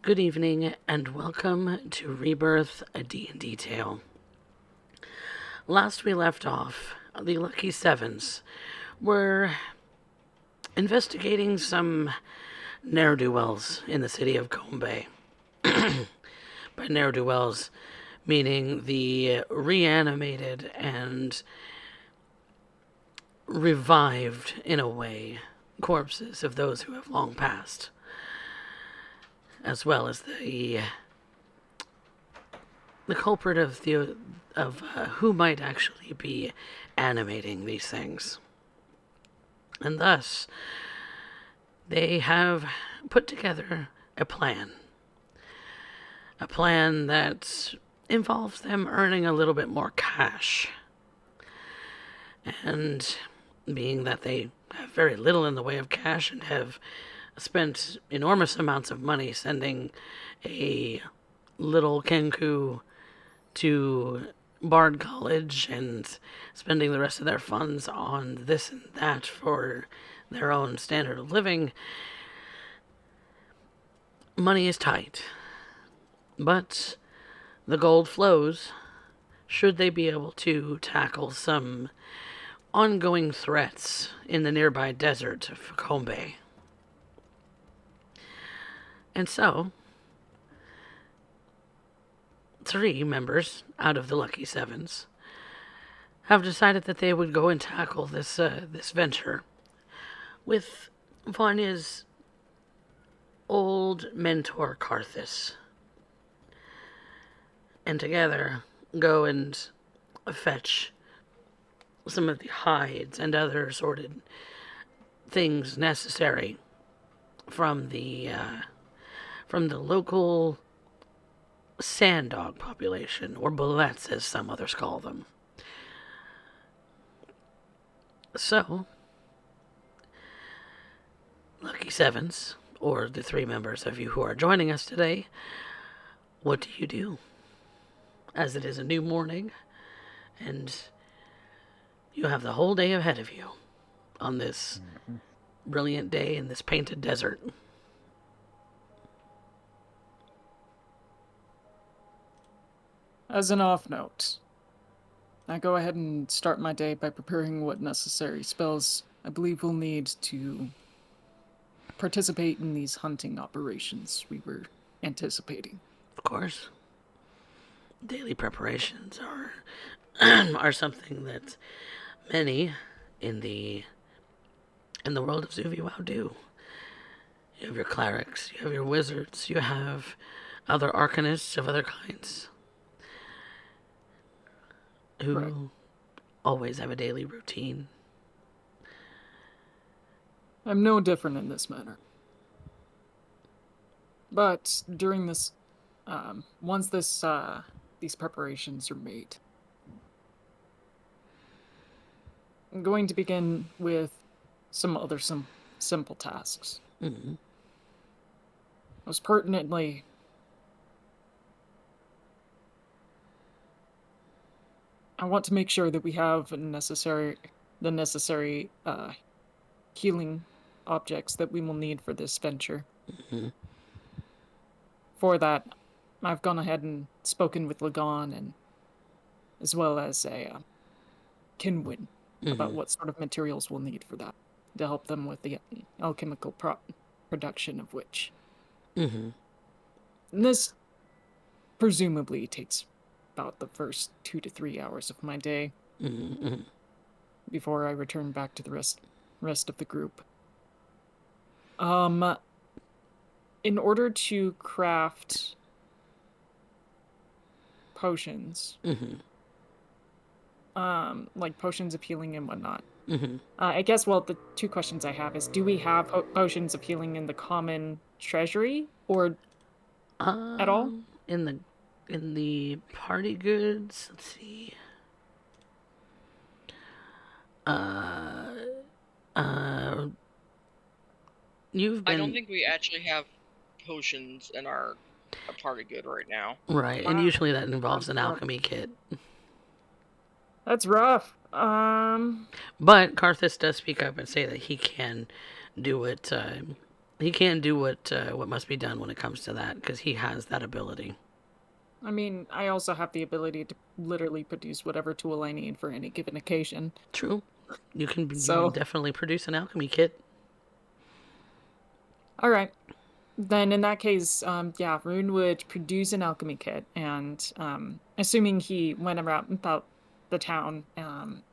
Good evening and welcome to Rebirth, a D&D tale. Last we left off, the Lucky Sevens were investigating some ne'er-do-wells in the city of Combe. By ne'er-do-wells, meaning the reanimated and revived, in a way, corpses of those who have long passed, as well as the culprit of who might actually be animating these things. And thus, they have put together a plan. A plan that involves them earning a little bit more cash. And being that they have very little in the way of cash and have spent enormous amounts of money sending a little Kenku to Bard College and spending the rest of their funds on this and that for their own standard of living, money is tight. But the gold flows should they be able to tackle some ongoing threats in the nearby desert of Combe. And so, 3 members out of the Lucky Sevens have decided that they would go and tackle this venture with Vanya's old mentor Karthus, and together go and fetch some of the hides and other assorted things necessary from the local sand dog population, or bullets as some others call them. So, Lucky Sevens, or the 3 members of you who are joining us today, what do you do? As it is a new morning, and you have the whole day ahead of you on this brilliant day in this painted desert. As an off note, I go ahead and start my day by preparing what necessary spells I believe we'll need to participate in these hunting operations we were anticipating. Of course, daily preparations are are something that many in the world of Zuviwow do. You have your clerics, you have your wizards, you have other arcanists of other kinds who always have a daily routine. I'm no different in this manner. But during this, once these preparations are made, I'm going to begin with some other simple tasks. Mm-hmm. Most pertinently, I want to make sure that we have the necessary healing objects that we will need for this venture. Mm-hmm. For that, I've gone ahead and spoken with Lagan and as well as a Kinwin about what sort of materials we'll need for that to help them with the alchemical production of which. Mm-hmm. And this presumably takes about the first 2 to 3 hours of my day before I return back to the rest of the group. In order to craft potions, like potions of healing and whatnot. I guess, well, the 2 questions I have is, do we have potions of healing in the common treasury or at all? In the party goods, let's see. You've been... I don't think we actually have potions in our party good right now. Right, and usually that involves an alchemy kit. That's rough. But Karthus does speak up and say that he can do it He can do what must be done when it comes to that, because he has that ability. I mean, I also have the ability to literally produce whatever tool I need for any given occasion. True. You can So, definitely produce an alchemy kit. all right. Then in that case, yeah, Rune would produce an alchemy kit, and assuming he went around about the town,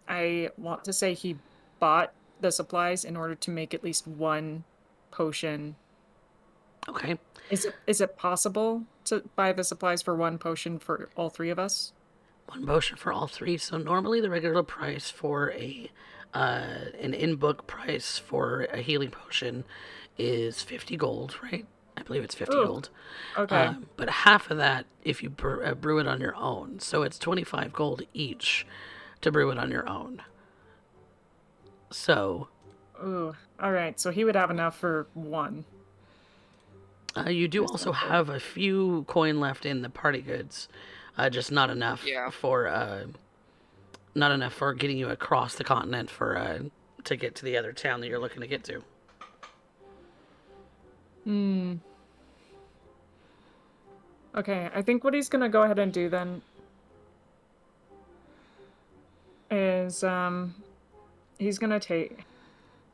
I want to say he bought the supplies in order to make at least one potion. Okay. Is it possible to buy the supplies for one potion for all three of us? One potion for all three. So normally the regular price for an in-book price for a healing potion is 50 gold, right? I believe it's 50 Oh, gold. okay. But half of that if you brew it on your own. So it's 25 gold each to brew it on your own. So Ooh, all right. So he would have enough for one. you do Or also something. have a few coin left in the party goods, just Yeah. not enough for getting you across the continent to get to the other town that you're looking to get to. Hmm. Okay, I think what he's gonna go ahead and do then is he's gonna take,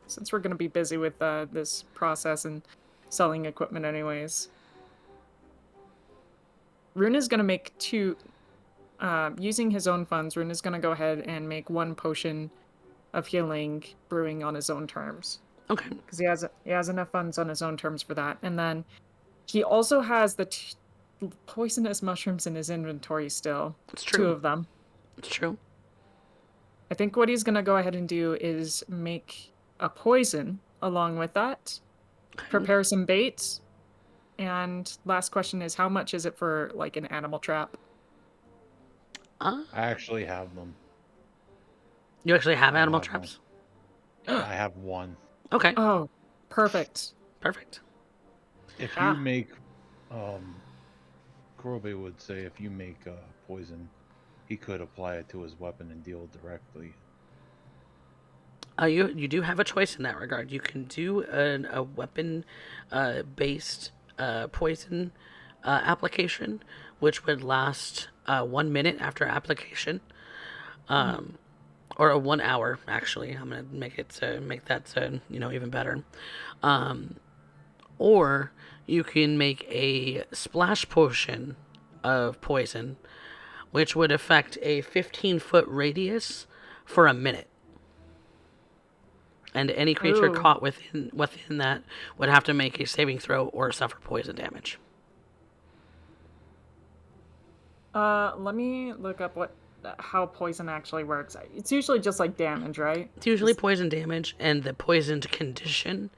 since we're gonna be busy with this process and selling equipment anyways. Rune is gonna make two, using his own funds. Rune is gonna go ahead and make one potion of healing brewing on his own terms Okay. because he has enough funds on his own terms for that. And then he also has the poisonous mushrooms in his inventory still, It's two true. of them. It's true. I think what he's gonna go ahead and do is make a poison along with that, Okay. prepare some bait, and last question is how much is it for like an animal trap? Uh, I actually have them. you actually have I animal have one. traps? I have one. Okay. Oh, perfect. Perfect. If you Ah, make, um, Kurobe would say if you make poison, he could apply it to his weapon and deal directly. You do have a choice in that regard. You can do a weapon based poison application, which would last 1 minute after application, mm, or a 1 hour actually. I'm gonna make that even better. Or you can make a splash potion of poison, which would affect a 15-foot radius for a minute. And any creature ooh. caught within that would have to make a saving throw or suffer poison damage. Let me look up how poison actually works. It's usually just like damage, right? It's usually Just poison damage, and the poisoned condition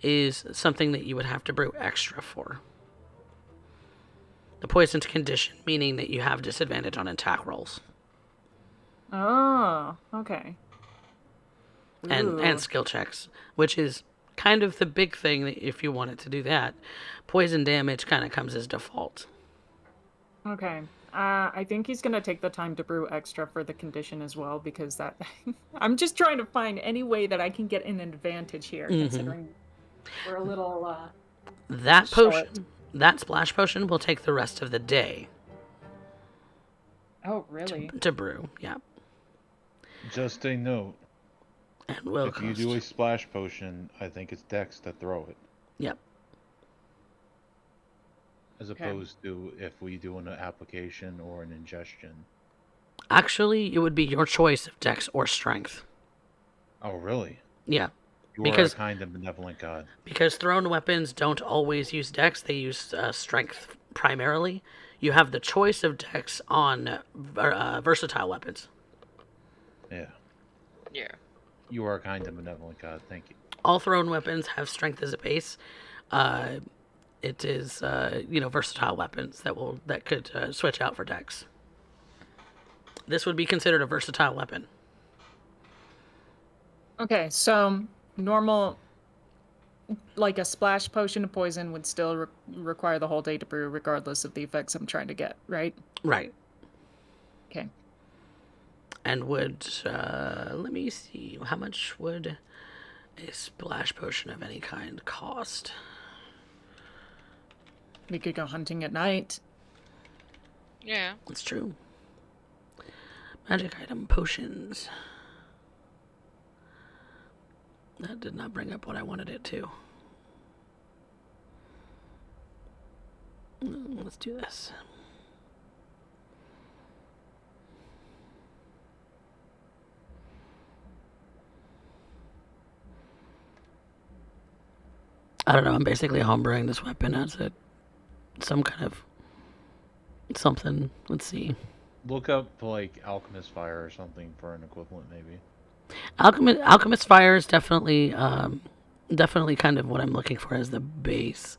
is something that you would have to brew extra for. The poisoned condition meaning that you have disadvantage on attack rolls oh, okay. and Ooh, skill checks, which is kind of the big thing that if you wanted to do that. Poison damage kind of comes as default. okay. I think he's gonna take the time to brew extra for the condition as well because that I'm just trying to find any way that I can get an advantage here, considering we're a little That short. potion, that splash potion, will take the rest of the day Oh, really? to brew. Yeah, Just a note: and will if you do a cost. splash potion, I think it's Dex to throw it, Yep. as Okay. opposed to if we do an application or an ingestion. Actually, it would be your choice of dex or strength. Oh, really? Yeah, You are a because kind and benevolent god. thrown weapons don't always use dex; they use strength primarily. You have the choice of dex on versatile weapons. Yeah. Yeah. You are a kind and benevolent god. Thank you. All thrown weapons have strength as a base. Uh, it is versatile weapons that could switch out for dex. This would be considered a versatile weapon. Okay, so normal, like a splash potion of poison would still require the whole day to brew, regardless of the effects I'm trying to get, right? Right. Okay. And would let me see how much would A splash potion of any kind cost. We could go hunting at night. Yeah. That's true. Magic item potions. That did not bring up what I wanted it to. Let's do this. I don't know. I'm basically homebrewing this weapon as some kind of something. Let's see. Look up like alchemist fire or something for an equivalent, maybe. Alchemist fire is definitely definitely kind of what I'm looking for as the base.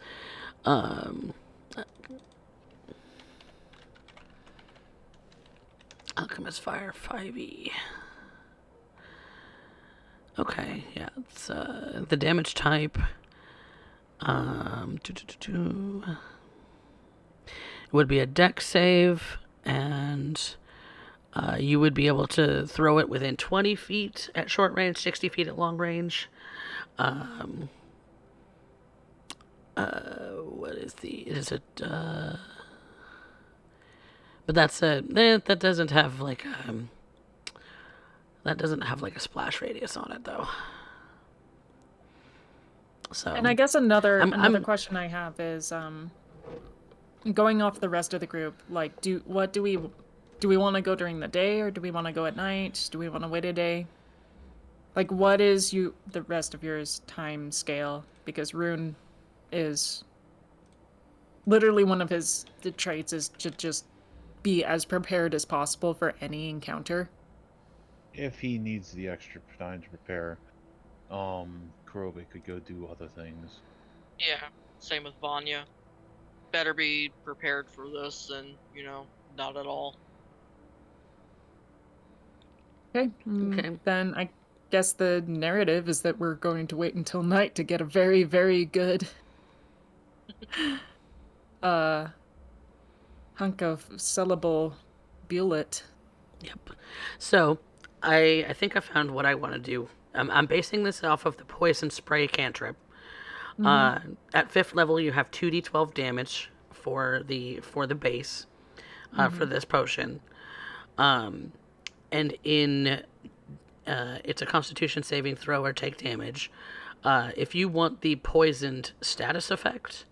Alchemist fire 5e. Okay, yeah, it's the damage type. It would be a dex save, and you would be able to throw it within 20 feet at short range, 60 feet at long range. What is but that's that doesn't have like a splash radius on it though. So, And I guess another I'm- question I have is going off the rest of the group, like do we want to go during the day or do we want to go at night? Do we want to wait a day? Like what is the rest of yours time scale? Because Rune is literally one of the traits is to just be as prepared as possible for any encounter. If he needs the extra time to prepare, Kurobe could go do other things. Yeah. Same with Vanya. Better be prepared for this than, not at all. Okay. Okay. Then I guess the narrative is that we're going to wait until night to get a very, very good hunk of sellable bullet. Yep. So, I think I found what I want to do. I'm basing this off of the poison spray cantrip. At 5th level, you have 2d12 damage for the base for this potion, and in it's a Constitution saving throw or take damage. If you want the poisoned status effect,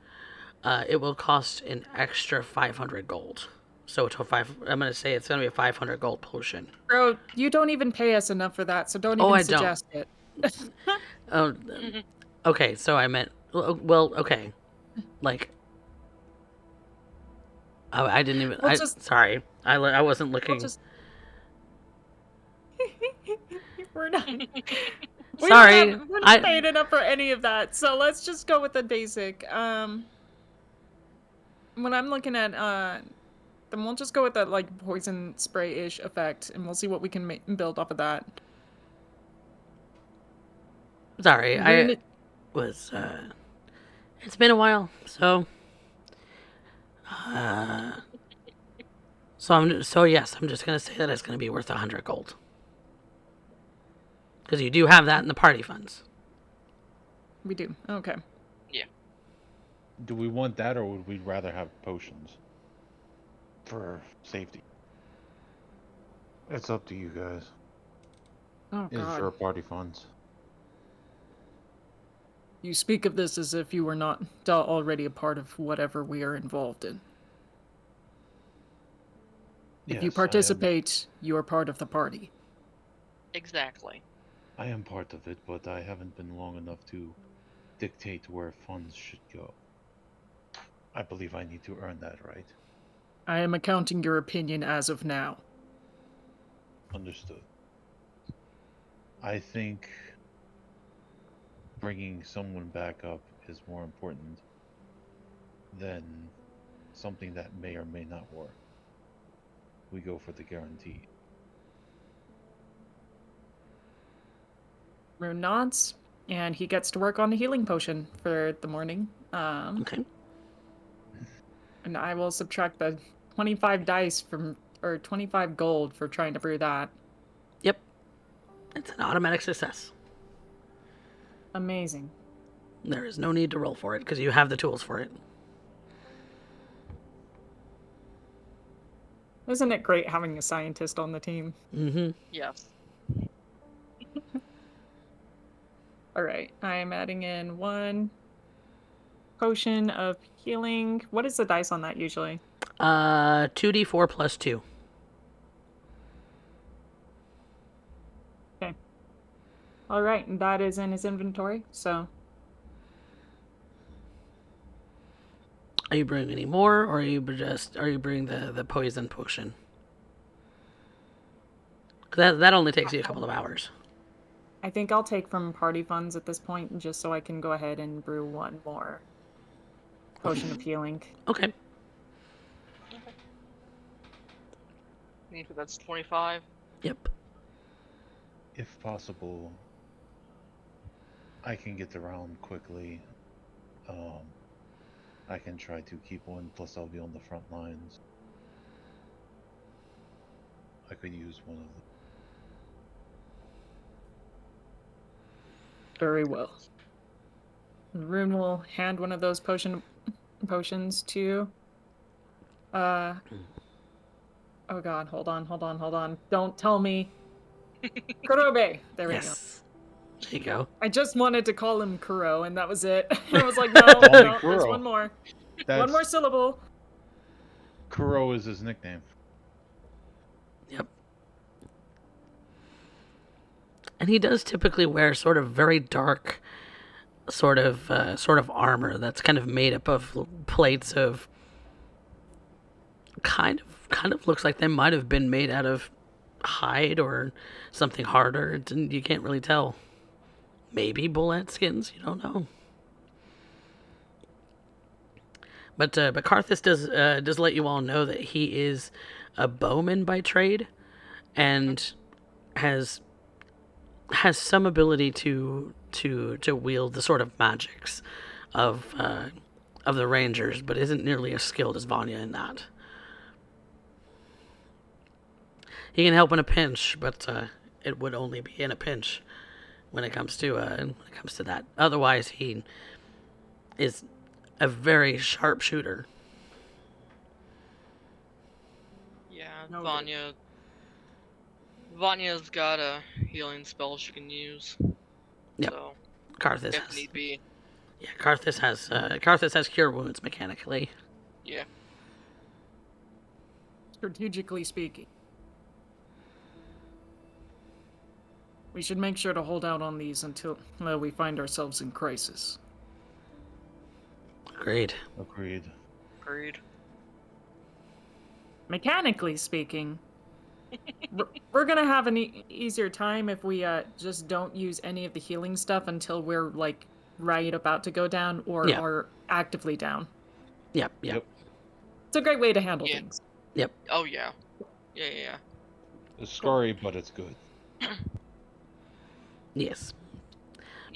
it will cost an extra 500 gold. So I'm gonna say it's gonna be a 500 gold potion. Bro, you don't even pay us enough for that, so don't Oh, even I don't. suggest it. Oh, okay. So I meant, well, okay, like, I didn't even. Sorry, I wasn't looking. We're not. Sorry, We're not paying enough for any of that. So let's just go with the basic. When I'm looking at then we'll just go with that like poison spray-ish effect, and we'll see what we can build off of that. Sorry, I was. It's been a while, so. Yes, I'm just gonna say that it's gonna be worth 100 gold. Because you do have that in the party funds. We do. Okay. Yeah. Do we want that, or would we rather have potions for safety? It's up to you guys. Oh It's God. your party funds. You speak of this as if you were not already a part of whatever we are involved in. If you Yes, participate, you are part of the party. Exactly. I am part of it, but I haven't been long enough to dictate where funds should go. I believe I need to earn that right. I am accounting your opinion as of now. Understood. I think bringing someone back up is more important than something that may or may not work. We go for the guarantee. Rune nods, and he gets to work on a healing potion for the morning. Okay. And I will subtract the 25 dice or 25 gold for trying to brew that. Yep. It's an automatic success. Amazing. There is no need to roll for it because you have the tools for it. Isn't it great having a scientist on the team? Mm-hmm. Yes. All right, I am adding in 1 potion of healing. What is the dice on that usually? 2d4 plus 2. Okay. All right, and that is in his inventory. So Are you brewing any more, or are you brewing the poison potion? 'Cause that only takes you a couple of hours. I think I'll take from party funds at this point, just so I can go ahead and brew 1 more potion of healing. Okay. That's 25. Yep. If possible, I can get around quickly. I can try to keep one, plus I'll be on the front lines. I could use one of them. Very well. Rune will hand one of those potions to. Oh god, hold on. Don't tell me. Kurobe. There we go. Yes. There you go. I just wanted to call him Kuro, and that was it. I was like, no, Call me no, there's Kuro. one more. That's, One more syllable. Kuro is his nickname. Yep. And he does typically wear sort of very dark, sort of armor that's kind of made up of plates of. Kind of looks like they might have been made out of hide or something harder. You can't really tell. Maybe bullet skins. You don't know. But Karthus does let you all know that he is a bowman by trade, and has some ability to wield the sort of magics of the Rangers, but isn't nearly as skilled as Vanya in that. He can help in a pinch, but it would only be in a pinch when it comes to that. Otherwise, he is a very sharp shooter. Yeah, No, Vanya's got a healing spell she can use. Yep. So, Karthus if has. need be. Yeah, Karthus has cure wounds mechanically. Yeah. Strategically speaking, we should make sure to hold out on these until we find ourselves in crisis. Agreed. Agreed. Agreed. Mechanically speaking, we're gonna have an easier time if we just don't use any of the healing stuff until we're like right about to go down or Yeah. are actively down. Yep. It's a great way to handle Yeah. things. Oh, yeah. Yeah. It's scary, but it's good. Yes.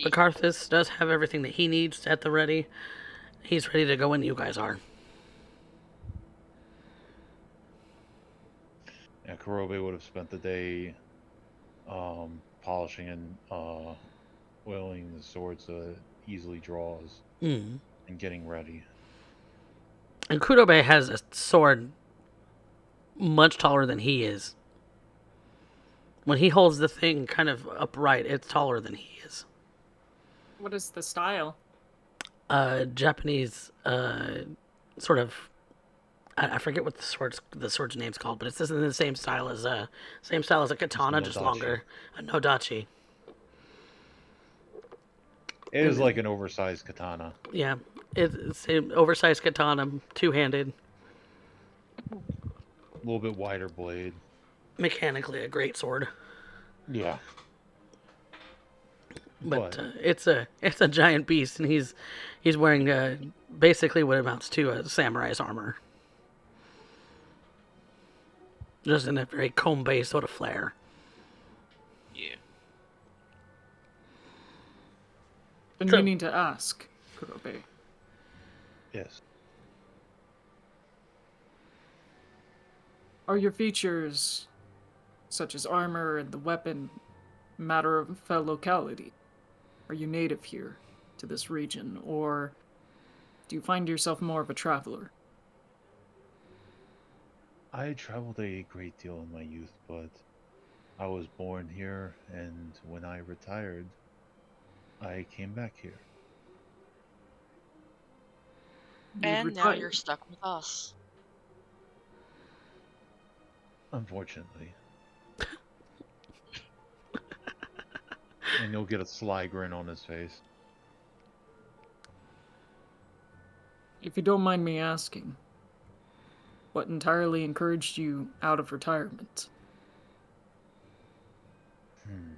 But Karthus does have everything that he needs at the ready. He's ready to go when you guys are. Yeah, Kurobe would have spent the day polishing and oiling the sword so it easily draws Mm. and getting ready. And Kurobe has a sword much taller than he is. When he holds the thing kind of upright, it's taller than he is. What is the style? Japanese, sort of. I forget what the sword's name's called, but it's in the same style as a katana, just Nodachi. longer. A nodachi. It is like an oversized katana. Yeah, it's an oversized katana, two-handed. A little bit wider blade. Mechanically, a great sword. Yeah. But it's a giant beast, and he's wearing basically what amounts to a samurai's armor, just in a very combe sort of flare. Yeah. Been True. meaning to ask, Kurobe. Yes. Are your features, such as armor and the weapon, matter of locality? Are you native here to this region, or do you find yourself more of a traveler? I traveled a great deal in my youth, but I was born here, and when I retired, I came back here. You'd And now you're retired. stuck with us. Unfortunately. And you'll get a sly grin on his face. If you don't mind me asking, what entirely encouraged you out of retirement? Hmm.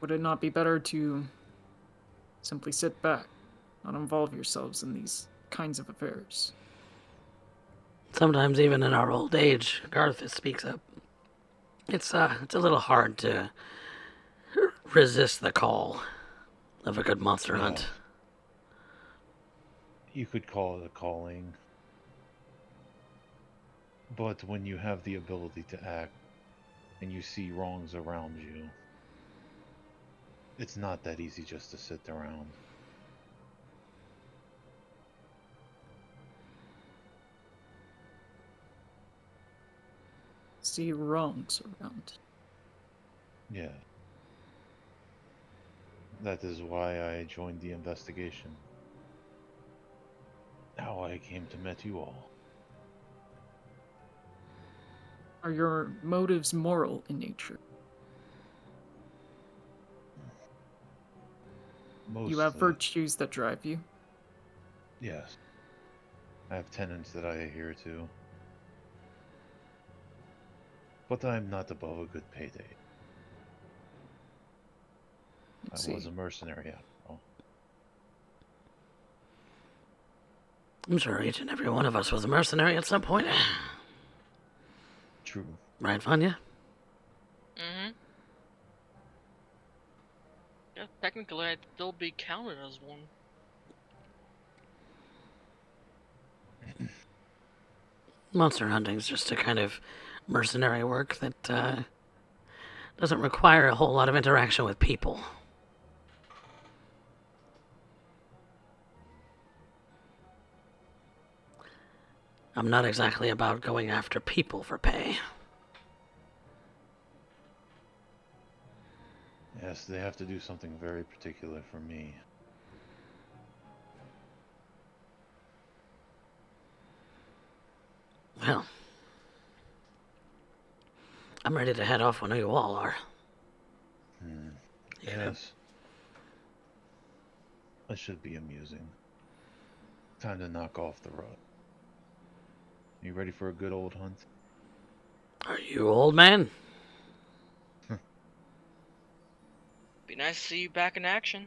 Would it not be better to simply sit back, not involve yourselves in these kinds of affairs? Sometimes even in our old age, Garth speaks up. It's a little hard to resist the call of a good monster Yeah, hunt. you could call it a calling, but when you have the ability to act and you see wrongs around you, it's not that easy just to sit around. See wrongs around. Yeah. That is why I joined the investigation. How I came to meet you all. Are your motives moral in nature? You have Mostly, virtues that drive you? yes. I have tenets that I adhere to. But I'm not above a good payday. I Let's was see. a mercenary after all. I'm sure each and every one of us was a mercenary at some point. True. Right, Vanya? Mm-hmm. Yeah, technically I'd still be counted as one. Monster hunting's just a kind of mercenary work that doesn't require a whole lot of interaction with people. I'm not exactly about going after people for pay. Yes, they have to do something very particular for me. Well, I'm ready to head off when you all are. Yeah. Yes. That should be amusing. Time to knock off the rut. You ready for a good old hunt? Are you old man? Be nice to see you back in action.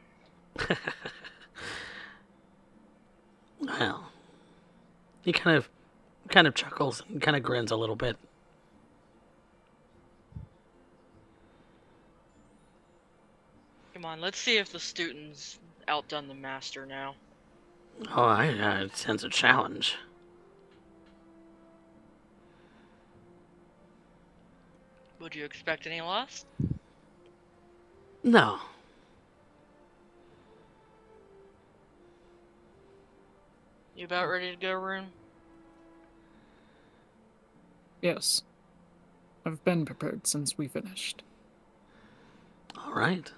Well, he kind of chuckles and kind of grins a little bit. Come on, let's see if the student's outdone the master now. Oh, I sense a challenge. Would you expect any less? No. You about ready to go, Rune? Yes. I've been prepared since we finished. All right.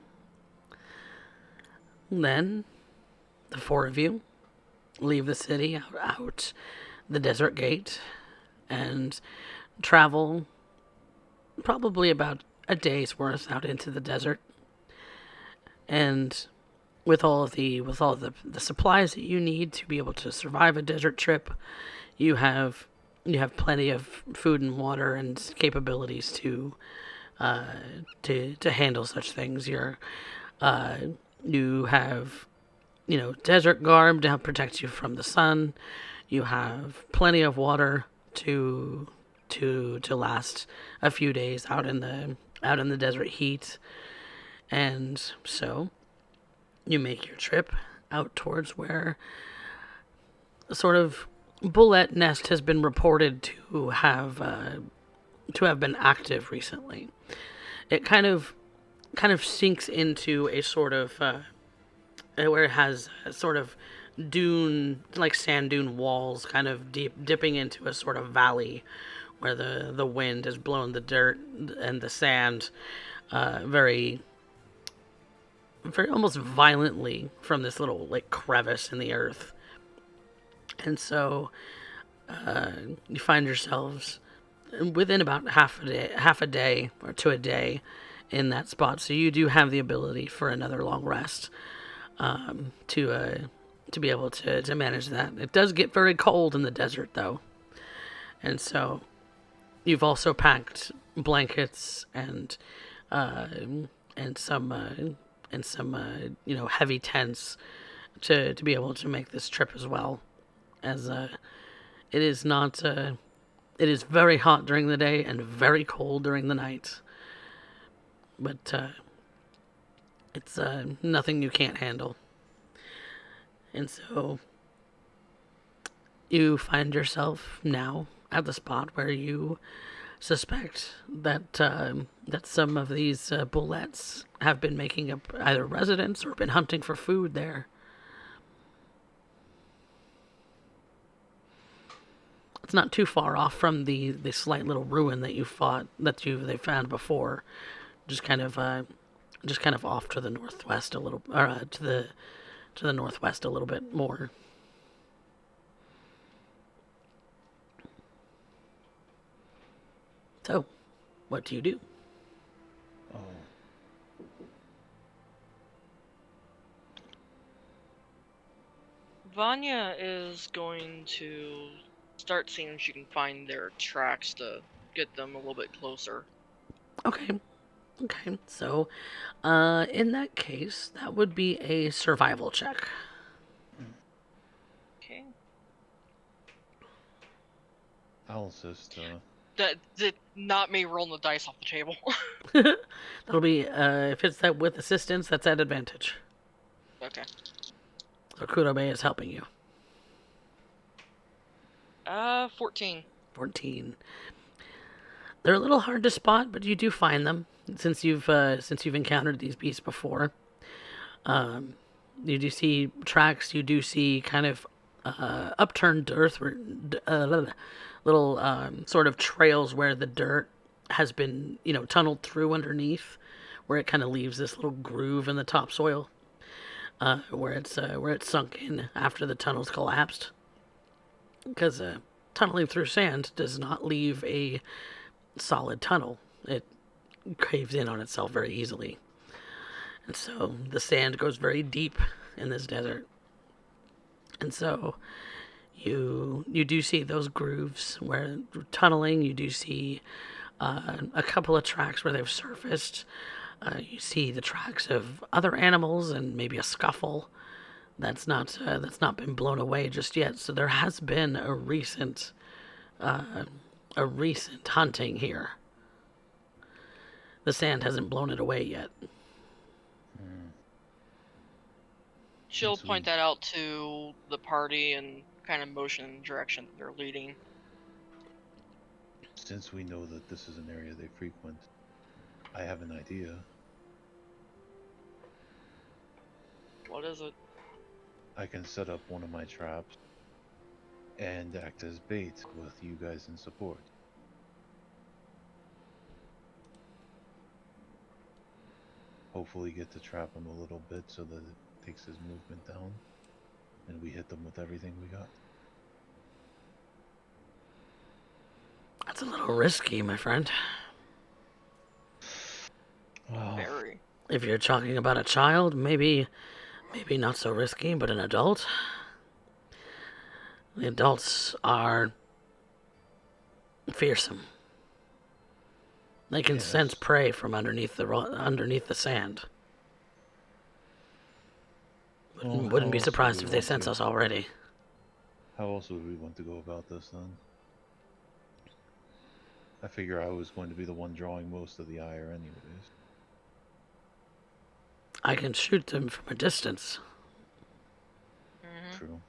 Then, the four of you leave the city out the desert gate and travel probably about a day's worth out into the desert. And with all the supplies that you need to be able to survive a desert trip, you have plenty of food and water and capabilities to handle such things. You have desert garb to help protect you from the sun. You have plenty of water to last a few days out in the desert heat. And so you make your trip out towards where a sort of bullet nest has been reported to have been active recently. It kind of sinks into a sort of where it has a sort of dune, like sand dune walls, kind of dipping into a sort of valley where the wind has blown the dirt and the sand very very almost violently from this little like crevice in the earth. And so you find yourselves within about half a day or to a day in that spot. So you do have the ability for another long rest to be able to manage that. It does get very cold in the desert though, and so you've also packed blankets uh, and some heavy tents to be able to make this trip as well. As it is not it is very hot during the day and very cold during the night, but it's nothing you can't handle. And so you find yourself now at the spot where you suspect that that some of these bullets have been making up either residence or been hunting for food there. It's not too far off from the slight little ruin that they found before, just kind of off to the northwest a little, or to the northwest a little bit more. So, what do you do? Oh, Vanya is going to start seeing if she can find their tracks to get them a little bit closer. Okay. Okay. So, in that case, that would be a survival check. Okay. I'll assist. That did not me rolling the dice off the table. That'll be if it's that with assistance, that's at advantage. Okay. So Kurobe is helping you. 14. 14. They're a little hard to spot, but you do find them since you've encountered these beasts before. You do see tracks. You do see kind of upturned earth, little sort of trails where the dirt has been tunneled through underneath, where it kind of leaves this little groove in the topsoil, where it's sunk in after the tunnels collapsed. Because tunneling through sand does not leave a solid tunnel. It caves in on itself very easily. And so the sand goes very deep in this desert. And so you do see those grooves where tunneling. You do see a couple of tracks where they've surfaced. You see the tracks of other animals and maybe a scuffle that's not been blown away just yet. So there has been a recent hunting here. The sand hasn't blown it away yet. She'll point that out to the party and kind of motion in the direction that they're leading. Since we know that this is an area they frequent, I have an idea. What is it? I can set up one of my traps and act as bait with you guys in support. Hopefully get to trap him a little bit so that it takes his movement down and we hit them with everything we got. That's a little risky, my friend. Oh, Very. If you're talking about a child, maybe not so risky, but an adult. The adults are fearsome. They can sense prey from underneath the sand. Wouldn't be surprised if they sense us already. How else would we want to go about this then? I figure I was going to be the one drawing most of the ire anyways. I can shoot them from a distance. Mm-hmm. True.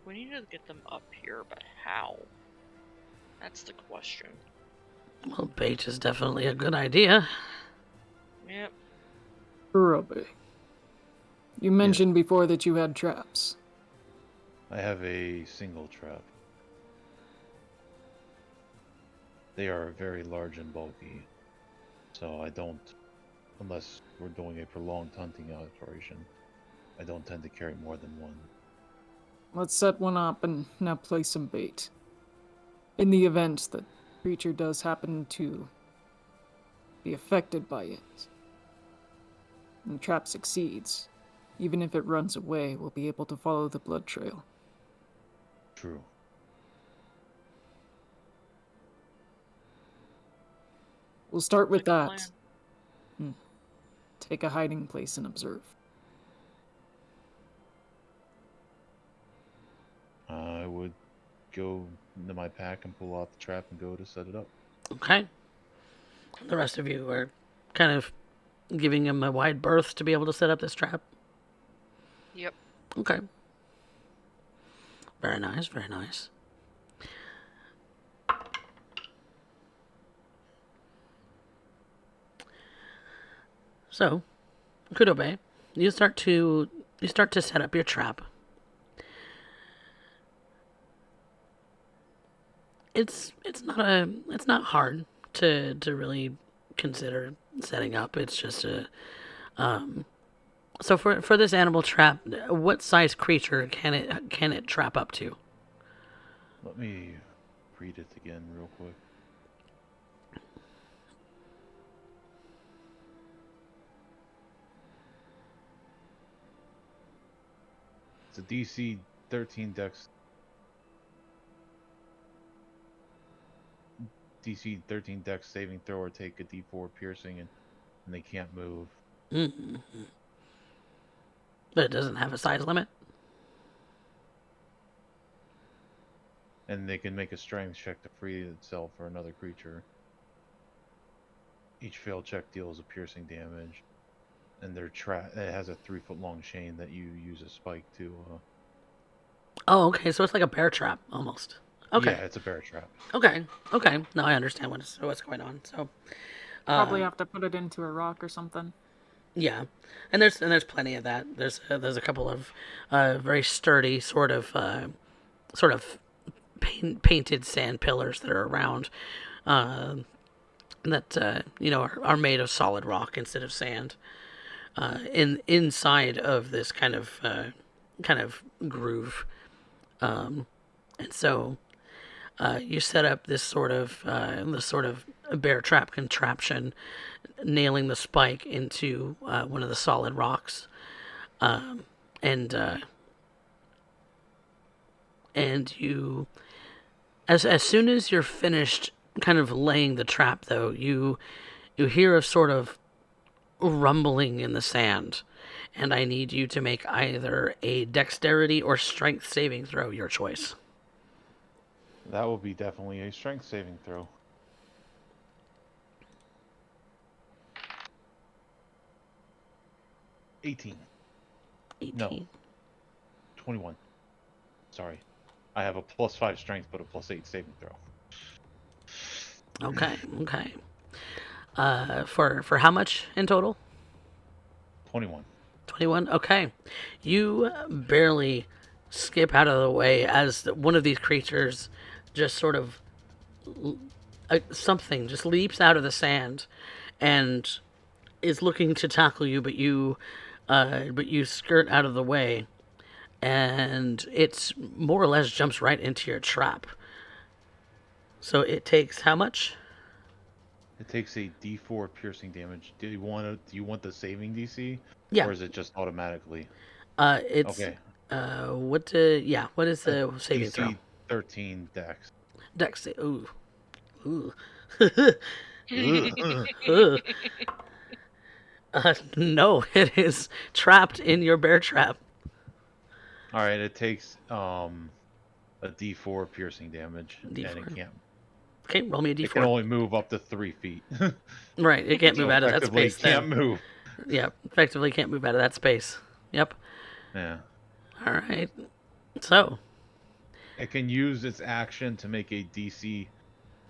We need to get them up here, but how? That's the question. Well, bait is definitely a good idea. Yep. Urabe, you mentioned before that you had traps. I have a single trap. They are very large and bulky, so I don't, unless we're doing a prolonged hunting operation, I don't tend to carry more than one. Let's set one up and now place some bait. In the event that creature does happen to be affected by it, and the trap succeeds, even if it runs away, we'll be able to follow the blood trail. True. We'll start with Good that. plan. Take a hiding place and observe. I would go into my pack and pull out the trap and go to set it up. Okay. The rest of you are kind of giving him a wide berth to be able to set up this trap. Yep. Okay. Very nice, very nice. So, Kudobe, you start to set up your trap. It's not hard to really consider setting up. It's just a so for this animal trap, what size creature can it trap up to? Let me read it again real quick. It's a DC 13 Dex. DC 13 Dex saving throw or take a D4 piercing and they can't move. Mm-hmm. But it doesn't have a size limit. And they can make a strength check to free itself or another creature. Each failed check deals a piercing damage. And their trap, it has a 3-foot long chain that you use a spike to. Oh, okay. So it's like a bear trap almost. Okay. Yeah, it's a bear trap. Okay. Now I understand what's going on. So Probably have to put it into a rock or something. yeah, and there's plenty of that. There's a couple of very sturdy sort of painted sand pillars that are around that are made of solid rock instead of sand. Inside of this kind of groove, and so you set up this sort of bear trap contraption, nailing the spike into one of the solid rocks, and you, as soon as you're finished, kind of laying the trap, though, you hear a sort of rumbling in the sand, and I need you to make either a dexterity or strength saving throw, your choice. That will be definitely a strength saving throw. '18. 18. No. 21. Sorry. I have a +5 strength, but a +8 saving throw. Okay. For how much in total? 21. 21. Okay. You barely skip out of the way as one of these creatures just sort of something just leaps out of the sand and is looking to tackle you, but you skirt out of the way, and it's more or less jumps right into your trap. So it takes how much? It takes a D4 piercing damage. Do you want the saving DC? Yeah. Or is it just automatically? It's okay. What is the saving throw? DC 13 Dex. Dex. Ooh. No, it is trapped in your bear trap. All right, it takes a D4 piercing damage, D4. and it can't. Okay, roll me a D4. It can only move up to 3 feet. Right, it can't move out of that space. It can't move. Yeah, effectively can't move out of that space. Yep. Yeah. All right. So. It can use its action to make a DC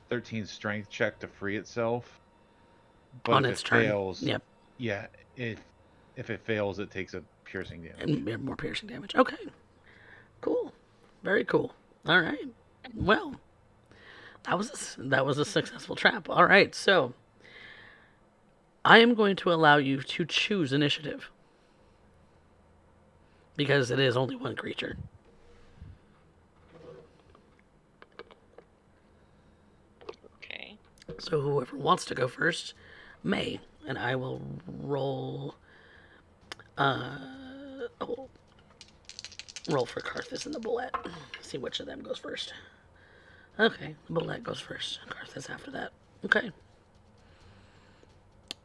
13 strength check to free itself. But On if its it turn. fails, Yep. yeah, if it fails, it takes a piercing damage. And more piercing damage. Okay. Cool. Very cool. All right. Well, that was a successful trap. All right. So I am going to allow you to choose initiative because it is only one creature. Okay. So whoever wants to go first may, and I will roll. Oh, roll for Karthus and the Bullet. See which of them goes first. Okay, the Bullet goes first. Karthus after that. Okay.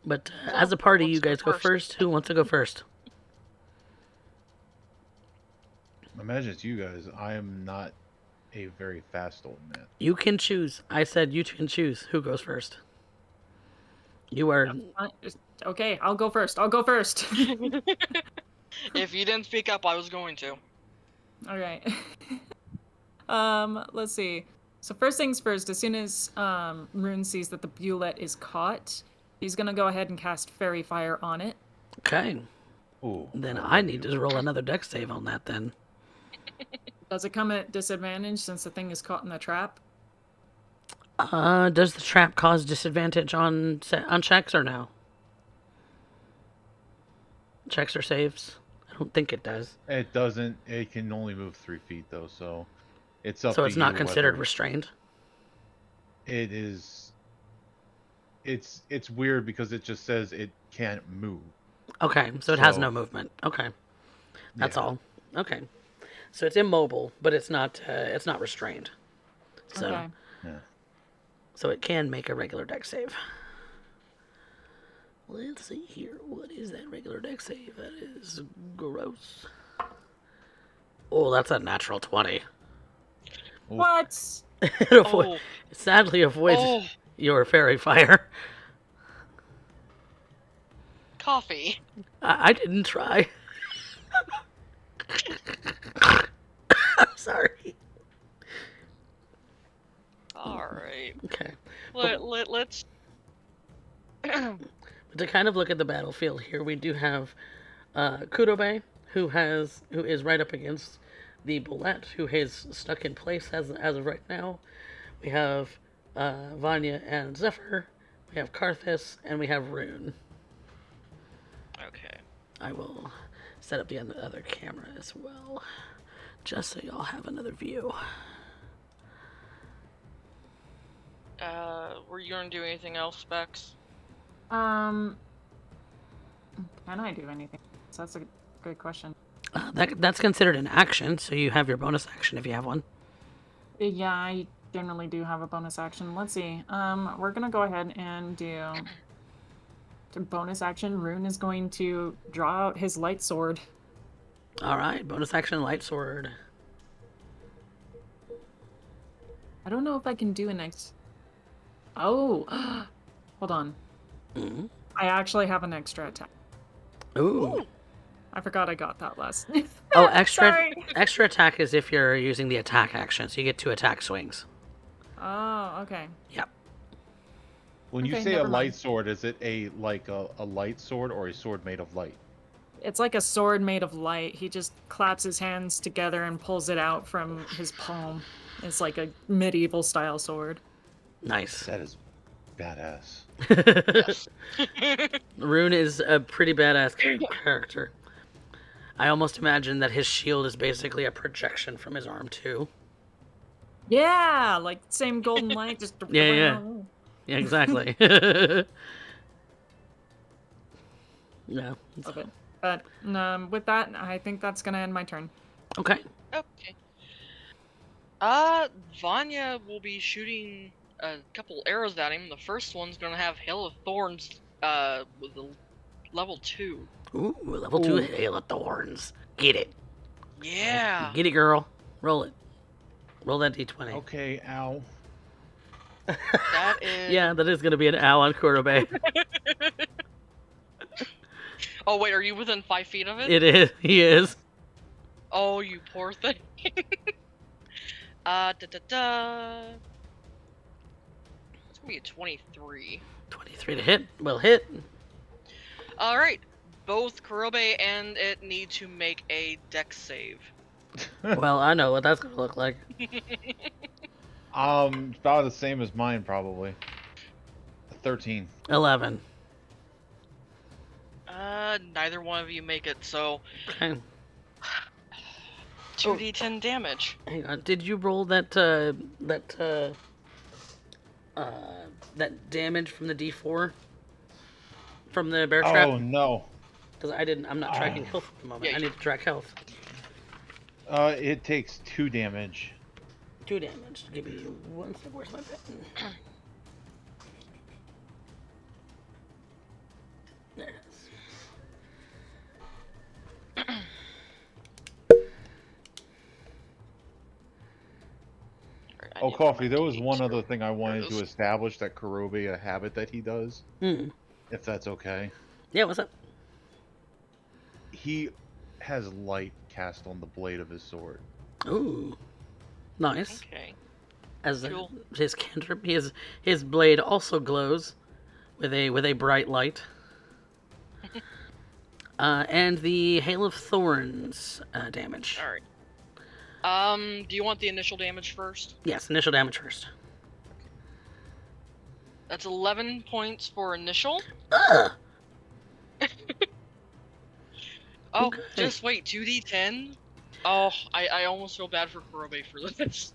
But as a party, you guys go first. Who wants to go first? Imagine it's you guys. I am not a very fast old man. You can choose. I said you can choose who goes first. You are. Okay, I'll go first. I'll go first. If you didn't speak up, I was going to. All right. Let's see. So first things first, as soon as Rune sees that the Bullet is caught, he's gonna go ahead and cast Fairy Fire on it. Okay. Ooh. Then I need to roll another dex save on that then. Does it come at disadvantage since the thing is caught in the trap? Does the trap cause disadvantage on checks or no? Checks or saves? I don't think it does. It doesn't. It can only move 3 feet though, so it's up. So to it's not you considered whether- restrained. It is. It's weird because it just says it can't move. Okay, so it has So- no movement. Okay, that's Yeah. all. Okay, so it's immobile, but it's not restrained. So Okay. Yeah. so it can make a regular dex save. Let's see here. What is that regular dex save? That is gross. Oh, that's a natural 20. What? Oh. Sadly avoids Oh, your fairy fire. coffee. I didn't try. I'm sorry. Alright. Okay. Let's... To kind of look at the battlefield here, we do have Kudobe, who is right up against the Bullet, who is stuck in place as of right now. We have Vanya and Zephyr. We have Karthus, and we have Rune. Okay. I will set up the other camera as well, just so y'all have another view. Were you gonna do anything else, Specs? Can I do anything? So that's a good question. That's considered an action, so you have your bonus action if you have one. Yeah, I generally do have a bonus action. Let's see. We're gonna go ahead and do bonus action. Rune is going to draw out his light sword. All right, bonus action, light sword. I don't know if I can do an ex. Oh, hold on. Mm-hmm. I actually have an extra attack. Ooh. I forgot I got that last. Oh, extra Sorry. extra attack is if you're using the attack action, so you get 2 attack swings. Oh, okay. Yep. When you Okay, say a never light mind. sword, is it a light sword or a sword made of light? It's like a sword made of light. He just claps his hands together and pulls it out from his palm. It's like a medieval style sword. Nice. That is badass. Rune is a pretty badass character. I almost imagine that his shield is basically a projection from his arm too. Yeah, like same golden light, just Yeah. Yeah, exactly. Yeah. Love it. But with that, I think that's gonna end my turn. Okay. Okay. Vanya will be shooting a couple arrows at him. The first one's gonna have Hail of Thorns, with a level 2. Ooh, level 2 Hail of Thorns. Get it. Yeah. Get it, girl. Roll it. Roll that d20. Okay, ow. That is. Yeah, that is going to be an owl on Kudobe. Oh wait, are you within 5 feet of it? It is. He is. Oh, you poor thing. Da da da. Be a 23. 23 to hit. Will hit. All right. Both Kurobe and it need to make a dex save. Well, I know what that's gonna look like. About the same as mine, probably. 13. 11. Neither one of you make it, so Okay. 2d10 damage. Hang on. Did you roll that that damage from the D4 from the bear trap? Oh no. Because I didn't. I'm not tracking health at the moment. Yeah, I need to track health. It takes 2 damage. 2 damage. Give me 1 second. Where's my pen? There it is. Alright, I Oh, need to Coffee, find there was my one D8 other thing I There wanted it to is. establish that Kurobe, a habit that he does, Hmm. if that's okay. Yeah. What's up? He has light cast on the blade of his sword. Ooh. Nice. Okay. As Cool. his cantrip, his blade also glows with a bright light. And the hail of thorns damage. Alright. Do you want the initial damage first? Yes, initial damage first. That's 11 points for initial. Ugh. Oh, Okay. just wait, 2d10? Oh, I almost feel bad for Kurobe for this.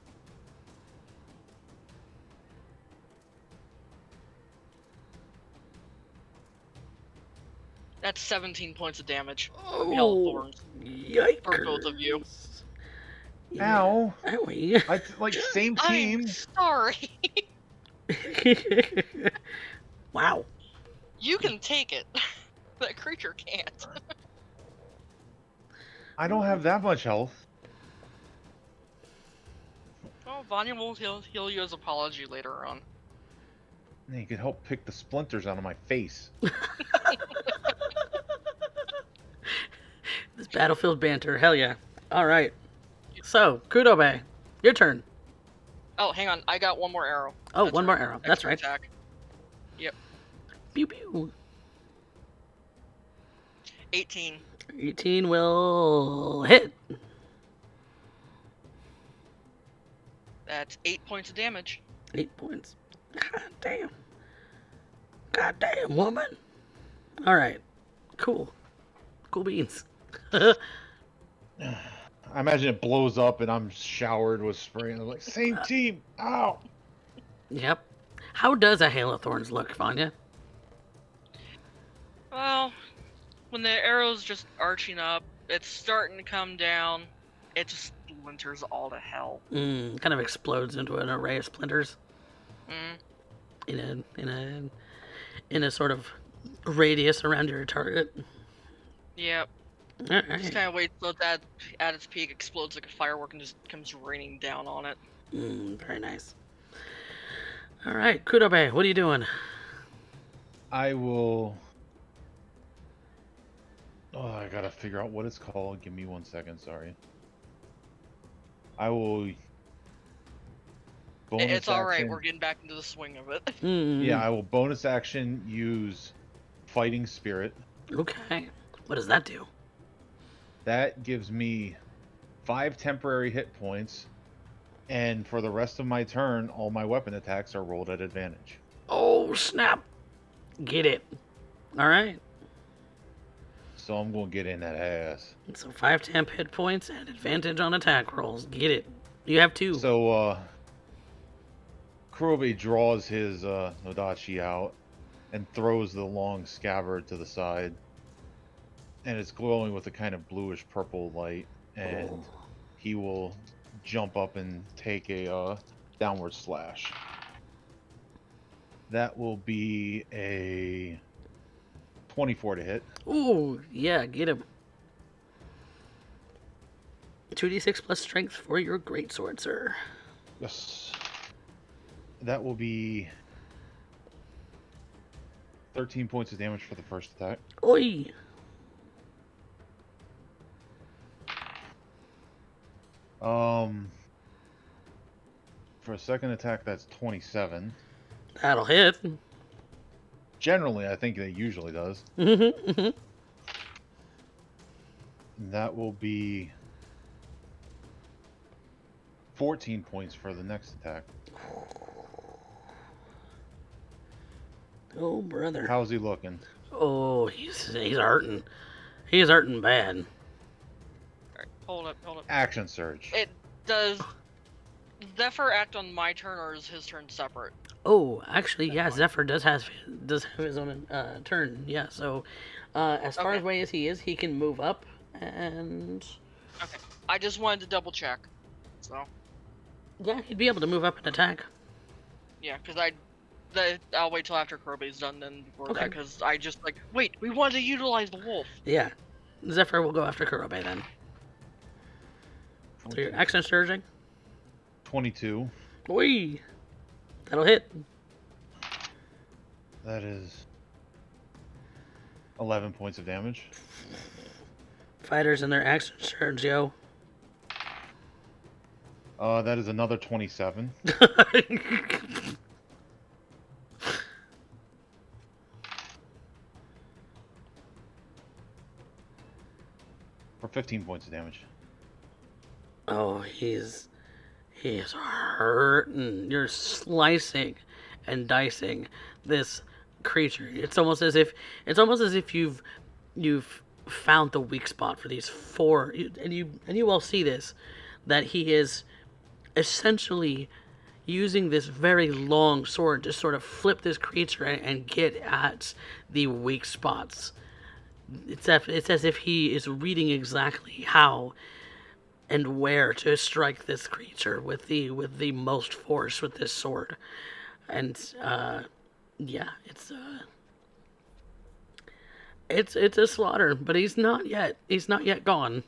That's 17 points of damage. Hail of Thorns. Yikers. For both of you. Yeah. Ow! Owie. Like same I'm team. sorry. Wow. You can take it. That creature can't. I don't have that much health. Oh, Vanya will heal you as apology later on. And you could help pick the splinters out of my face. This battlefield banter. Hell yeah. All right. So, Kudobe, your turn. Oh, hang on. I got one more arrow. Oh, That's one more right. arrow. That's Extra right. Attack. Pew pew. 18. 18 will hit. That's 8 points of damage. 8 points. God damn. God damn, woman. All right. Cool. Cool beans. I imagine it blows up and I'm showered with spray. And I'm like, same team. Ow! Yep. How does a hail of thorns look, Vanya? Well, when the arrow's just arching up, it's starting to come down. It just splinters all to hell. Kind of explodes into an array of splinters Mm. in a sort of radius around your target. Yep. All Just right. kind of wait till that at its peak explodes like a firework and just comes raining down on it. Very nice. All right, Kudobe, what are you doing? I will. Oh, I gotta figure out what it's called. Give me 1 second, sorry. I will. Bonus It's alright, action- we're getting back into the swing of it. Yeah, I will bonus action use Fighting Spirit. Okay. What does that do? That gives me 5 temporary hit points, and for the rest of my turn, all my weapon attacks are rolled at advantage. Oh, snap. Get it. All right. So I'm gonna get in that ass. So 5 temp hit points and advantage on attack rolls. Get it. You have 2. So, Kurobe draws his Nodachi out and throws the long scabbard to the side. And it's glowing with a kind of bluish purple light. And he will jump up and take a downward slash. That will be a 24 to hit. Ooh, yeah, get him. 2d6 plus strength for your greatsword, sir. Yes. That will be 13 points of damage for the first attack. Oi! For a second attack, that's 27. That'll hit. Generally, I think it usually does. Mm-hmm. And that will be 14 points for the next attack. Oh, brother. How's he looking? Oh, he's hurting. He's hurting bad. Alright, hold up. Action surge. It does Zephyr act on my turn, or is his turn separate? Oh, actually, yeah, Zephyr does have his own turn. Yeah, so as far Okay. away as he is, he can move up and Okay. I just wanted to double check. So, yeah, he'd be able to move up and attack. yeah, because I'll wait till after Kirby's done then before Okay. that, because I just wait, we wanted to utilize the wolf. Yeah, Zephyr will go after Kurobe then. So your action surging. 22. Oi, that'll hit. That is 11 points of damage. Fighters and their action surge, yo. That is another 27. For 15 points of damage. Oh, he is hurting. You're slicing and dicing this creature. It's almost as if you've found the weak spot for these four, and you all see this, that he is essentially using this very long sword to sort of flip this creature and get at the weak spots. It's as if he is reading exactly how and where to strike this creature with the most force with this sword. And yeah, it's a slaughter, but he's not yet gone.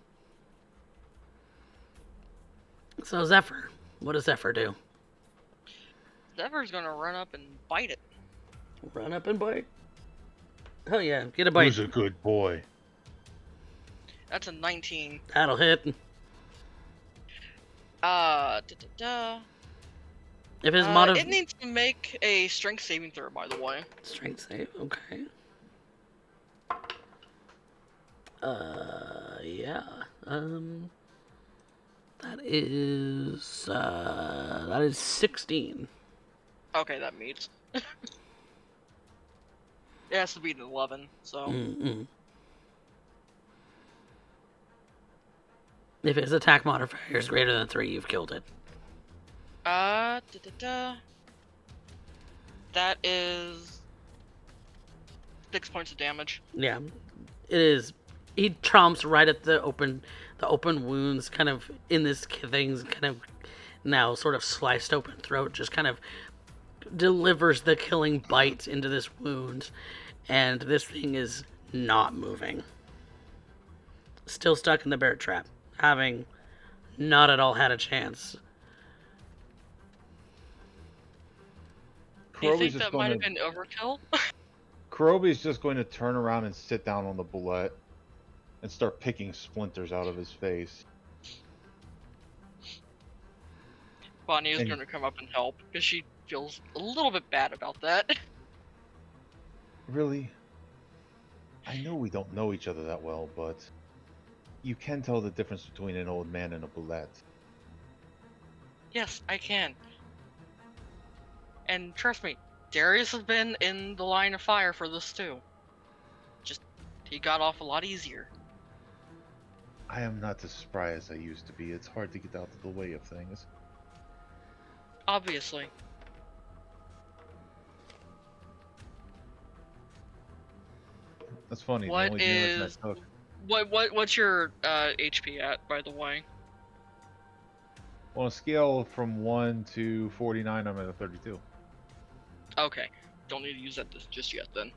So Zephyr, what does Zephyr do? Zephyr's gonna run up and bite it. Run up and bite. Hell yeah, get a bite. Who's a good boy? That's a 19. That'll hit. If his It needs to make a strength saving throw, by the way. Strength save, okay. Yeah. That is 16. Okay, that meets. It has to be an 11, so. Mm-mm. If his attack modifier is greater than 3, you've killed it. That is 6 points of damage. Yeah, it is. He tromps right at the open wounds, kind of in this thing's kind of now sort of sliced open throat. Just kind of delivers the killing bite into this wound, and this thing is not moving. Still stuck in the bear trap, having not at all had a chance. Do you think Kurobe's that might have been overkill? Kurobe's just going to turn around and sit down on the bullet and start picking splinters out of his face. Bonnie is going to come up and help, because she feels a little bit bad about that. Really? I know we don't know each other that well, but you can tell the difference between an old man and a bullet. Yes, I can. And trust me, Darius has been in the line of fire for this too. Just, he got off a lot easier. I am not as spry as I used to be. It's hard to get out of the way of things. Obviously. That's funny. What the only damage is- I took. What's your HP at, by the way? On a scale from 1 to 49, I'm at a 32. Okay, don't need to use that just yet then.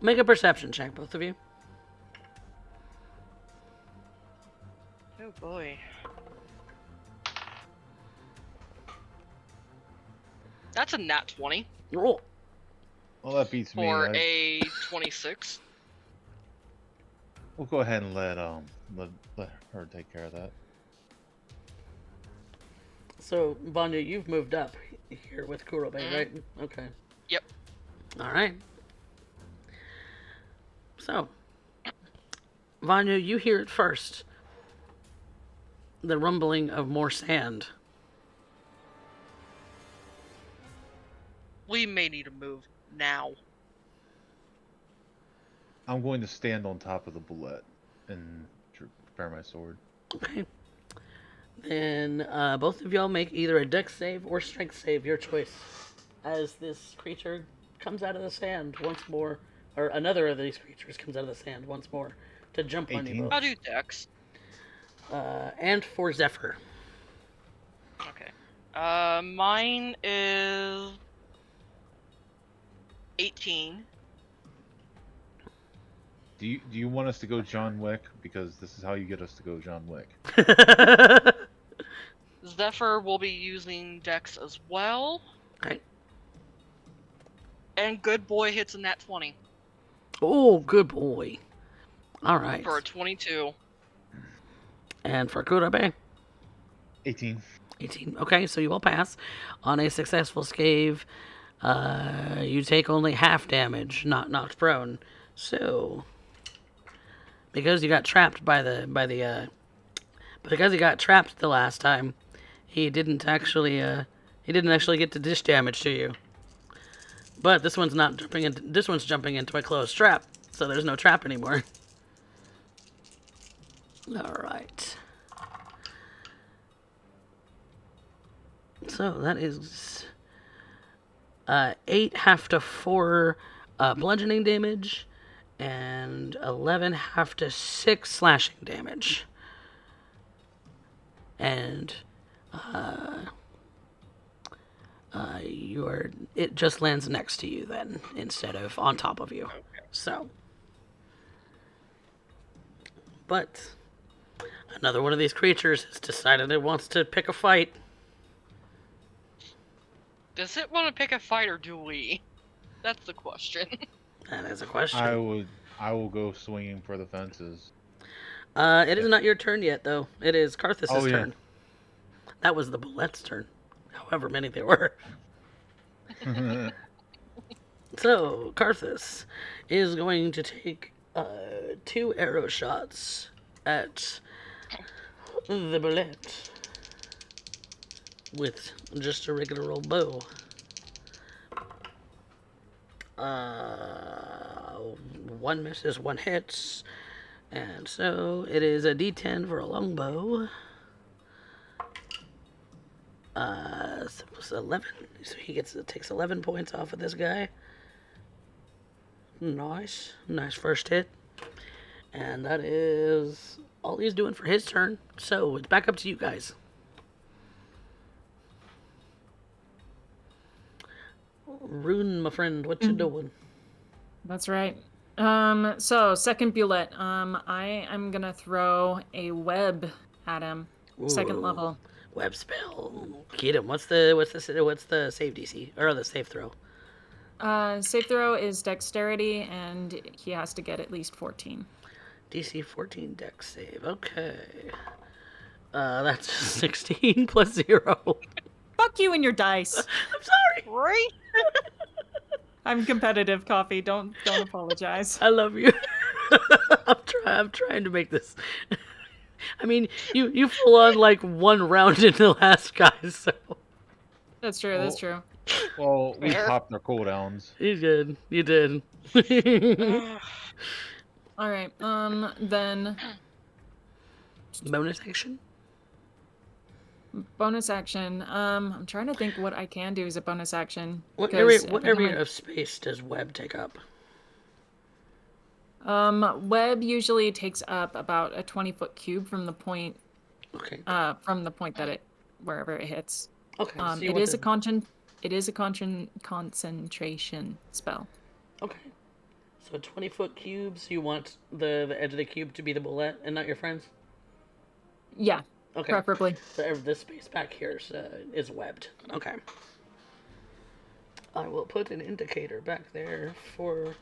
Make a perception check, both of you. Oh boy. That's a nat 20 Roll. Well, that beats me. for a 26. We'll go ahead and let her take care of that. So, Vanya, you've moved up here with Kurobe, right? Okay. Yep. All right. So, Vanya, you hear it first. The rumbling of more sand. We may need to move now. I'm going to stand on top of the bullet and prepare my sword. Okay. Then both of y'all make either a dex save or strength save, your choice. As this creature comes out of the sand once more, or another of these creatures comes out of the sand once more to jump on you 18. both. I'll do Dex. And for Zephyr. Okay. Mine is 18. Do you want us to go John Wick? Because this is how you get us to go John Wick. Zephyr will be using Dex as well. Okay. And Good Boy hits a nat 20 Oh, good boy. All right. for a 22. And for Kurobe? 18. 18. Okay, so you will pass. On a successful save, you take only half damage, not knocked prone. So, because you got trapped because he got trapped the last time, he didn't actually get to dish damage to you. But this one's not jumping into. This one's jumping into a closed trap, so there's no trap anymore. All right. So that is 8 half to 4 bludgeoning damage, and 11 half to 6 slashing damage. And it just lands next to you then, instead of on top of you. So, but another one of these creatures has decided it wants to pick a fight. Does it want to pick a fight or do we? That's the question. That is a question. I will go swinging for the fences. It is not your turn yet, though. It is Karthus' Oh, yeah. turn. That was the bullet's turn, however many there were. So, Karthus is going to take 2 arrow shots at the bullet with just a regular old bow. One misses, one hits, and so it is a D10 for a longbow. So it's 11. So he takes 11 points off of this guy. Nice first hit, and that is all he's doing for his turn. So it's back up to you guys. Rune, my friend, what you doing? That's right. So second bullet. I am gonna throw a web at him. Second Ooh, level. web spell. Get him. What's the save DC or the save throw? Save throw is dexterity, and he has to get at least 14. DC 14 dex save. Okay. That's 16 plus 0. Fuck you and your dice. I'm sorry. Right? I'm competitive, Coffee. Don't apologize. I love you. I'm trying to make this. I mean, you full on like one round into the last guy, so. That's true. That's true. Well, we Fair. popped our cooldowns. You did. You did. All right. Then Bonus action. bonus action. I'm trying to think what I can do as a bonus action. What 'cause area? I What think I area might- of space does web take up? Web usually takes up about a 20-foot cube from the point Okay. that it wherever it hits. Okay. so you It want is the- it is a concentration spell. Okay. So 20-foot cubes. You want the edge of the cube to be the bullet and not your friends? Yeah, Okay. preferably. So this space back here is webbed. Okay. I will put an indicator back there for.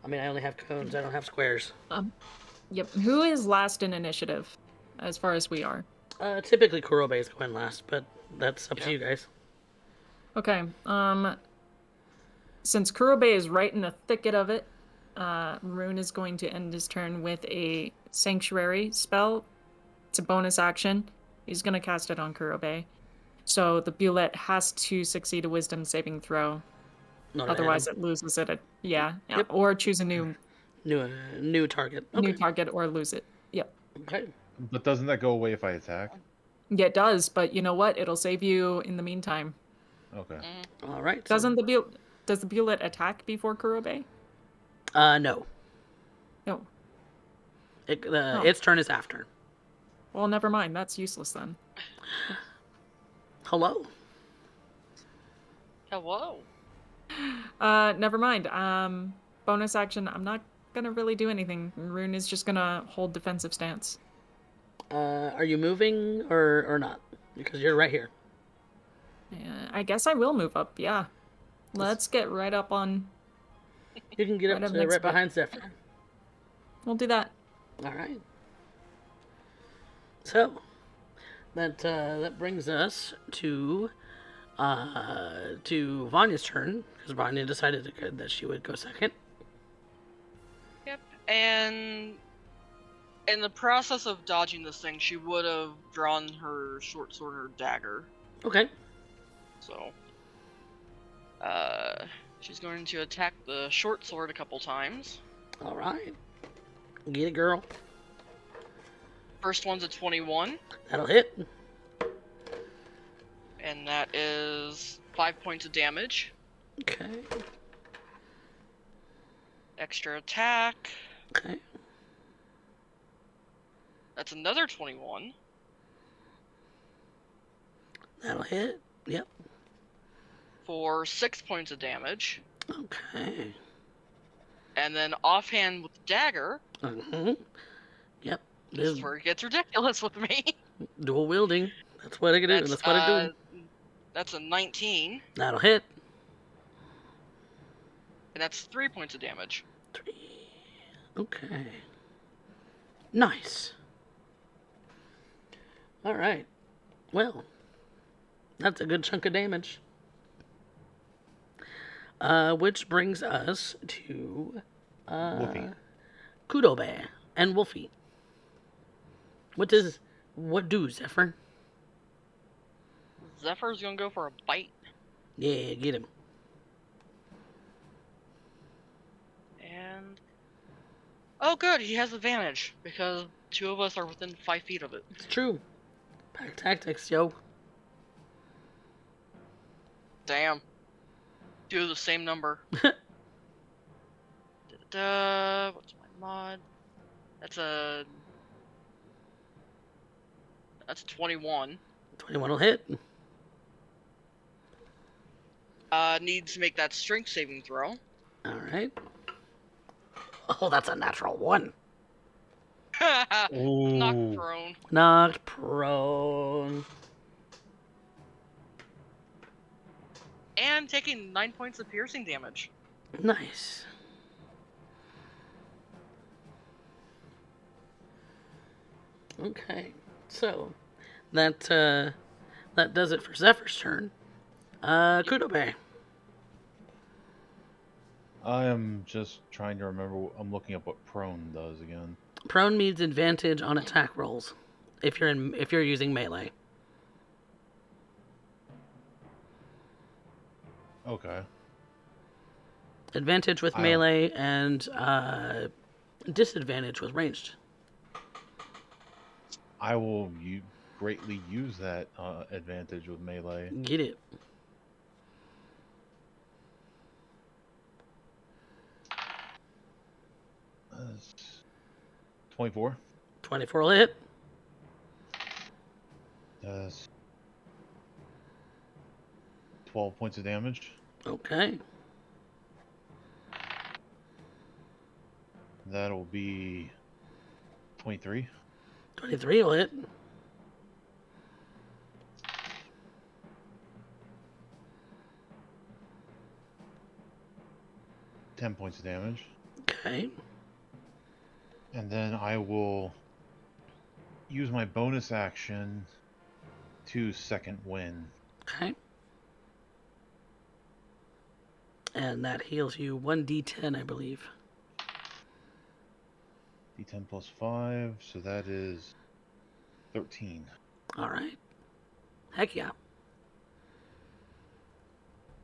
I mean, I only have cones. I don't have squares. Yep. Who is last in initiative, as far as we are? Typically Kurobe's going last, but that's up to Yeah. you guys. Okay. Since Kurobe is right in the thicket of it, Rune is going to end his turn with a Sanctuary spell. It's a bonus action. He's going to cast it on Kurobe. So the Bullet has to succeed a Wisdom saving throw. No, to hit Otherwise, him. it loses it. Yeah. Yep. Or choose a new New target. Okay. target or lose it. Yep. Okay. But doesn't that go away if I attack? Yeah, it does. But you know what? It'll save you in the meantime. Okay. All right. Does the Bullet attack before Kurobe? No. No. Its turn is after. Well, never mind. That's useless then. Hello. Hello. Never mind. Bonus action. I'm not gonna really do anything. Rune is just gonna hold defensive stance. Are you moving or not? Because you're right here. I guess I will move up. Yeah. Let's get right up on. You can get Right up up to next right to it. behind Zephyr. We'll do that. All right. So that brings us to Vanya's turn, because Vanya decided that she would go second. Yep. And in the process of dodging this thing, she would have drawn her short sword or dagger. Okay. So, she's going to attack the short sword a couple times. All right. Get it, girl. First one's a 21, That'll hit. and that is 5 points of damage. Okay. Extra attack. Okay. That's another 21. That'll hit. Yep. For 6 points of damage. Okay. And then offhand with the dagger. Yep. This is where it gets ridiculous with me. Dual wielding. That's what I can do. That's what I do. That's a 19, That'll hit. and that's 3 points of damage. 3. Okay. Nice. All right. Well, that's a good chunk of damage. Which brings us to Wolfie. Kudobe and Wolfie. What do, Zephyr? Zephyr's gonna go for a bite, Yeah, get him. and oh good, he has advantage, because 2 of us are within 5 feet of it. It's true. Pack tactics, yo. Damn. 2 of the same number. What's my mod? That's a 21. 21 will hit. Needs to make that strength saving throw. All right. Oh, that's a natural 1. Knocked prone. Knocked prone. And taking 9 points of piercing damage. Nice. Okay, so that does it for Zephyr's turn. Kudobe. I am just trying to remember. I'm looking up what prone does again. Prone means advantage on attack rolls if you're using melee. Okay. Advantage with melee and disadvantage with ranged. I will greatly use that advantage with melee. Get it. That's 24. 24 will hit. That's 12 points of damage. Okay. That'll be 23. 23 will hit. $10 points of damage. Okay. And then I will use my bonus action to second win. Okay. And that heals you 1d10, I believe. D10 plus 5, so that is 13. All right. Heck yeah.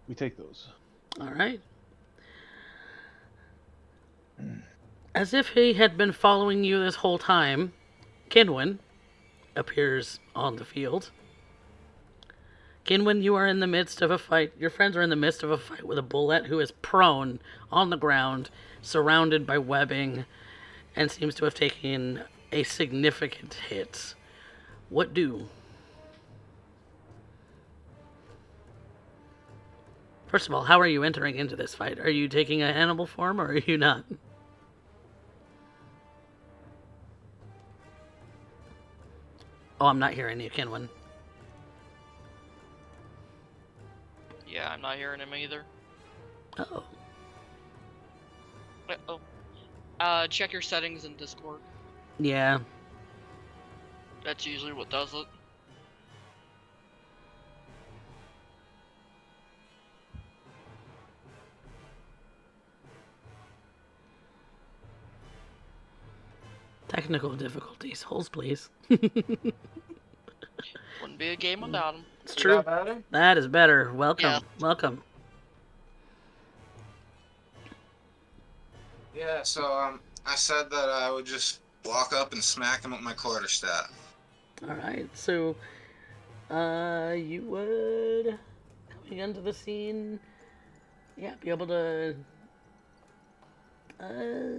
We take those. All right. As if he had been following you this whole time, Kinwin appears on the field. Kinwin, you are in the midst of a fight. Your friends are in the midst of a fight with a bullet who is prone on the ground, surrounded by webbing, and seems to have taken a significant hit. What do? First of all, how are you entering into this fight? Are you taking an animal form or are you not? Oh, I'm not hearing you, Kinwin. Yeah, I'm not hearing him either. Uh-oh. Check your settings in Discord. Yeah. That's usually what does it. Technical difficulties. Holds, please. Wouldn't be a game without him. It's true. That is better. Welcome. Yeah. Welcome. Yeah, so I said that I would just walk up and smack him with my quarterstaff. Alright, so you would, coming into the scene, yeah, be able to,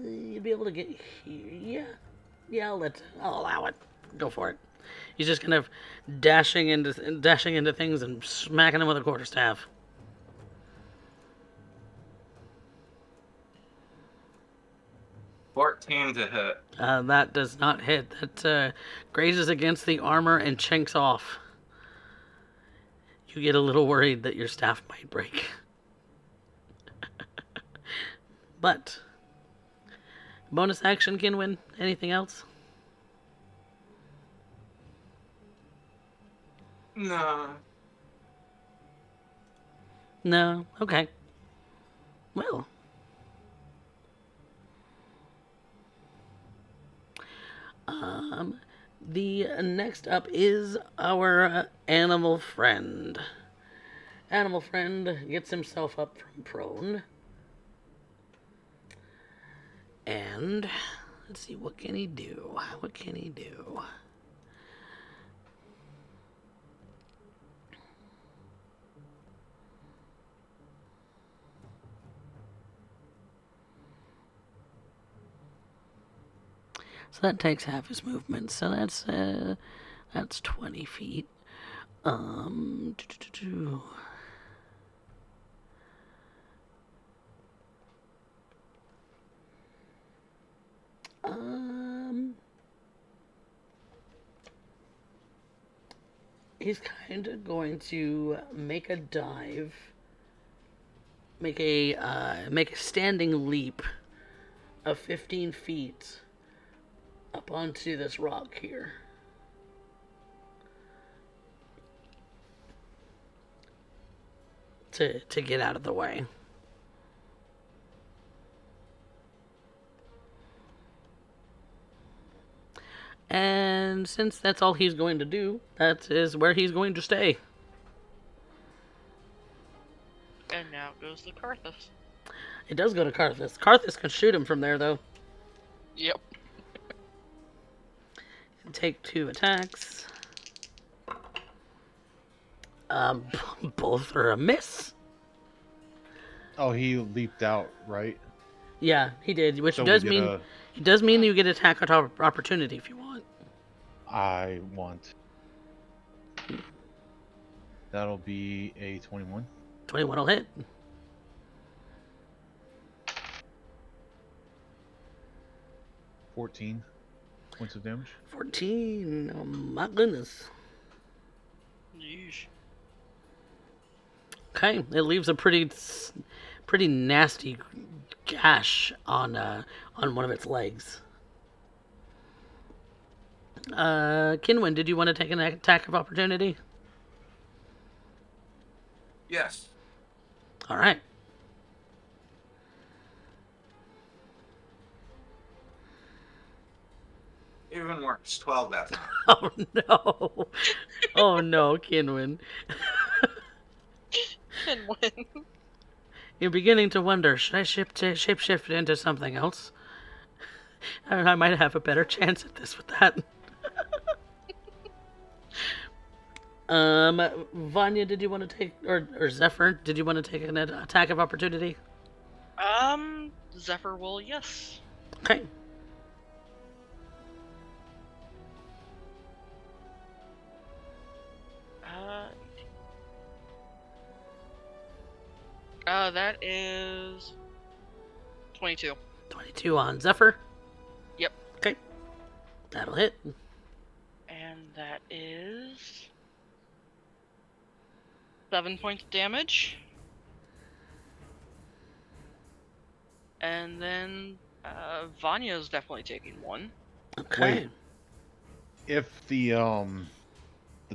you'd be able to get here, yeah, I'll allow it, go for it. He's just kind of dashing into things and smacking them with a quarterstaff. $14 to hit. That does not hit. That grazes against the armor and chinks off. You get a little worried that your staff might break. But, bonus action, Kinwin. Anything else? No. No? Okay. Well. The next up is our animal friend. Animal friend gets himself up from prone. And let's see, what can he do? What can he do? So that takes half his movement. So that's 20 feet. Um, he's kind of going to make a dive, make a standing leap of 15 feet up onto this rock here. To get out of the way. And since that's all he's going to do, that is where he's going to stay. And now it goes to Karthus. It does go to Karthus. Karthus can shoot him from there, though. Yep. Take 2 attacks. Both are a miss. Oh, he leaped out, right? Yeah, he did, which So does we mean get it does mean you get attack opportunity if you want. I want. That'll be a 21. 21 will hit. $14 points of damage. 14. Oh my goodness. Yeesh. Okay, it leaves a pretty nasty gash on one of its legs. Kinwin, did you want to take an attack of opportunity? Yes. All right. Even worse. 12 that time. Oh no. Oh no, Kinwin. And when You're beginning to wonder, should I shapeshift into something else? I might have a better chance at this with that. Vanya, did you want to take, or Zephyr, did you want to take an attack of opportunity? Zephyr will, yes. Okay. That is 22. 22 on Zephyr. Yep. Okay. That'll hit. And that is 7 points of damage. And then Vanya's definitely taking 1. Okay. Wait. If the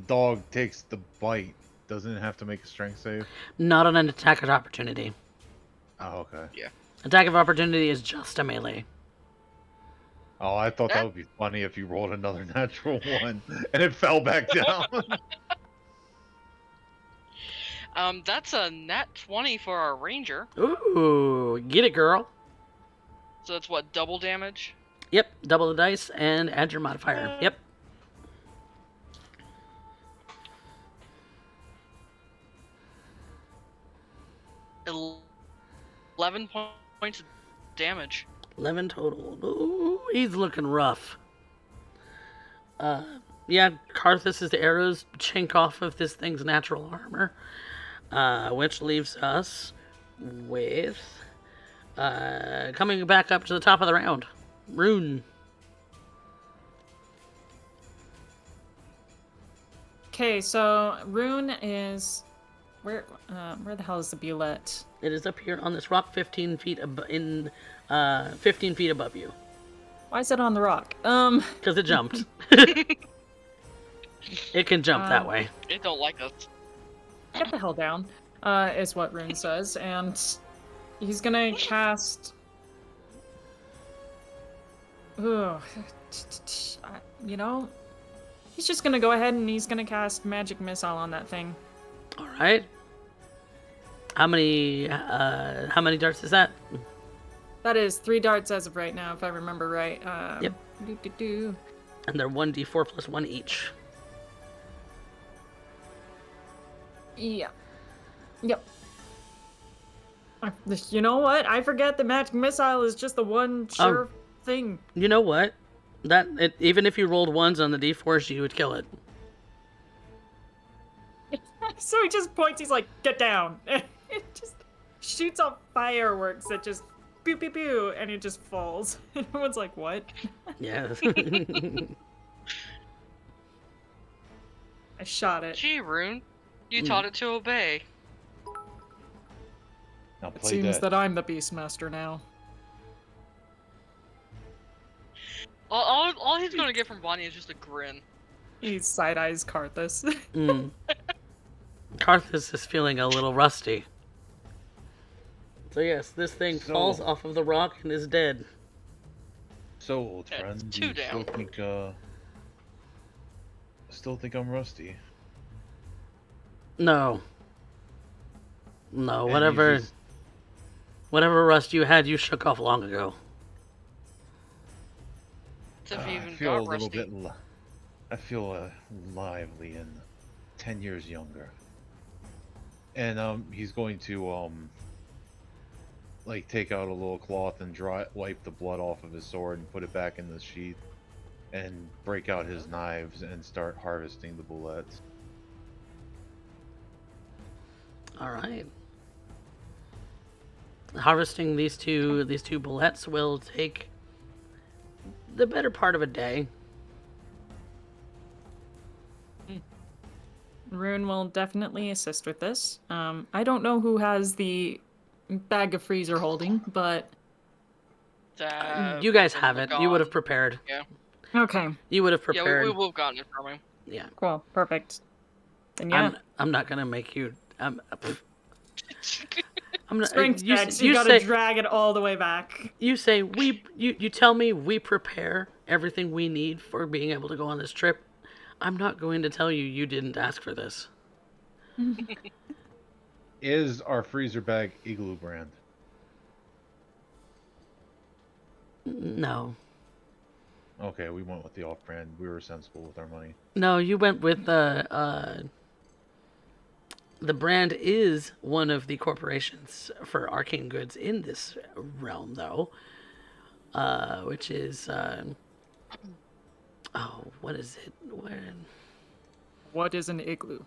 dog takes the bite, doesn't it have to make a strength save? Not on an attack of opportunity. Oh, okay. Yeah. Attack of opportunity is just a melee. Oh, I thought that would be funny if you rolled another natural 1 and it fell back down. That's a nat 20 for our ranger. Ooh, get it, girl. So that's what, double damage? Yep, double the dice and add your modifier. Yep. 11 points of damage. 11 total. Ooh, he's looking rough. Yeah, Karthus's arrows chink off of this thing's natural armor, which leaves us with coming back up to the top of the round. Rune. Okay, so Rune is where the hell is the Bulette? It is up here on this rock, 15 feet 15 feet above you. Why is it on the rock? Because it jumped. It can jump that way. It don't like us. Get the hell down, is what Rune says, and he's gonna cast. Ooh, you know, he's just gonna go ahead and he's gonna cast Magic Missile on that thing. All right. How many darts is that? That is 3 darts as of right now, if I remember right. Yep. And they're 1d4 plus 1 each. Yeah. Yep. You know what? I forget the Magic Missile is just the one sure thing. You know what? Even if you rolled 1s on the d4s, you would kill it. So he just points, he's like, get down. It just shoots off fireworks that just pew pew pew, and it just falls. Everyone's like, what? Yeah. I shot it. Gee, Rune, you taught it to obey. Now It play seems that I'm the Beastmaster now. All he's gonna get from Bonnie is just a grin. He side-eyes Karthus. Karthus is feeling a little rusty. So yes, this thing falls off of the rock and is dead. So, old friend, It's do you 2 down. still think I'm rusty? No. And Whatever he's just- whatever rust you had, you shook off long ago. If you I even feel a got little rusty. bit. I feel lively and 10 years younger. And he's going to like take out a little cloth and wipe the blood off of his sword and put it back in the sheath, and break out his knives and start harvesting the bullets. All right. Harvesting these two bullets will take the better part of a day. Rune will definitely assist with this. I don't know who has the bag of freezer holding, but You guys have it. You would have Lagon. prepared. Yeah. Okay, You would have Yeah, prepared. we will have gotten it from him. Yeah. cool, perfect. Then yeah, I'm not gonna make you. I'm not. strength checks. You gotta drag it all the way back. You say you tell me we prepare everything we need for being able to go on this trip. I'm not going to tell you you didn't ask for this. Is our freezer bag Igloo brand? No. Okay, we went with the off brand. We were sensible with our money. No, you went with the brand is one of the corporations for arcane goods in this realm, though, which is oh, what is it? What is an igloo?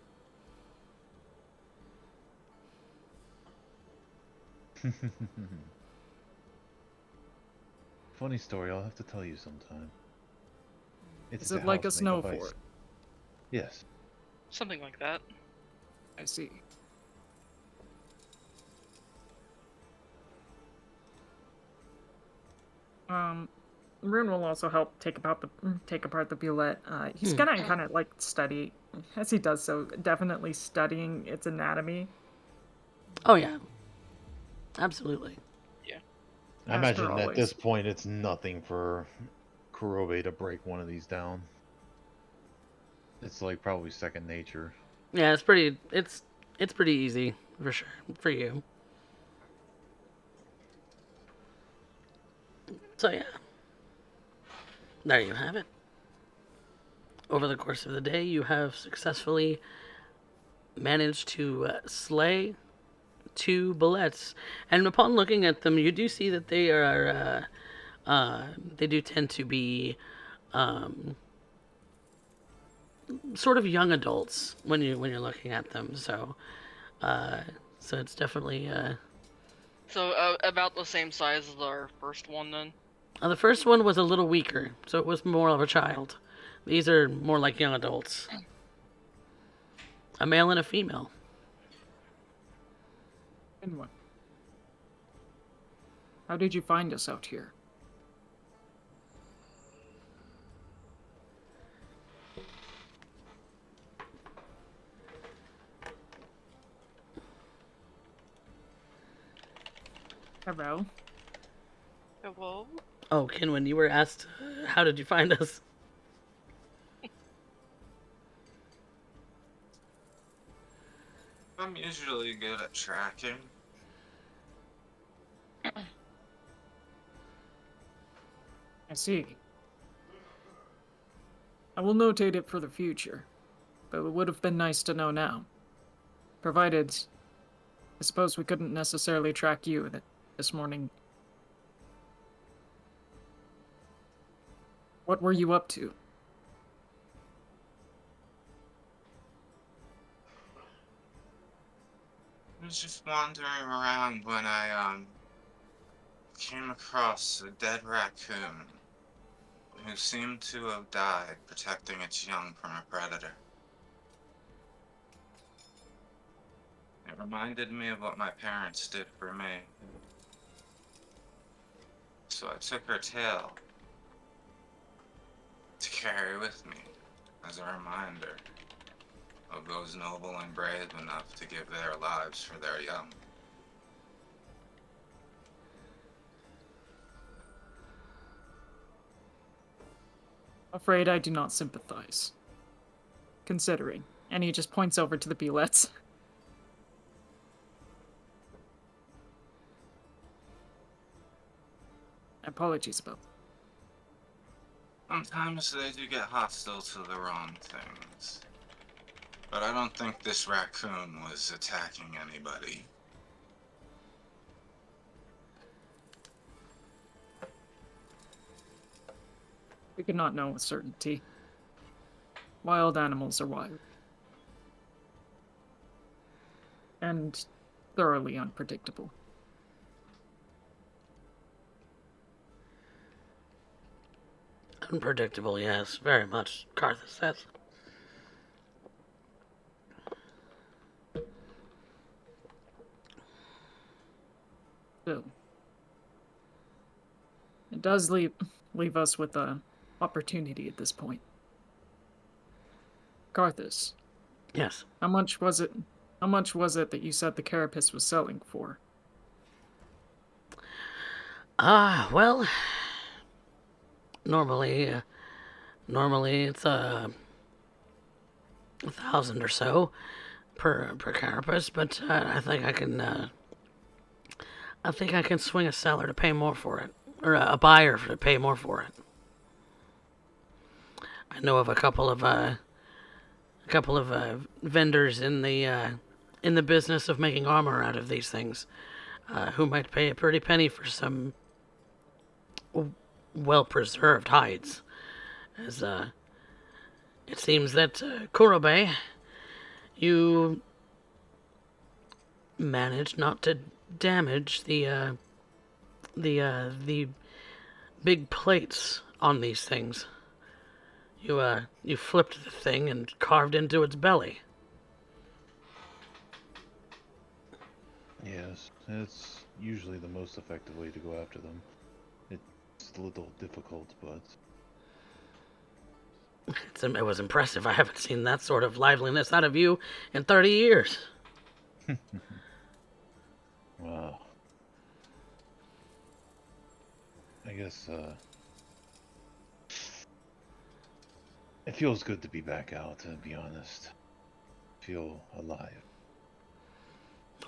Funny story. I'll have to tell you sometime. Is it like a house snow made of ice. fort? Yes. Something like that. I see. Rune will also help take apart the Bulette. He's gonna kind of like study, as he does so, definitely studying its anatomy. Oh yeah, absolutely. I imagine at this point it's nothing for Kurobe to break one of these down. It's like probably second nature. Yeah, it's pretty easy for sure for you. So yeah, there you have it. Over the course of the day, you have successfully managed to slay 2 bullets, and upon looking at them, you do see that they are they do tend to be sort of young adults when you're looking at them. So so it's definitely So about the same size as our first one, then. the first one was a little weaker, so it was more of a child. These are more like young adults. A male and a female. And what? How did you find us out here? Hello? Hello? Oh, Kinwin, you were asked, how did you find us? I'm usually good at tracking. I see. I will notate it for the future, but it would have been nice to know now. Provided, I suppose we couldn't necessarily track you this morning. What were you up to? I was just wandering around when I came across a dead raccoon who seemed to have died protecting its young from a predator. It reminded me of what my parents did for me. So I took her tail to carry with me as a reminder of those noble and brave enough to give their lives for their young. Afraid I do not sympathize. Considering. And he just points over to the Bulettes. Apologies about that. Sometimes they do get hostile to the wrong things. But I don't think this raccoon was attacking anybody. We could not know with certainty. Wild animals are wild. And thoroughly unpredictable. Unpredictable, yes, very much, Cartha says. So, it does leave us with opportunity at this point. Carthus, Yes. how much was it? How much was it that you said the carapace was selling for? Well, normally it's 1,000 or so per carapace, but I think I can swing a seller to pay more for it, or a buyer to pay more for it. I know of a couple of vendors in the business of making armor out of these things, who might pay a pretty penny for some well-preserved hides. As it seems that Kurobe, you managed not to damage the big plates on these things. You flipped the thing and carved into its belly. Yes, it's usually the most effective way to go after them. It's a little difficult, but It was impressive. I haven't seen that sort of liveliness out of you in 30 years. wow. I guess it feels good to be back out, to be honest. Feel alive.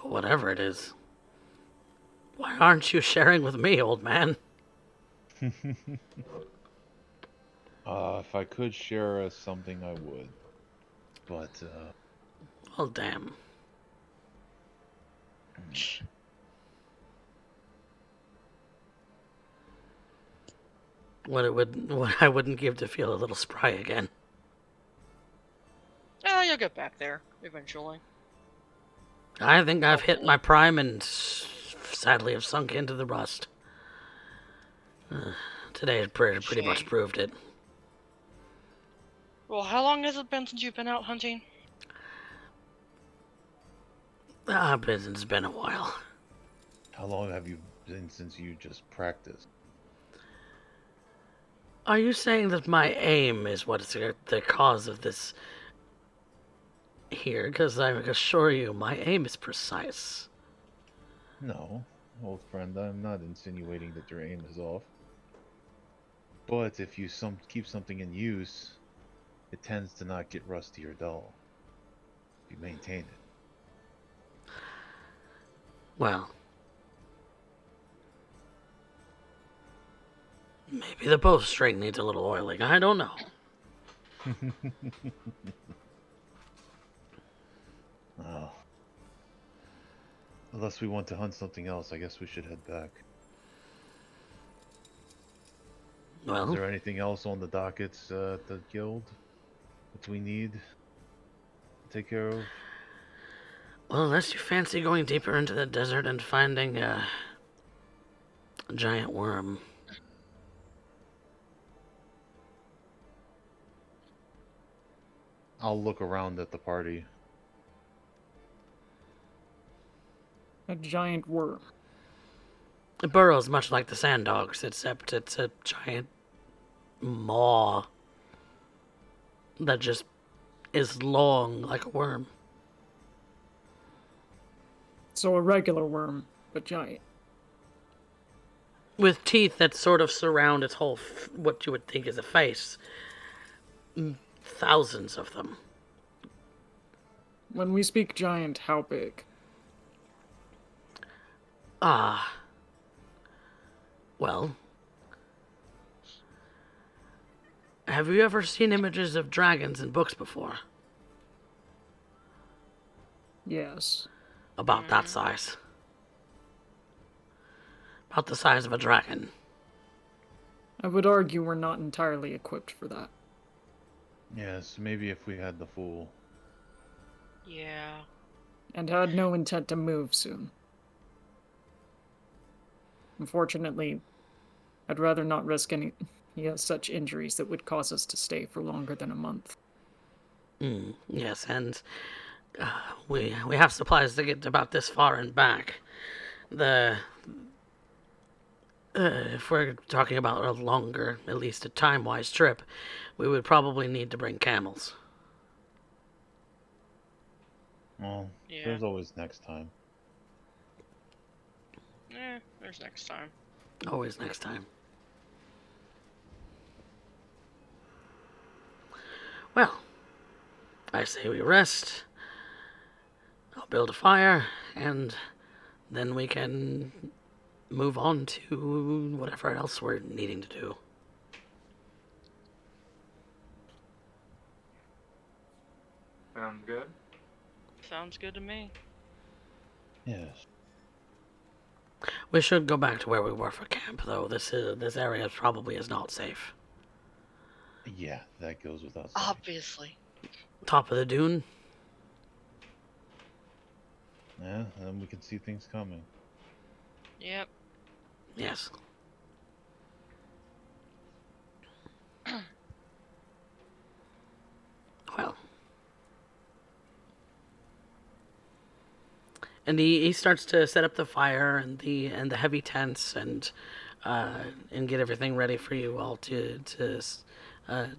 Whatever it is. Why aren't you sharing with me, old man? If I could share something, I would. But, Well, damn. What I wouldn't give to feel a little spry again. You'll get back there eventually. I think I've hit my prime and sadly have sunk into the rust. Today has pretty much Shame. proved it. Well, how long has it been since you've been out hunting? It's been a while. how long have you been since you just practiced? Are you saying that my aim is what's the cause of this here? Because I assure you, my aim is precise. No, old friend, I'm not insinuating that your aim is off. But if you keep something in use, it tends to not get rusty or dull. If you maintain it. Well, maybe the bowstring needs a little oiling. I don't know. Oh. Unless we want to hunt something else, I guess we should head back. Is Well, there anything else on the dockets at the guild that we need to take care of? unless you fancy going deeper into the desert and finding a giant worm. I'll look around at the party. A giant worm. It burrows much like the sand dogs, except it's a giant maw that just is long like a worm. So a regular worm, but giant. With teeth that sort of surround its whole, what you would think is a face. Thousands of them. When we speak giant, how big? Well, have you ever seen images of dragons in books before? Yes. About that size. About the size of a dragon. I would argue we're not entirely equipped for that. Yes, maybe if we had the full. Yeah. And had no intent to move soon. Unfortunately, I'd rather not risk any such injuries that would cause us to stay for longer than a month. Yes, and we have supplies to get about this far and back. If we're talking about a longer, at least a time-wise trip, we would probably need to bring camels. Well, Yeah. there's always next time. There's next time. Always next time. Well, I say we rest. I'll build a fire, and then we can move on to whatever else we're needing to do. Sounds good. Sounds good to me. Yes. We should go back to where we were for camp, though. This area probably is not safe. Yeah, that goes without saying. Obviously. Top of the dune. Yeah, and we can see things coming. Yep. Yes. Well. And he starts to set up the fire and the heavy tents and get everything ready for you all to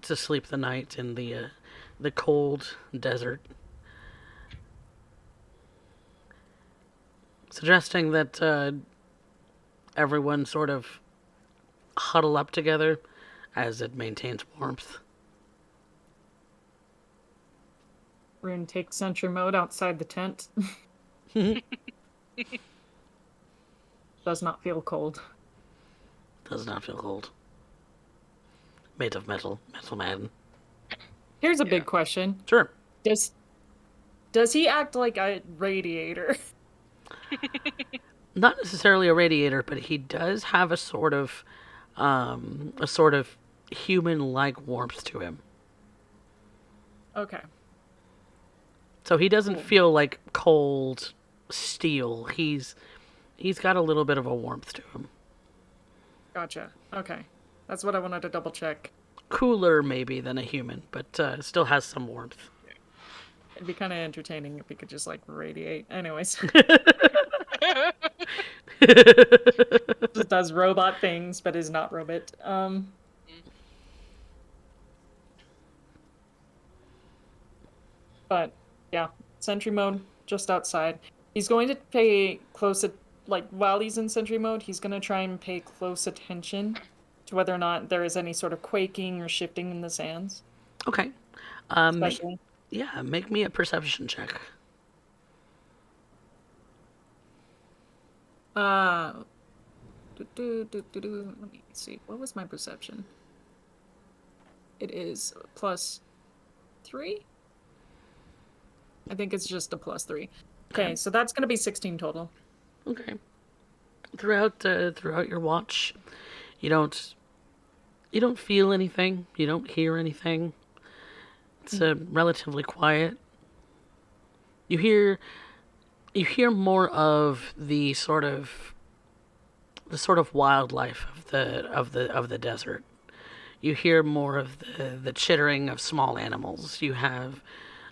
sleep the night in the cold desert. Suggesting that everyone sort of huddle up together as it maintains warmth. Rune takes sentry mode outside the tent. Does not feel cold. Does not feel cold. Made of metal man. Here's a big question. Sure. Does he act like a radiator? Not necessarily a radiator, but he does have a sort of human-like warmth to him. Okay. So he doesn't Cool. feel like cold steel. He's got a little bit of a warmth to him. Gotcha. Okay. That's what I wanted to double check. Cooler maybe than a human, but still has some warmth. It'd be kind of entertaining if he could just like radiate. Anyways, just does robot things, but is not robot. But yeah, sentry mode just outside. He's going to pay while he's in sentry mode, he's going to try and pay close attention to whether or not there is any sort of quaking or shifting in the sands. Okay. Especially. Make me a perception check. Let me see. What was my perception? It is +3? I think it's just a +3. Okay, so that's going to be 16 total. Okay. Throughout your watch, you don't feel anything. You don't hear anything. It's relatively quiet. You hear more of the sort of wildlife of the desert. You hear more of the chittering of small animals. You have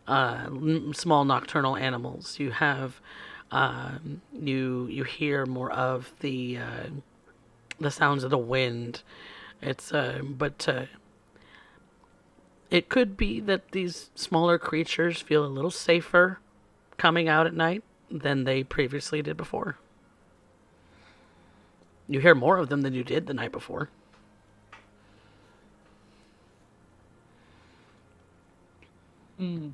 small nocturnal animals. You have you hear more of the sounds of the wind. It's it could be that these smaller creatures feel a little safer coming out at night than they previously did before. You hear more of them than you did the night before. Even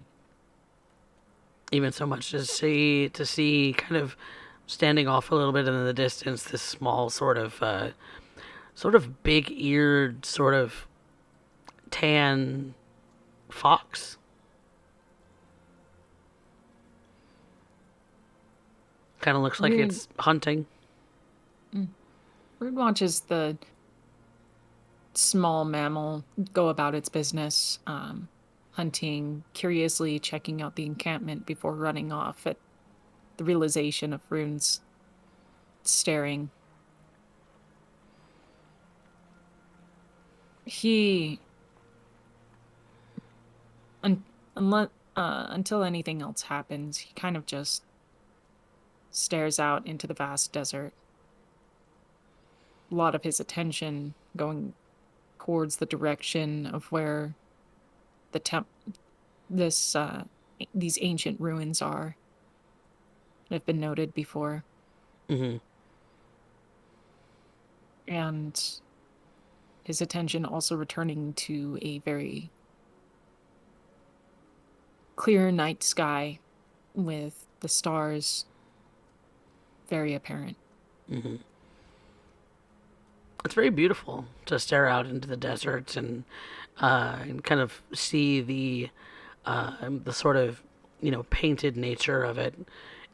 so much to see kind of standing off a little bit in the distance this small sort of big-eared sort of tan fox. Kind of looks like it's hunting. Rude watches the small mammal go about its business, hunting, curiously checking out the encampment before running off at the realization of Rune's staring. He, until anything else happens, he kind of just stares out into the vast desert. a lot of his attention going towards the direction of where the these ancient ruins are that have been noted before. Mm-hmm. And his attention also returning to a very clear night sky with the stars very apparent. Mm-hmm. It's very beautiful to stare out into the desert and kind of see the sort of painted nature of it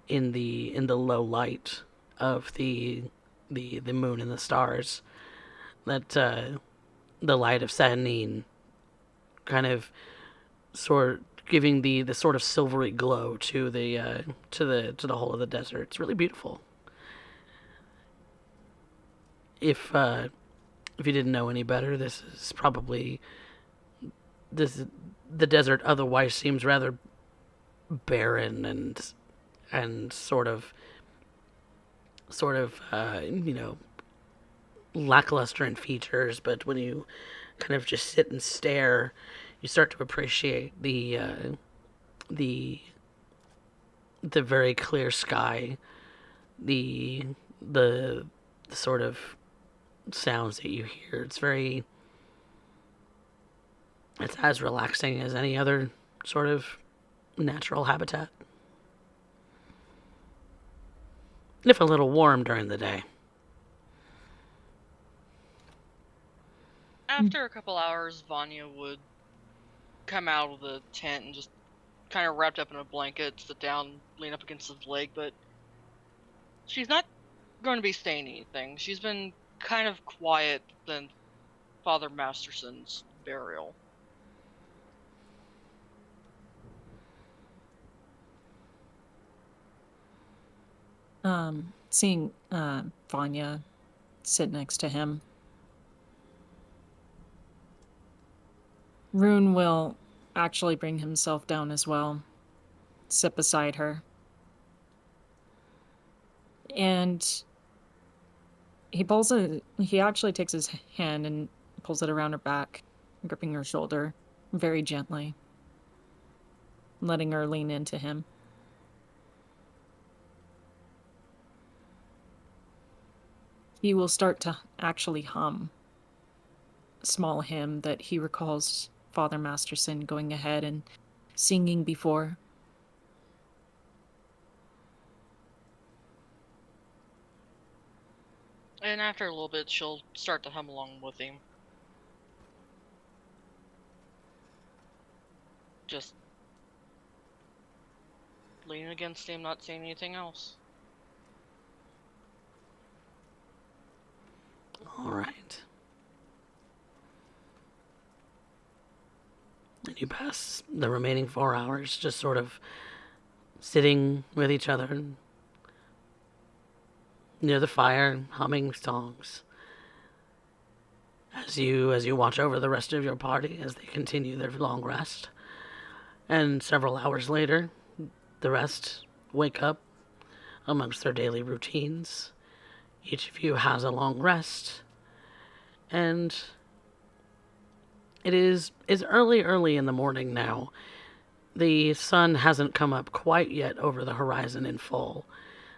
in the low light of the moon and the stars. That the light of Saturnin kind of sort giving the sort of silvery glow to the whole of the desert. It's really beautiful. If you didn't know any better, this the desert otherwise seems rather barren and sort of lackluster in features, but when you kind of just sit and stare, you start to appreciate the the very clear sky, the the sort of sounds that you hear. It's as relaxing as any other sort of natural habitat. If a little warm during the day. After a couple hours, Vanya would come out of the tent and just kind of wrapped up in a blanket, sit down, lean up against his leg, but she's not going to be saying anything. She's been kind of quiet since Father Masterson's burial. Seeing Vanya sit next to him, Rune will actually bring himself down as well, sit beside her. And he actually takes his hand and pulls it around her back, gripping her shoulder very gently, letting her lean into him. He will start to actually hum a small hymn that he recalls Father Masterson going ahead and singing before. And after a little bit, she'll start to hum along with him. Just leaning against him, not saying anything else. All right. And you pass the remaining 4 hours just sort of sitting with each other near the fire, humming songs. As you watch over the rest of your party as they continue their long rest. And several hours later, the rest wake up amongst their daily routines. Each of you has a long rest. And it's early in the morning now. The sun hasn't come up quite yet over the horizon in full,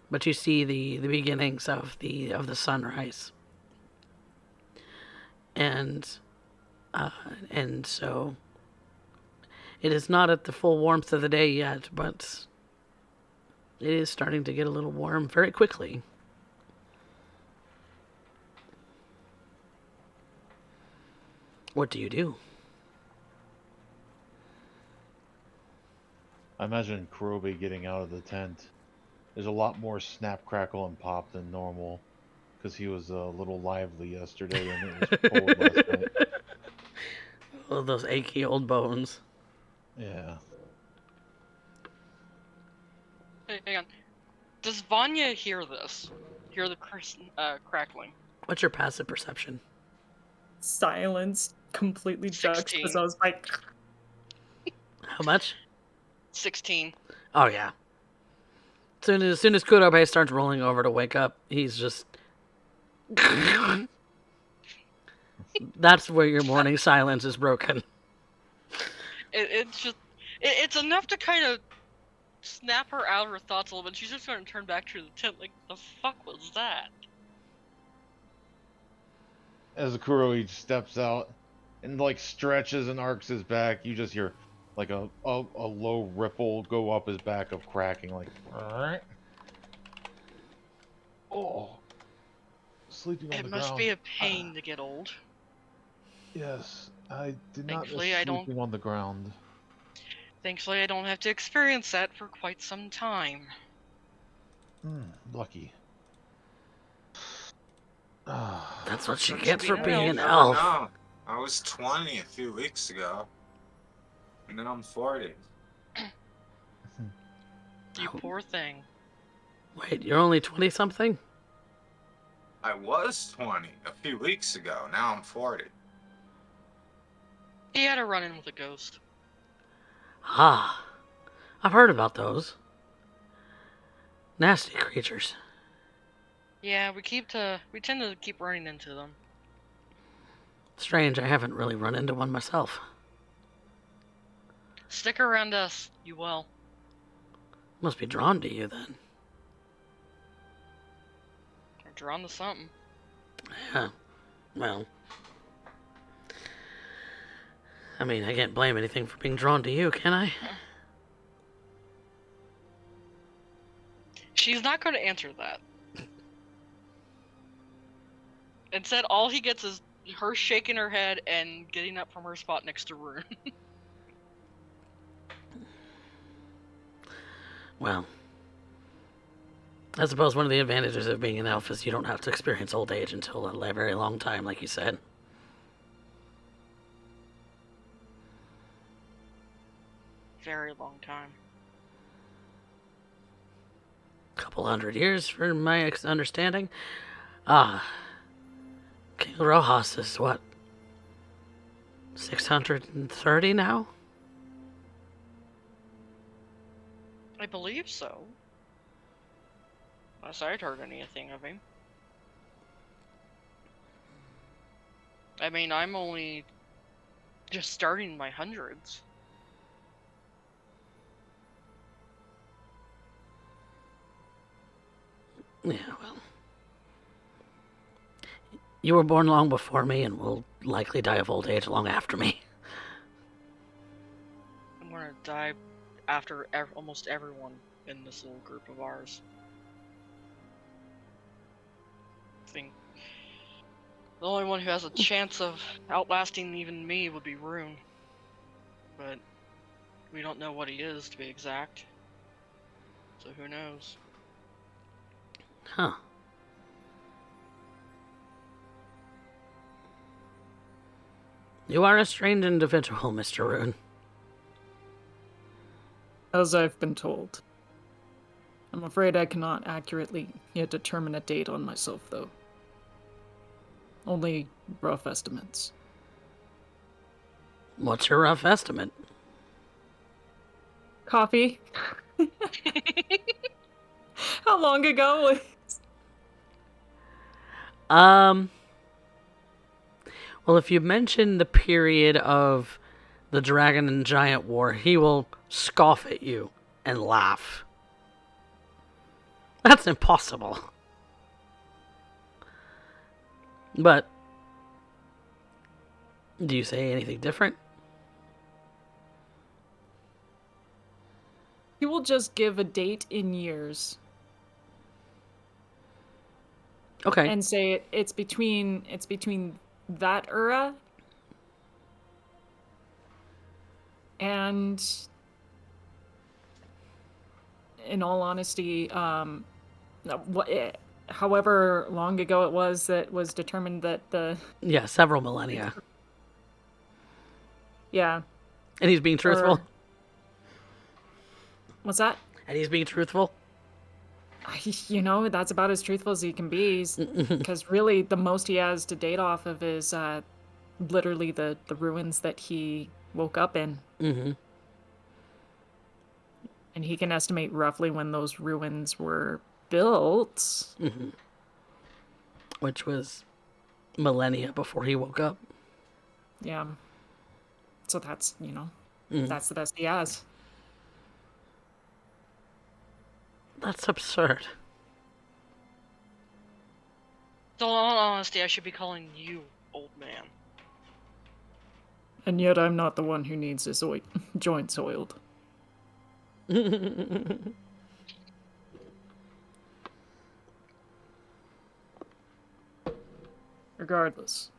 but you see the beginnings of the sunrise. And so it is not at the full warmth of the day yet, but it is starting to get a little warm very quickly. What do you do? I imagine Kurobe getting out of the tent. There's a lot more snap, crackle, and pop than normal, because he was a little lively yesterday and it was cold last night. Oh, those achy old bones. Yeah. Hey, hang on. Does Vanya hear this? Hear the crackling? What's your passive perception? Silence completely 16. juxtaposed by How much? 16. Oh yeah. As soon as Kurobe starts rolling over to wake up, he's just That's where your morning silence is broken. It's just it's enough to kind of snap her out of her thoughts a little bit. She's just going to turn back to the tent like, the fuck was that? As the Kuroi steps out and like stretches and arcs his back, you just hear like a low ripple go up his back of cracking, like, alright. Oh, sleeping on It the must ground. be a pain to get old. Yes, I did not miss Thankfully, I don't. sleeping on the ground. Thankfully, I don't have to experience that for quite some time. Lucky. That's what she But gets for you being know. an never elf. know. I was 20 a few weeks ago. And now I'm 40. You poor thing. Wait, you're only 20-something? I was 20 a few weeks ago. Now I'm 40. He had a run-in with a ghost. Ah, I've heard about those. Nasty creatures. Yeah, we tend to keep running into them. Strange, I haven't really run into one myself. Stick around us, you will. Must be drawn to you then. Or drawn to something. Yeah, well. I mean, I can't blame anything for being drawn to you, can I? She's not going to answer that. Instead, all he gets is her shaking her head and getting up from her spot next to Rune. Well, I suppose one of the advantages of being an elf is you don't have to experience old age until a very long time, like you said. Very long time. Couple 100 years, for my understanding. King Rojas is what? 630 now? I believe so. Unless I'd heard anything of him. I mean, I'm only just starting my hundreds. Yeah, well. You were born long before me and will likely die of old age long after me. I'm gonna die after almost everyone in this little group of ours. I think the only one who has a chance of outlasting even me would be Rune. But we don't know what he is, to be exact. So who knows? Huh. You are a strange individual, Mr. Rune. As I've been told. I'm afraid I cannot accurately yet determine a date on myself, though. Only rough estimates. What's your rough estimate? Coffee? How long ago? Well, if you mention the period of the Dragon and Giant War, he will scoff at you and laugh. That's impossible. But, do you say anything different? He will just give a date in years. Okay. And say it's between that era and, in all honesty, however long ago it was that was determined that the Yeah, several millennia. yeah. And he's being truthful? What's that? And he's being truthful? You know, that's about as truthful as he can be, because really the most he has to date off of is literally the ruins that he woke up in. Mm-hmm. And he can estimate roughly when those ruins were built. Mm-hmm. which was millennia before he woke up. Yeah. So that's, Mm. that's the best he has. That's absurd. So, in all honesty, I should be calling you old man. And yet I'm not the one who needs his joints oiled. Regardless.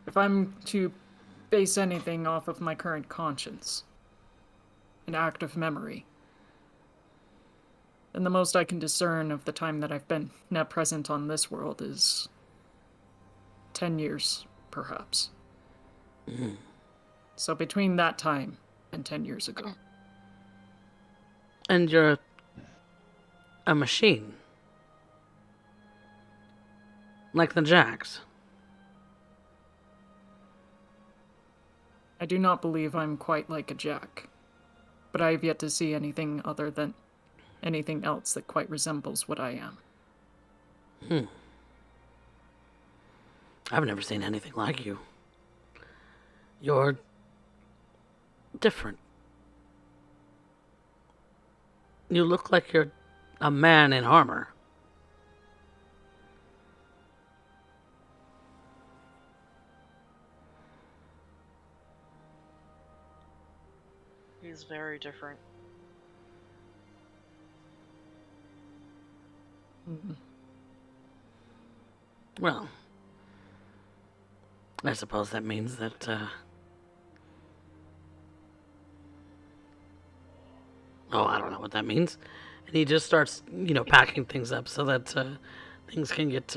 If I'm to base anything off of my current conscience, an act of memory, then the most I can discern of the time that I've been now present on this world is 10 years, perhaps. So between that time and 10 years ago. And you're a machine. Like the Jacks. I do not believe I'm quite like a Jack, but I have yet to see anything other than anything else that quite resembles what I am. I've never seen anything like you. You're different. You look like you're a man in armor. He's very different. Well, I suppose that means that, oh, I don't know what that means. And he just starts, packing things up so that things can get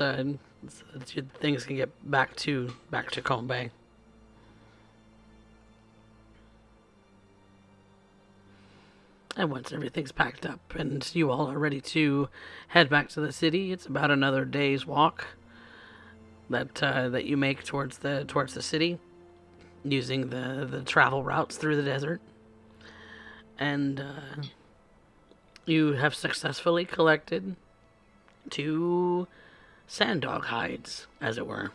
back to Combe Bay. And once everything's packed up and you all are ready to head back to the city, it's about another day's walk that you make towards the city, using the travel routes through the desert. And you have successfully collected 2 sand dog hides, as it were,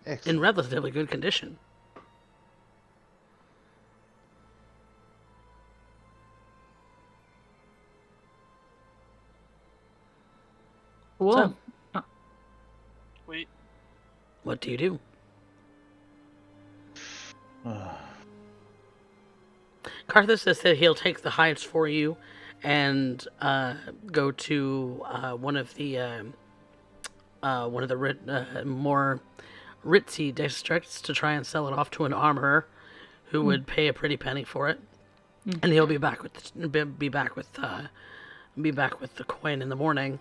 in Excellent. relatively good condition. Cool. So, Wait, what do you do? Carthus says that he'll take the hides for you and go to one of the more ritzy districts to try and sell it off to an armorer who would pay a pretty penny for it, and he'll be back with the coin in the morning.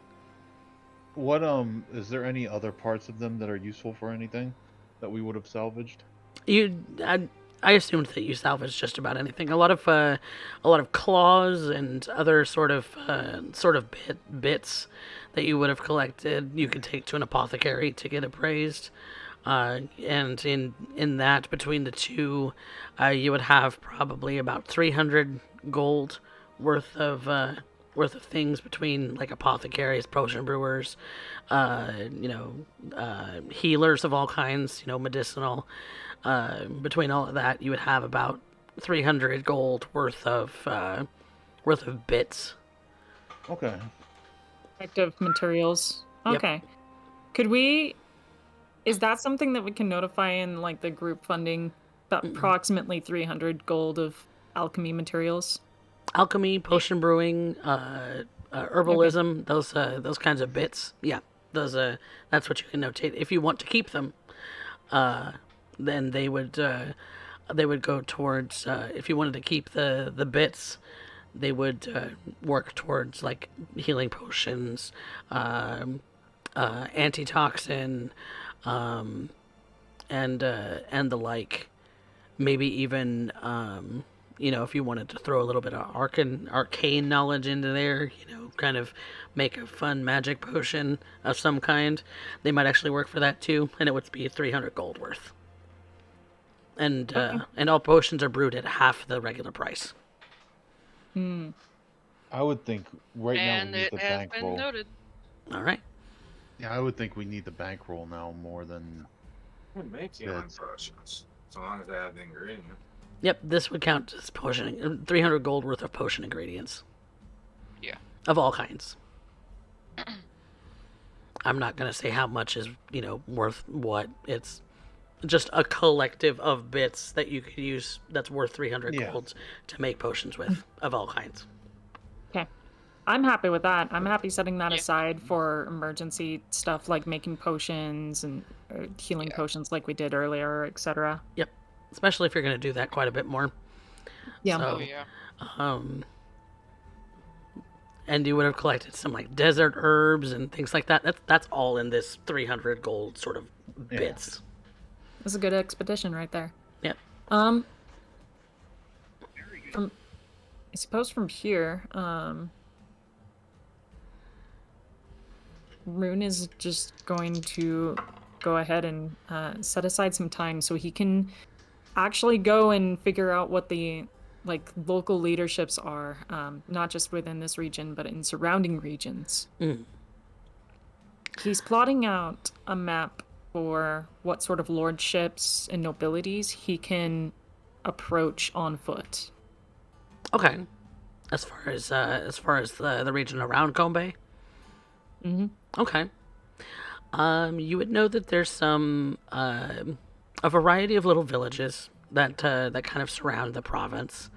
What is there any other parts of them that are useful for anything that we would have salvaged? I assumed that you salvaged just about anything. A lot of claws and other sort of bits that you would have collected. You could take to an apothecary to get appraised. And in that, between the two, you would have probably about 300 gold worth of things between like apothecaries, potion brewers, healers of all kinds, medicinal. Between all of that, you would have about 300 gold worth of bits. Okay. Active materials. Yep. Okay. Is that something that we can notify in like the group funding? About approximately 300 gold of alchemy materials. Alchemy, potion brewing, herbalism, those kinds of bits. Yeah, those that's what you can notate. If you want to keep them, then they would go towards. If you wanted to keep the bits, they would work towards like healing potions, antitoxin, and the like. Maybe even if you wanted to throw a little bit of arcane knowledge into there, kind of make a fun magic potion of some kind, they might actually work for that too, and it would be 300 gold worth. And and all potions are brewed at half the regular price. I would think right now and we use it the has been bankroll. noted. All right. Yeah, I would think we need the bankroll now more than We make healing bits. potions, so long as they have the ingredient. Yep, this would count as potion. 300 gold worth of potion ingredients. Yeah. Of all kinds. I'm not going to say how much is, worth what. It's just a collective of bits that you could use that's worth 300 Yeah. golds to make potions with, of all kinds. Okay. I'm happy with that. I'm happy setting that Yeah. aside for emergency stuff like making potions and healing Yeah. potions like we did earlier, etc. Yep. Especially if you're going to do that quite a bit more. Yeah. So, Oh yeah. And you would have collected some like desert herbs and things like that. That's all in this 300 gold sort of bits. That's a good expedition right there. Yep. I suppose from here, Rune is just going to go ahead and set aside some time so he can actually go and figure out what the local leaderships are, not just within this region, but in surrounding regions. He's plotting out a map for what sort of lordships and nobilities he can approach on foot. Okay. As far as the region around Combe. Mm-hmm. Okay. You would know that there's some a variety of little villages that kind of surround the province.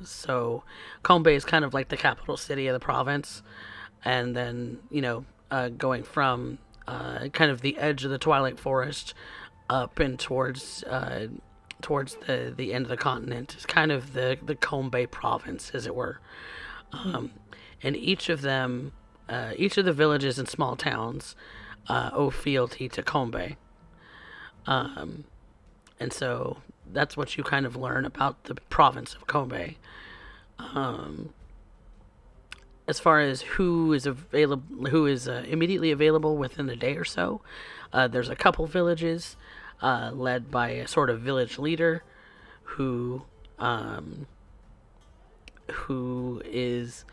So Combe is kind of like the capital city of the province, and then going from kind of the edge of the Twilight Forest up and towards the end of the continent is kind of the Combe province, as it were. And each of them, each of the villages and small towns owe fealty to Combe. And so that's what you kind of learn about the province of Combe. As far as who is available, who is immediately available within a day or so, there's a couple villages led by a sort of village leader who is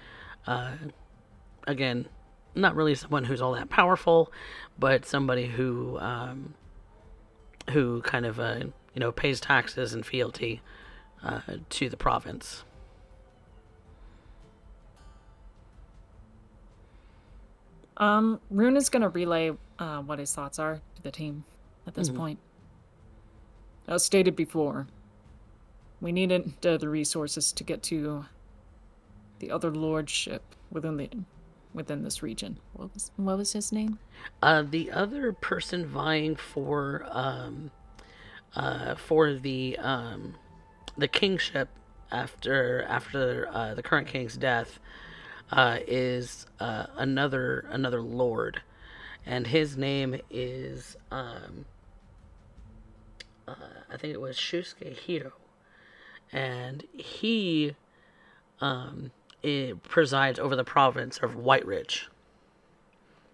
again not really someone who's all that powerful, but somebody who kind of pays taxes and fealty to the province. Rune is gonna relay what his thoughts are to the team at this point. As stated before, we needed the resources to get to the other lordship within this region. What was his name? The other person vying for the kingship after the current king's death is another lord, and his name is I think it was Shusuke Hiro, and he presides over the province of White Ridge,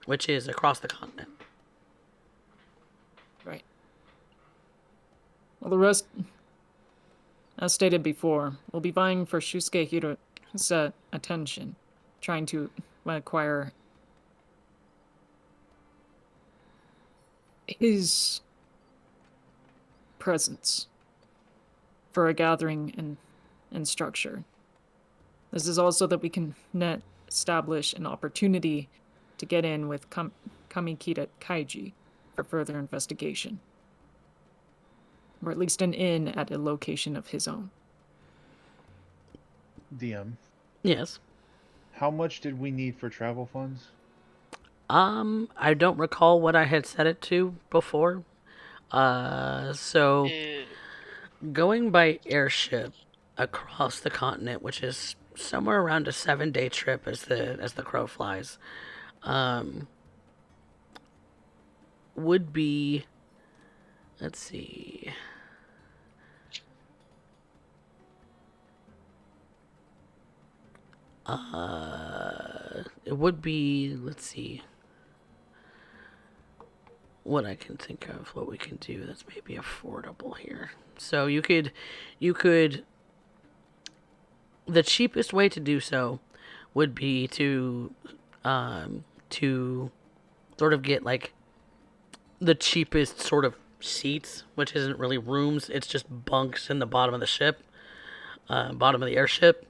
which is across the continent. Right. Well, the rest, as stated before, will be vying for Shusuke Hiro's attention, trying to acquire his presence for a gathering and structure. This is also that we can establish an opportunity to get in with Kamikita Kaiji for further investigation. Or at least an inn at a location of his own. DM, Yes. how much did we need for travel funds? I don't recall what I had set it to before. So going by airship across the continent, which is somewhere around a 7-day trip as the crow flies, would be, let's see, it would be, let's see, what I can think of, what we can do that's maybe affordable here. So you could, the cheapest way to do so would be to to sort of get like the cheapest sort of seats, which isn't really rooms, it's just bunks in the bottom of the ship, bottom of the airship.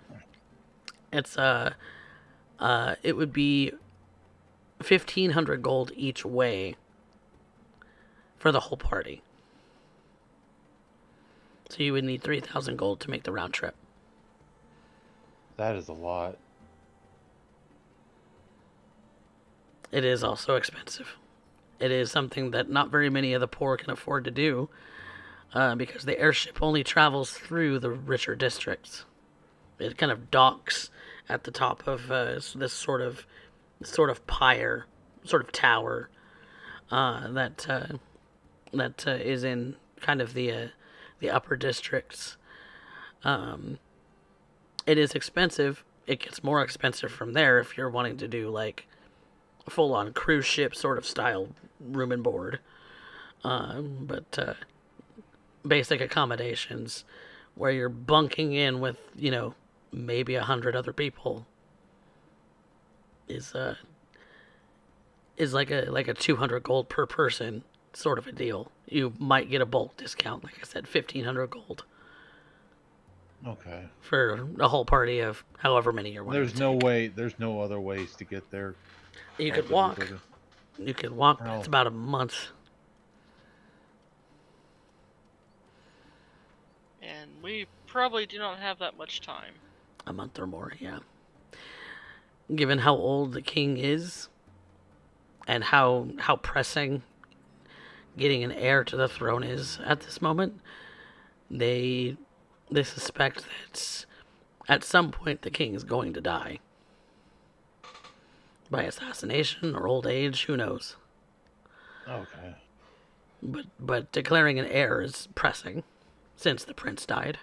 It's it would be 1,500 gold each way for the whole party. So you would need 3,000 gold to make the round trip. That is a lot. It is also expensive. It is something that not very many of the poor can afford to do, because the airship only travels through the richer districts. It kind of docks at the top of this sort of pyre, sort of tower that is in kind of the upper districts. It is expensive. It gets more expensive from there if you're wanting to do like full-on cruise ship sort of style room and board. But basic accommodations where you're bunking in with, maybe 100 other people is like a 200 gold per person sort of a deal. You might get a bulk discount, like I said, 1,500 gold Okay. for a whole party of however many you're wanting. There's no other ways to get there. You could walk. You could walk, but it's about a month. And we probably do not have that much time. A month or more, yeah. Given how old the king is, and how pressing getting an heir to the throne is at this moment, they suspect that at some point the king is going to die. By assassination or old age, who knows? Okay. But declaring an heir is pressing, since the prince died.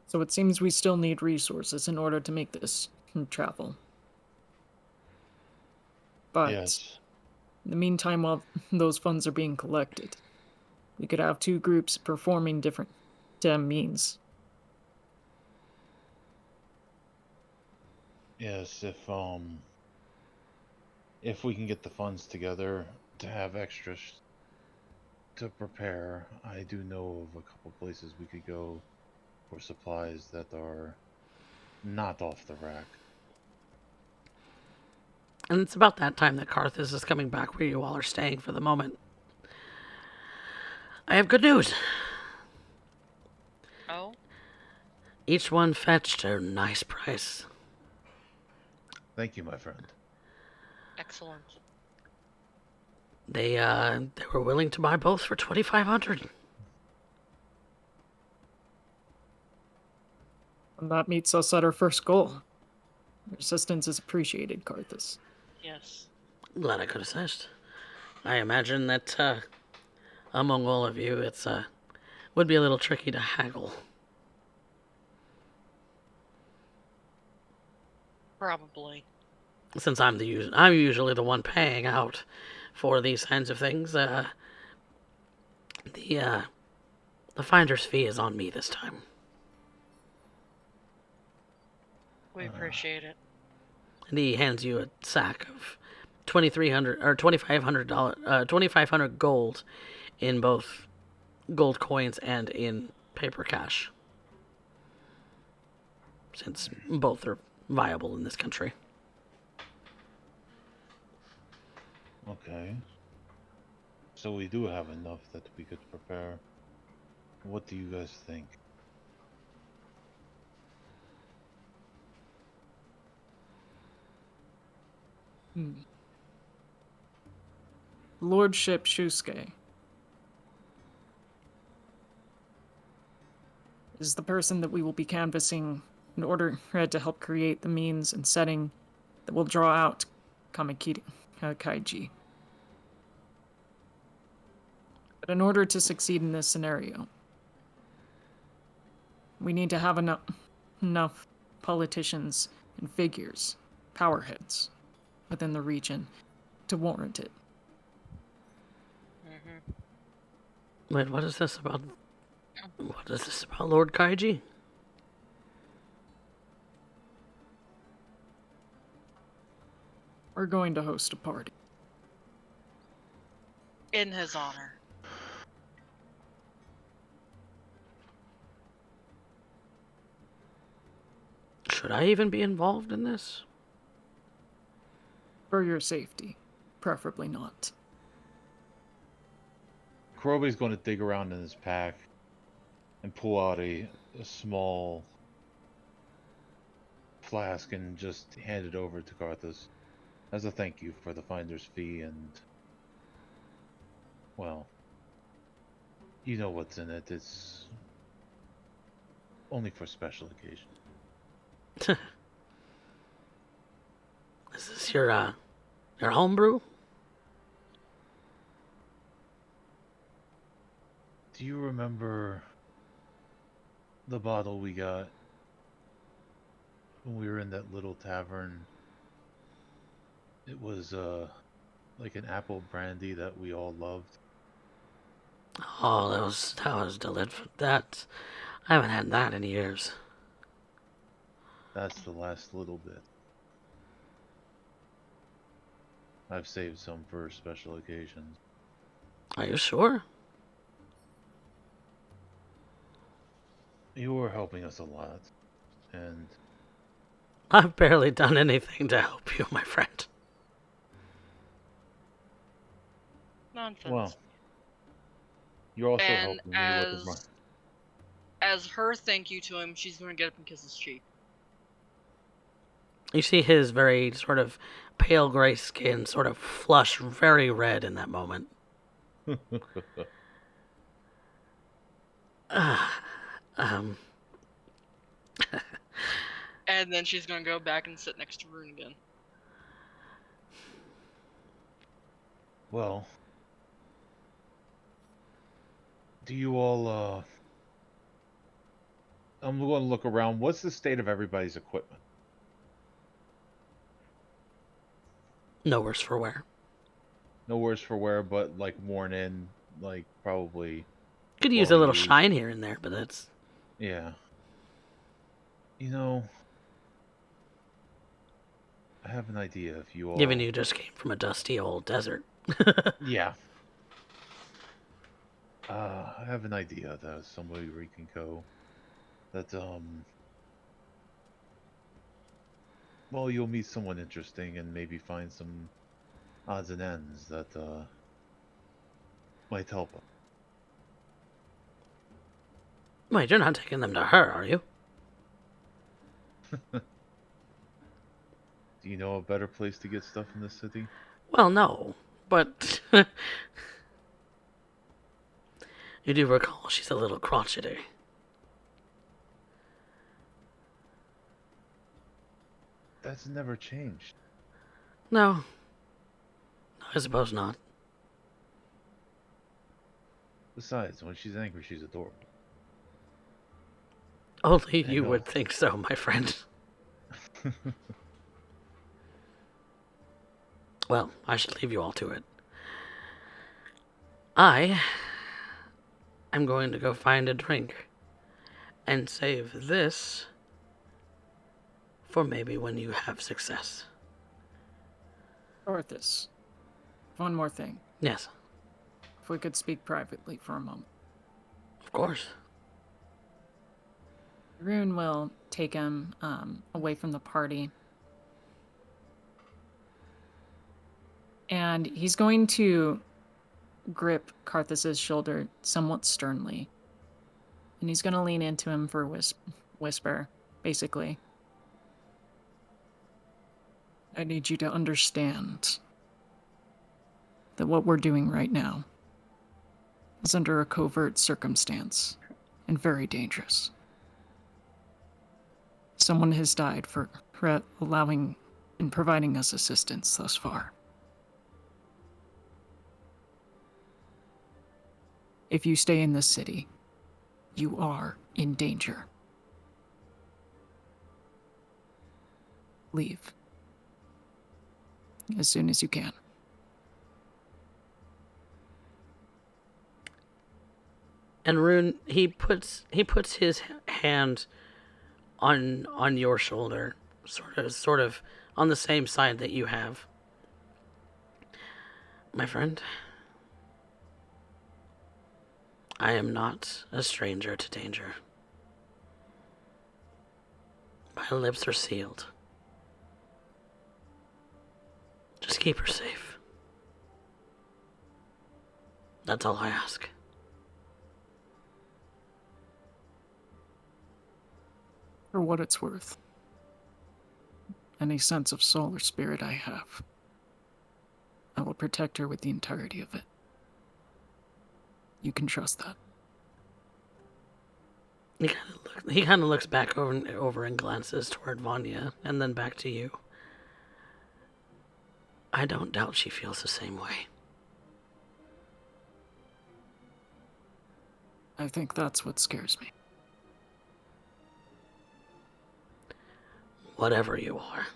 So it seems we still need resources in order to make this travel. But Yes. in the meantime, while those funds are being collected, we could have two groups performing different means. Yes, if we can get the funds together to have extra to prepare, I do know of a couple places we could go for supplies that are not off the rack. And it's about that time that Carthus is coming back where you all are staying for the moment. I have good news. Oh? Each one fetched a nice price. Thank you, my friend. Excellent. They were willing to buy both for 2,500. And that meets us at our first goal. Your assistance is appreciated, Carthus. Yes. Glad I could assist. I imagine that among all of you, it's would be a little tricky to haggle. Probably. Since I'm usually the one paying out for these kinds of things. The finder's fee is on me this time. We appreciate it. And he hands you a sack of 2,300 or $2,500, 2,500 gold in both gold coins and in paper cash, since both are viable in this country. Okay. So we do have enough that we could prepare. What do you guys think? Lordship Shusuke is the person that we will be canvassing in order to help create the means and setting that will draw out Kaiji. But in order to succeed in this scenario, we need to have enough politicians and figures, powerheads, within the region to warrant it. Mm-hmm. Wait, what is this about What is this about Lord Kaiji? We're going to host a party. In his honor. Should I even be involved in this? For your safety. Preferably not. Kurobe's going to dig around in his pack and pull out a small flask and just hand it over to Karthus as a thank you for the finder's fee and, well, you know what's in it. It's only for special occasion. Is this your homebrew? Do you remember the bottle we got when we were in that little tavern? It was like an apple brandy that we all loved. Oh, that was delicious. That I haven't had that in years. That's the last little bit. I've saved some for special occasions. Are you sure? You were helping us a lot, and I've barely done anything to help you, my friend. Nonsense. well, you're also And helping me with the as her thank you to him, she's going to get up and kiss his cheek. You see his very sort of pale gray skin sort of flush very red in that moment. Um, And then she's going to go back and sit next to Rune again. Well, do you all, I'm going to look around. What's the state of everybody's equipment? no worse for wear. No worse for wear, but like worn in, like probably. Could use a little used. shine here and there, but that's... Yeah. You know, I have an idea if you all... Given you just came from a dusty old desert. Yeah. I have an idea that somebody we can go. That, well, you'll meet someone interesting and maybe find some odds and ends that, might help them. Wait, you're not taking them to her, are you? Do you know a better place to get stuff in the city? Well, no, but... You do recall she's a little crotchety. That's never changed. No. I suppose not. Besides, when she's angry, she's adorable. Only you know. would think so, my friend. Well, I should leave you all to it. I am going to go find a drink and save this for maybe when you have success. Arthas, one more thing. Yes, If we could speak privately for a moment. of course. Rune will take him away from the party. And he's going to grip Karthus's shoulder somewhat sternly. And he's going to lean into him for a whisper, basically. I need you to understand that what we're doing right now is under a covert circumstance and very dangerous. Someone has died for allowing and providing us assistance thus far. If you stay in this city, you are in danger. Leave. As soon as you can. And Rune, he puts his hand on your shoulder, sort of on the same side that you have. My friend, I am not a stranger to danger. My lips are sealed. Just keep her safe. That's all I ask. For what it's worth, any sense of soul or spirit I have, I will protect her with the entirety of it. You can trust that. He kind of looks back over and glances toward Vanya, and then back to you. I don't doubt she feels the same way. I think that's what scares me. Whatever you are.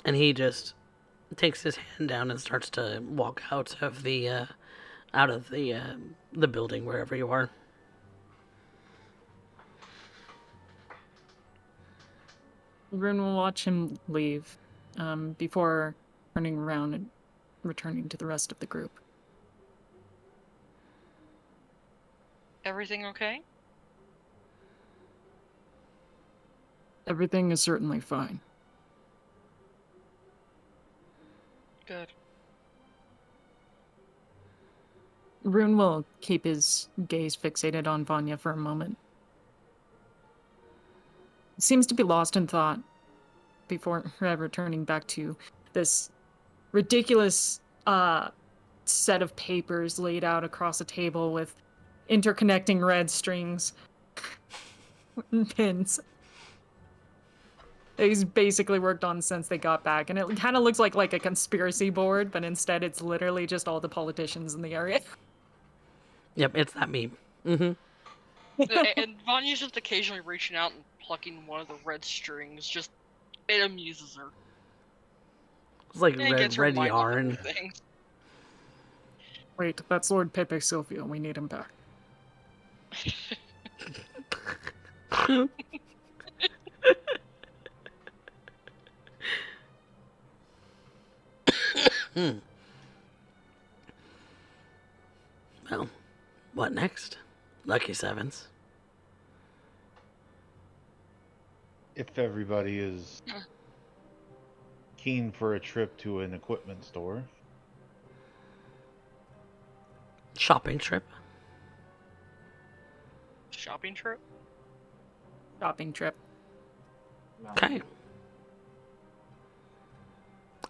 And he just takes his hand down and starts to walk out of the building wherever you are. Rune will watch him leave before turning around and returning to the rest of the group. Everything okay? Everything is certainly fine. Good. Rune will keep his gaze fixated on Vanya for a moment. Seems to be lost in thought before returning back to this ridiculous set of papers laid out across a table with interconnecting red strings and pins. He's basically worked on since they got back, and it kind of looks like a conspiracy board, but instead it's literally just all the politicians in the area. Yep, it's that meme. Mm-hmm. And Vanya's just occasionally reaching out and plucking one of the red strings. Just, it amuses her. It's like And it gets her red mind off yarn. other things. Wait, that's Lord Pepe Silvio. We need him back. Well, what next? Lucky Sevens. If everybody is keen for a trip to an equipment store, Shopping trip. Shopping trip? Shopping trip. Okay.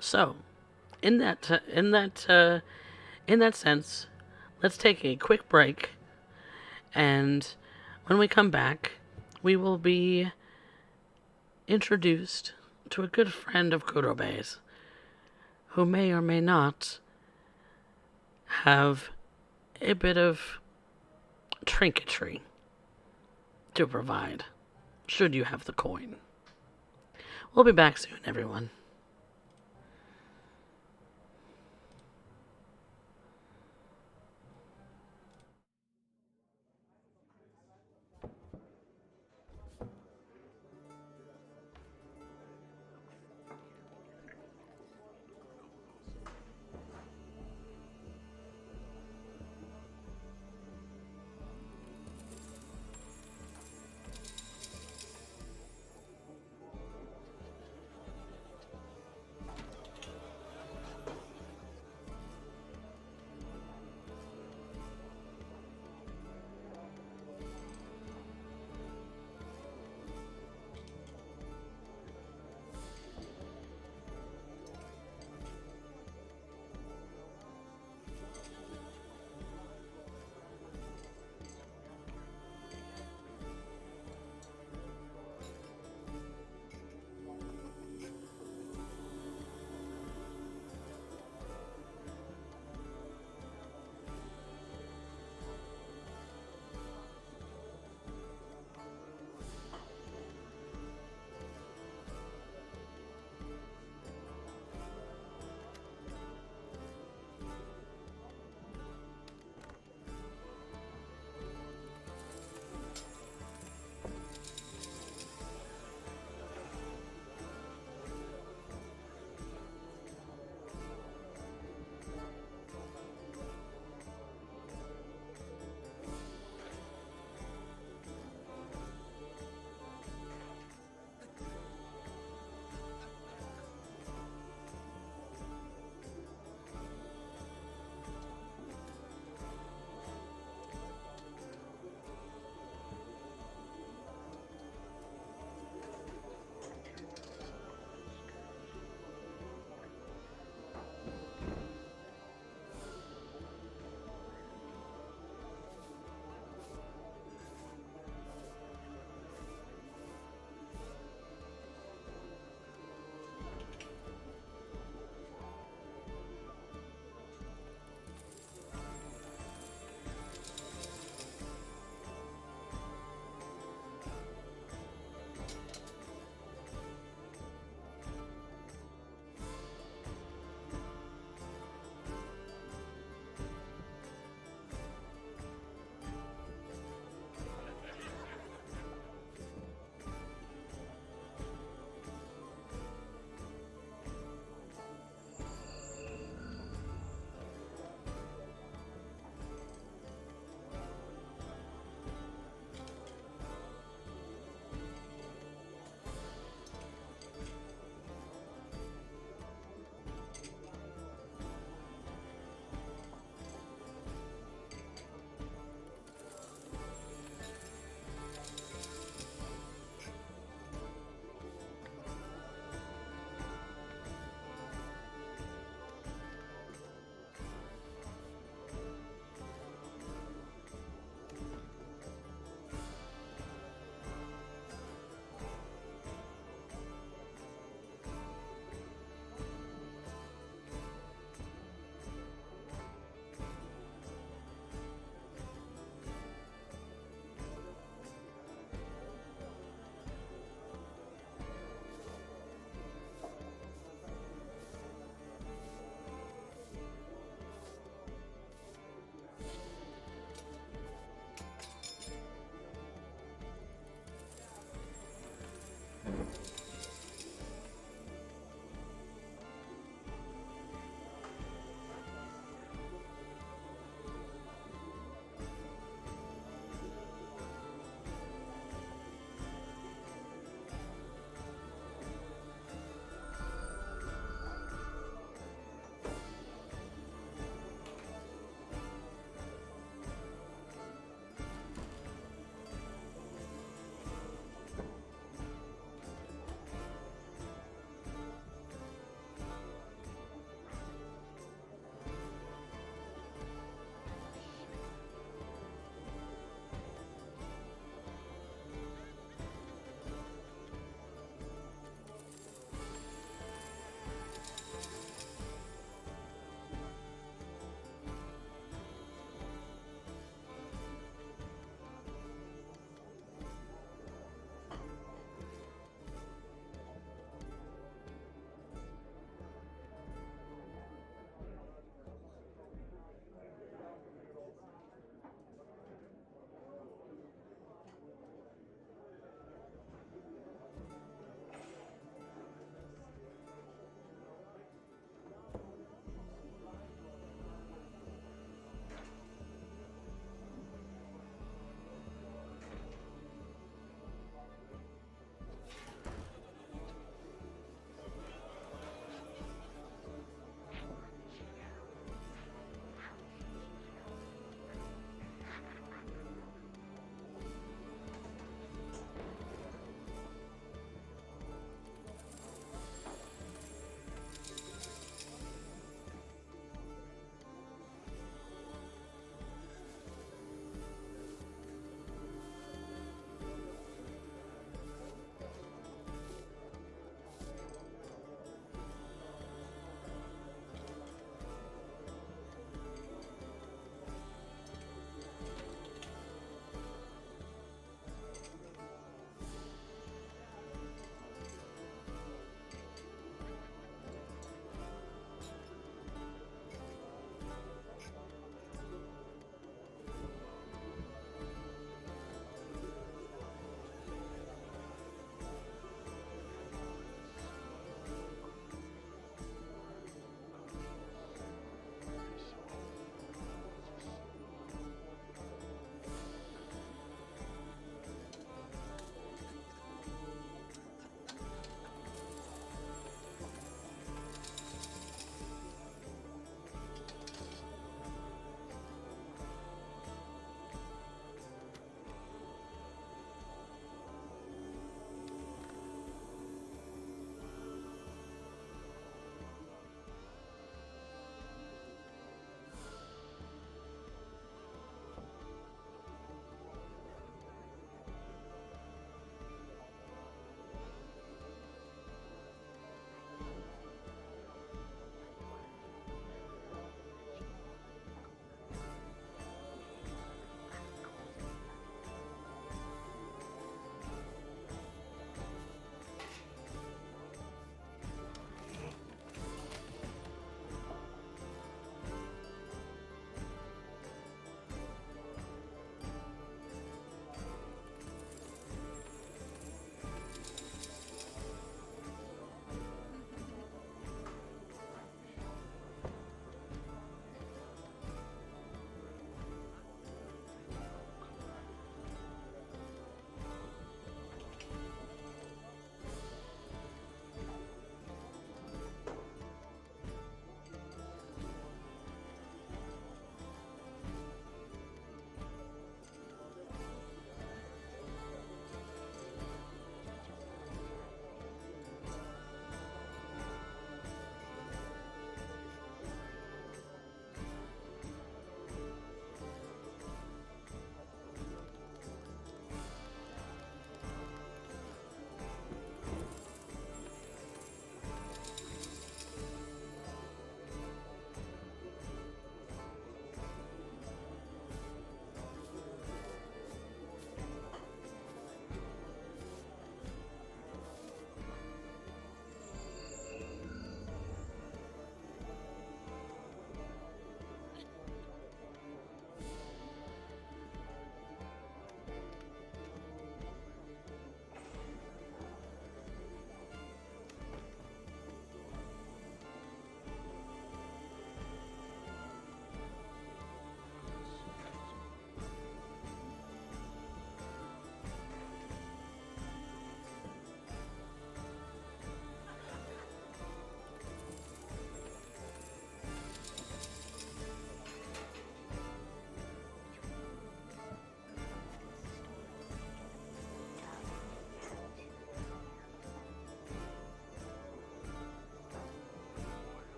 So, in that sense, let's take a quick break, and when we come back, we will be introduced to a good friend of Kurobe's, who may or may not have a bit of trinketry to provide, should you have the coin. We'll be back soon, everyone.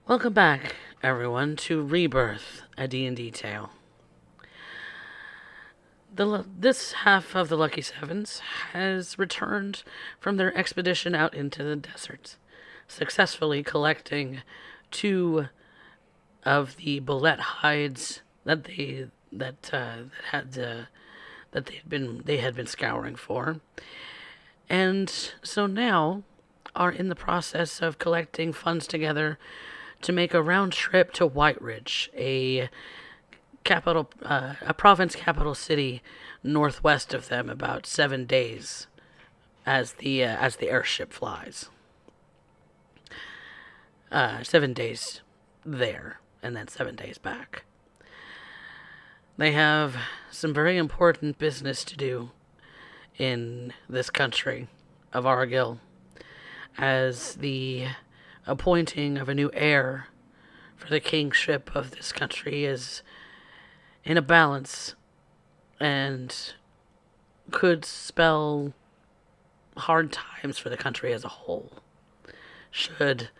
Welcome back, everyone, to Rebirth, a D&D tale. This half of the Lucky Sevens has returned from their expedition out into the desert, successfully collecting 2 of the bullet hides that they had been scouring for, and so now are in the process of collecting funds together to make a round trip to White Ridge, a province capital city northwest of them, about 7 days as the airship flies. 7 days there, and then 7 days back. They have some very important business to do in this country of Argyll, as the appointing of a new heir for the kingship of this country is in a balance and could spell hard times for the country as a whole. Should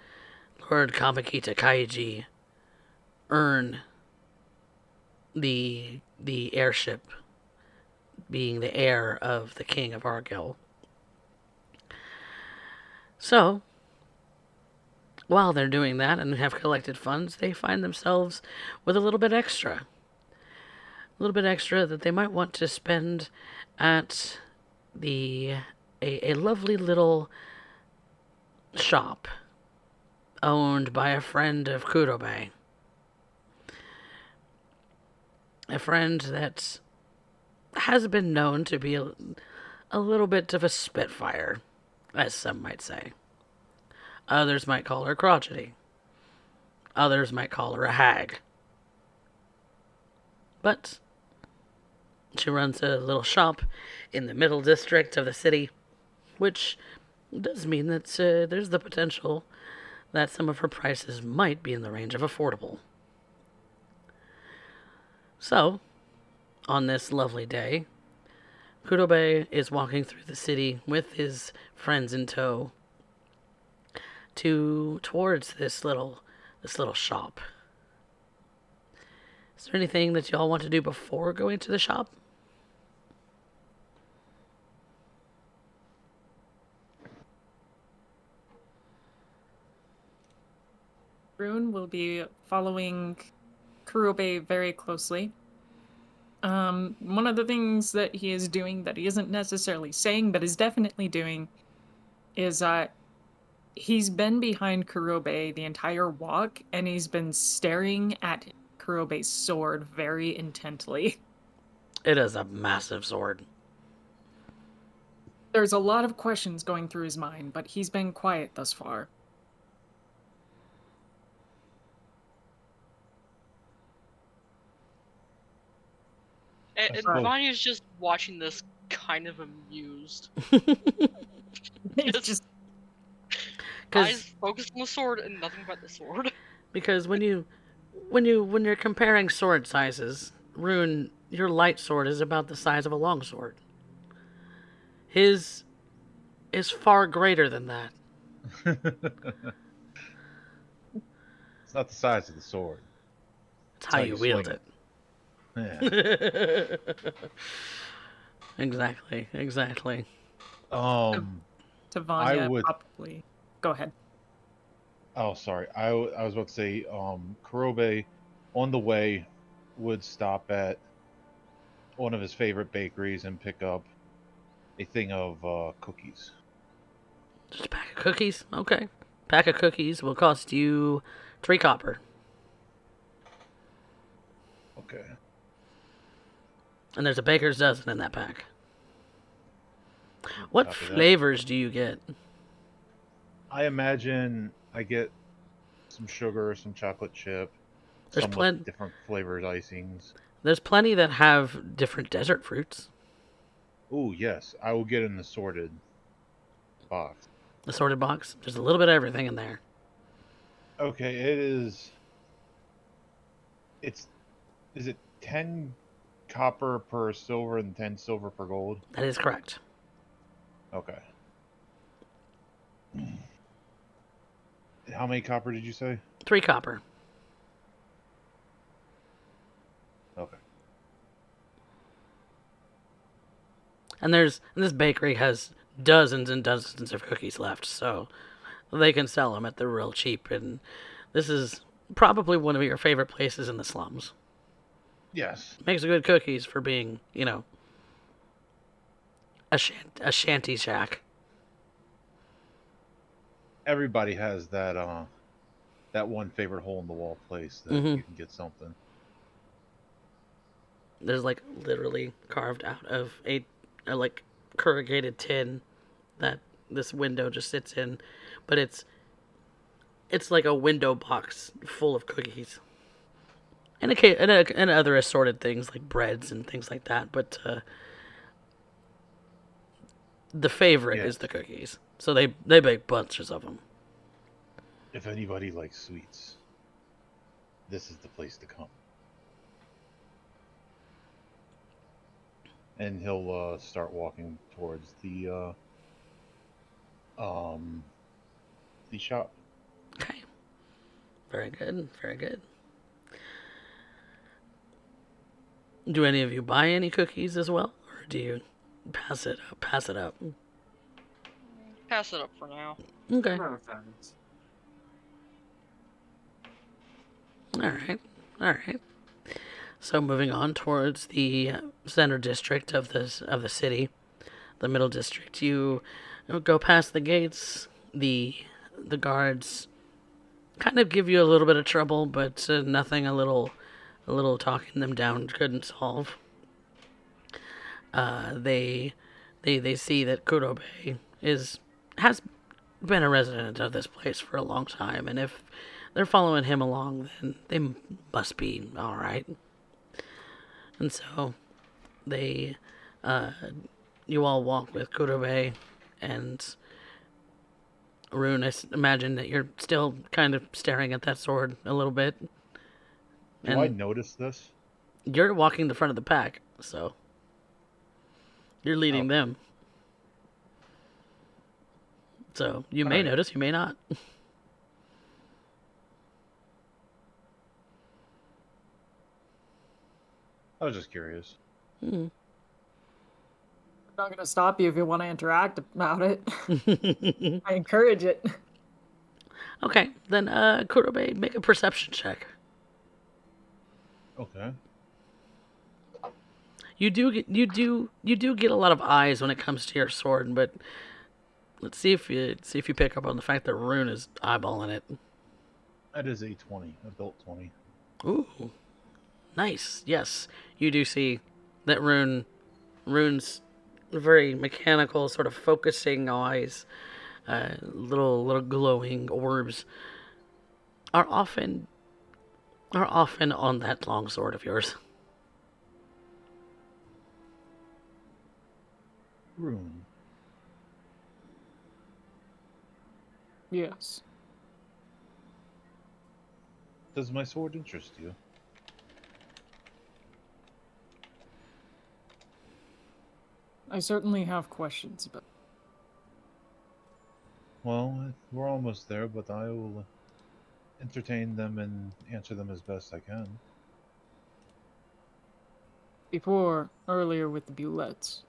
Lord Kamakita Kaiji earn the heirship, being the heir of the King of Argyll. So, while they're doing that and have collected funds, they find themselves with a little bit extra. A little bit extra that they might want to spend at a lovely little shop owned by a friend of Kurobe. A friend that has been known to be a little bit of a spitfire, as some might say. Others might call her crotchety. Others might call her a hag. But she runs a little shop in the middle district of the city, which does mean that there's the potential that some of her prices might be in the range of affordable. So, on this lovely day, Kurobe is walking through the city with his friends in tow towards this little shop. Is there anything that y'all want to do before going to the shop? Rune will be following Kurobe very closely. One of the things that he is doing that he isn't necessarily saying, but is definitely doing, is he's been behind Kurobe the entire walk, and he's been staring at Kurobe's sword very intently. It is a massive sword. There's a lot of questions going through his mind, but he's been quiet thus far. And suppose- Vanya's just watching this, kind of amused. It's just Eyes focused on the sword and nothing but the sword. Because when you're comparing sword sizes, Rune, your light sword is about the size of a long sword. His is far greater than that. It's not the size of the sword. It's how you wield swing it. Yeah. Exactly. to Vanya, I would- probably. Go ahead. Oh, sorry. I was about to say, Kurobe, on the way, would stop at one of his favorite bakeries and pick up a thing of cookies. Just a pack of cookies? Okay. Pack of cookies will cost you 3 copper. Okay. And there's a baker's dozen in that pack. What Copy that. flavors do you get? I imagine I get some sugar, some chocolate chip, There's some plen- with different flavored icings. There's plenty that have different desert fruits. Ooh, yes. I will get an assorted box. Assorted box. There's a little bit of everything in there. Okay, it is. Is it 10 copper per silver and 10 silver per gold? That is correct. Okay. How many copper did you say? 3 copper. Okay. And this bakery has dozens and dozens of cookies left, so they can sell them at the real cheap. And this is probably one of your favorite places in the slums. Yes. Makes good cookies for being, a shanty shack. Everybody has that one favorite hole in the wall place that Mm-hmm. you can get something. There's like literally carved out of a like corrugated tin that this window just sits in, but it's like a window box full of cookies and other assorted things like breads and things like that. But the favorite Yeah. is the cookies, so they bake bunches of them. If anybody likes sweets, this is the place to come. And he'll start walking towards the shop. Okay, very good, very good. Do any of you buy any cookies as well, or do you pass it up? Pass it up. Pass it up for now. Okay. No thanks. All right. All right. So moving on towards the center district of the city, the middle district, you go past the gates. The guards kind of give you a little bit of trouble, but nothing a little talking them down couldn't solve. They see that Kurobe has been a resident of this place for a long time, and if they're following him along, then they must be all right. And so they, you all walk with Kurobe, and Rune. I imagine that you're still kind of staring at that sword a little bit. Do I And notice this? you're walking the front of the pack, so you're leading Oh. them. So you may Alright. notice, you may not. I was just curious. I'm not gonna stop you if you want to interact about it. I encourage it. Okay, then Kurobe, make a perception check. Okay. You do get a lot of eyes when it comes to your sword, but let's see if you pick up on the fact that Rune is eyeballing it. That is a 20, adult 20. Ooh, nice. Yes, you do see that Rune's very mechanical, sort of focusing eyes, little glowing orbs, are often on that long sword of yours. Rune. Yes. Does my sword interest you? I certainly have questions, but Well, we're almost there, but I will entertain them and answer them as best I can. before, earlier with the bullets,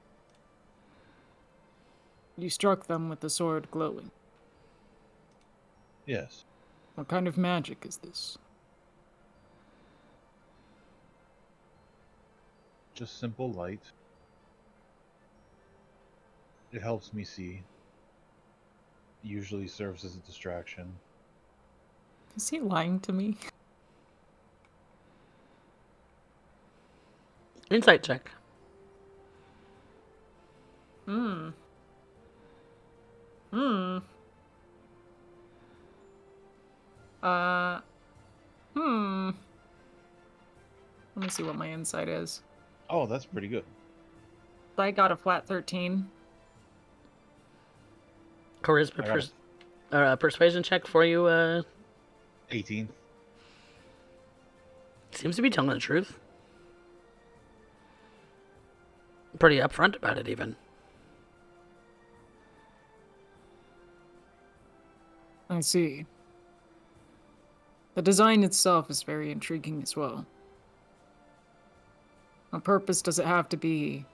you struck them with the sword glowing. Yes. What kind of magic is this? Just simple light. It helps me see. Usually serves as a distraction. Is he lying to me? Insight check. Hmm. Hmm. Hmm. Let me see what my insight is. Oh, that's pretty good. I got a flat 13. Charisma, I got persuasion check for you. 18. Seems to be telling the truth. Pretty upfront about it, even. I see. The design itself is very intriguing as well. On purpose does it have to be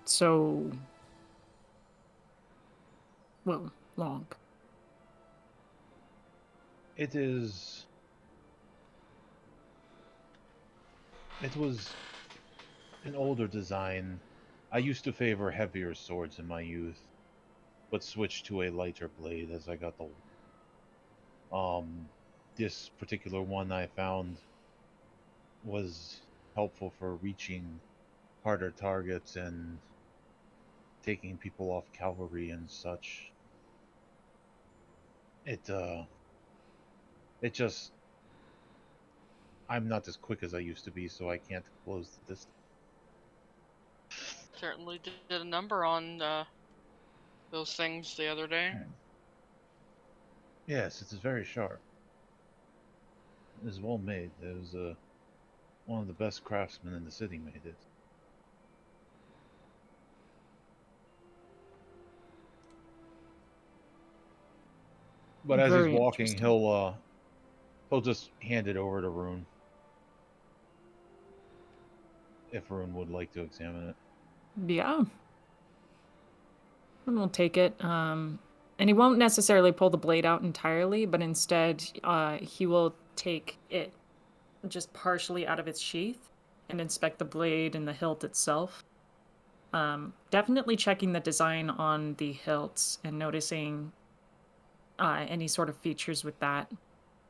so, well, long? It is. It was an older design. I used to favor heavier swords in my youth, but switched to a lighter blade as I got older. This particular one I found was helpful for reaching harder targets and taking people off cavalry and such. It just I'm not as quick as I used to be, so I can't close the distance. Certainly did a number on those things the other day. Yes, it is very sharp. It is well made. It was one of the best craftsmen in the city made it. But as he's Very walking, interesting. he'll just hand it over to Rune. If Rune would like to examine it. Yeah. And we'll take it. And he won't necessarily pull the blade out entirely, but instead, he will take it just partially out of its sheath and inspect the blade and the hilt itself. Definitely checking the design on the hilts and noticing any sort of features with that.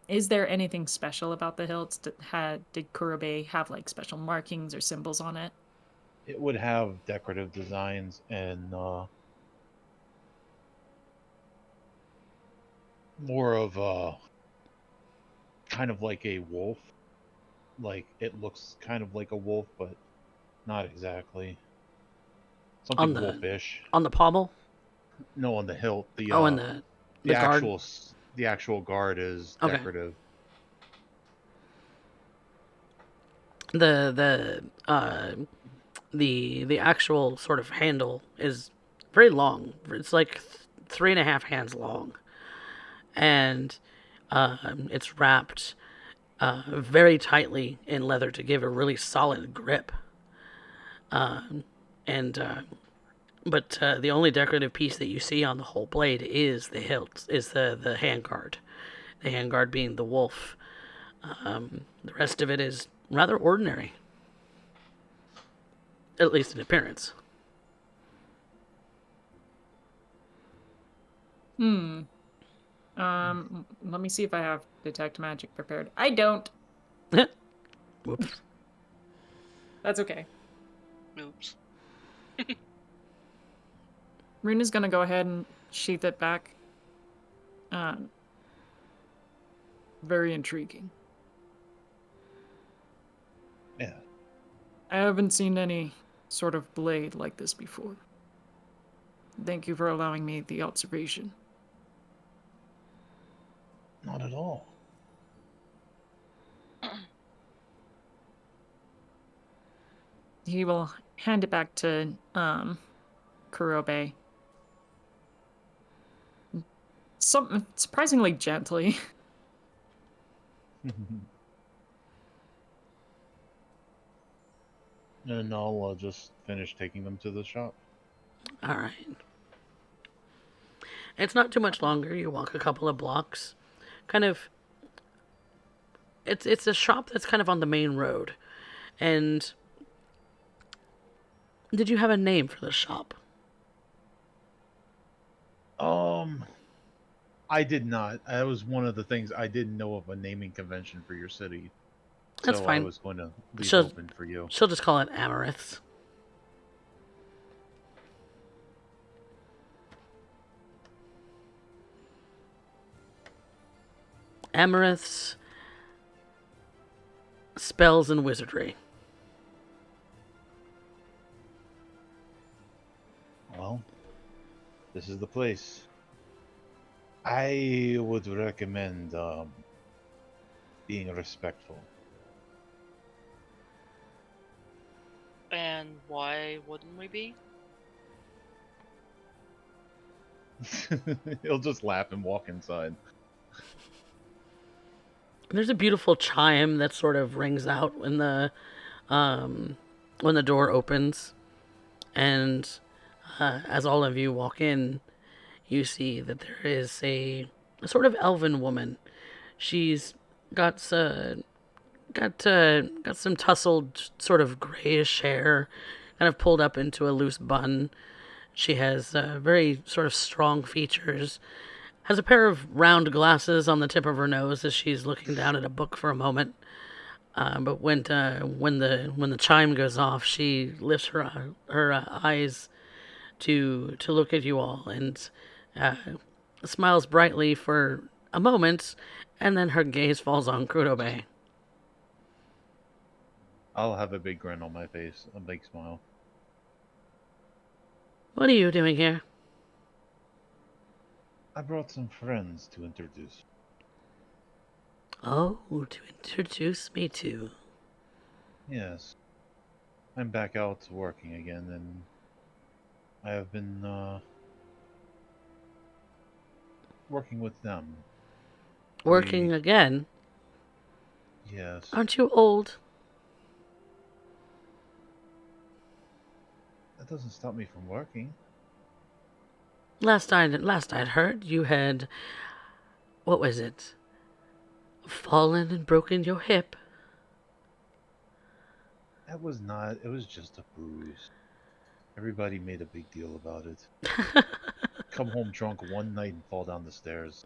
Is there anything special about the hilts? Did Kurobe have like special markings or symbols on it? It would have decorative designs and more of kind of like a wolf. Like it looks kind of like a wolf, but not exactly. Something wolfish. On the pommel. No, on the hilt. Oh, and the guard. The actual guard is Okay. decorative. The actual sort of handle is very long. It's like 3.5 hands long, and it's wrapped very tightly in leather to give a really solid grip. But the only decorative piece that you see on the whole blade is the hilt, is the handguard. The handguard being the wolf. The rest of it is rather ordinary, at least in appearance. Let me see if I have detect magic prepared. I don't. Whoops. That's okay. Oops. Rune is gonna go ahead and sheath it back. Very intriguing. Yeah. I haven't seen any sort of blade like this before. Thank you for allowing me the observation. Not at all. He will hand it back to Kurobe. Surprisingly gently. And I'll just finish taking them to the shop. All right. It's not too much longer. You walk a couple of blocks. Kind of. It's a shop that's kind of on the main road, and did you have a name for the shop? I did not. That was one of the things I didn't know of a naming convention for your city. That's so fine. I was going to leave She'll- open for you. She'll just call it Amaranths. Amaranths, spells, and wizardry. Well, this is the place. I would recommend being respectful. And why wouldn't we be? He'll just laugh and walk inside. There's a beautiful chime that sort of rings out um, when the door opens, and as all of you walk in, you see that there is a sort of elven woman. She's got got some tousled sort of grayish hair, kind of pulled up into a loose bun. She has very sort of strong features. Has a pair of round glasses on the tip of her nose as she's looking down at a book for a moment. But when the chime goes off, she lifts her eyes to look at you all and uh, smiles brightly for a moment, and then her gaze falls on Kurobe. I'll have a big grin on my face, a big smile. What are you doing here? I brought some friends to introduce. Oh, to introduce me to. Yes, I'm back out working again, and I have been working with them. Working again? Yes. Aren't you old? That doesn't stop me from working. Last I'd heard, you had, what was it? Fallen and broken your hip. That was not. It was just a bruise. Everybody made a big deal about it. Come home drunk one night and fall down the stairs,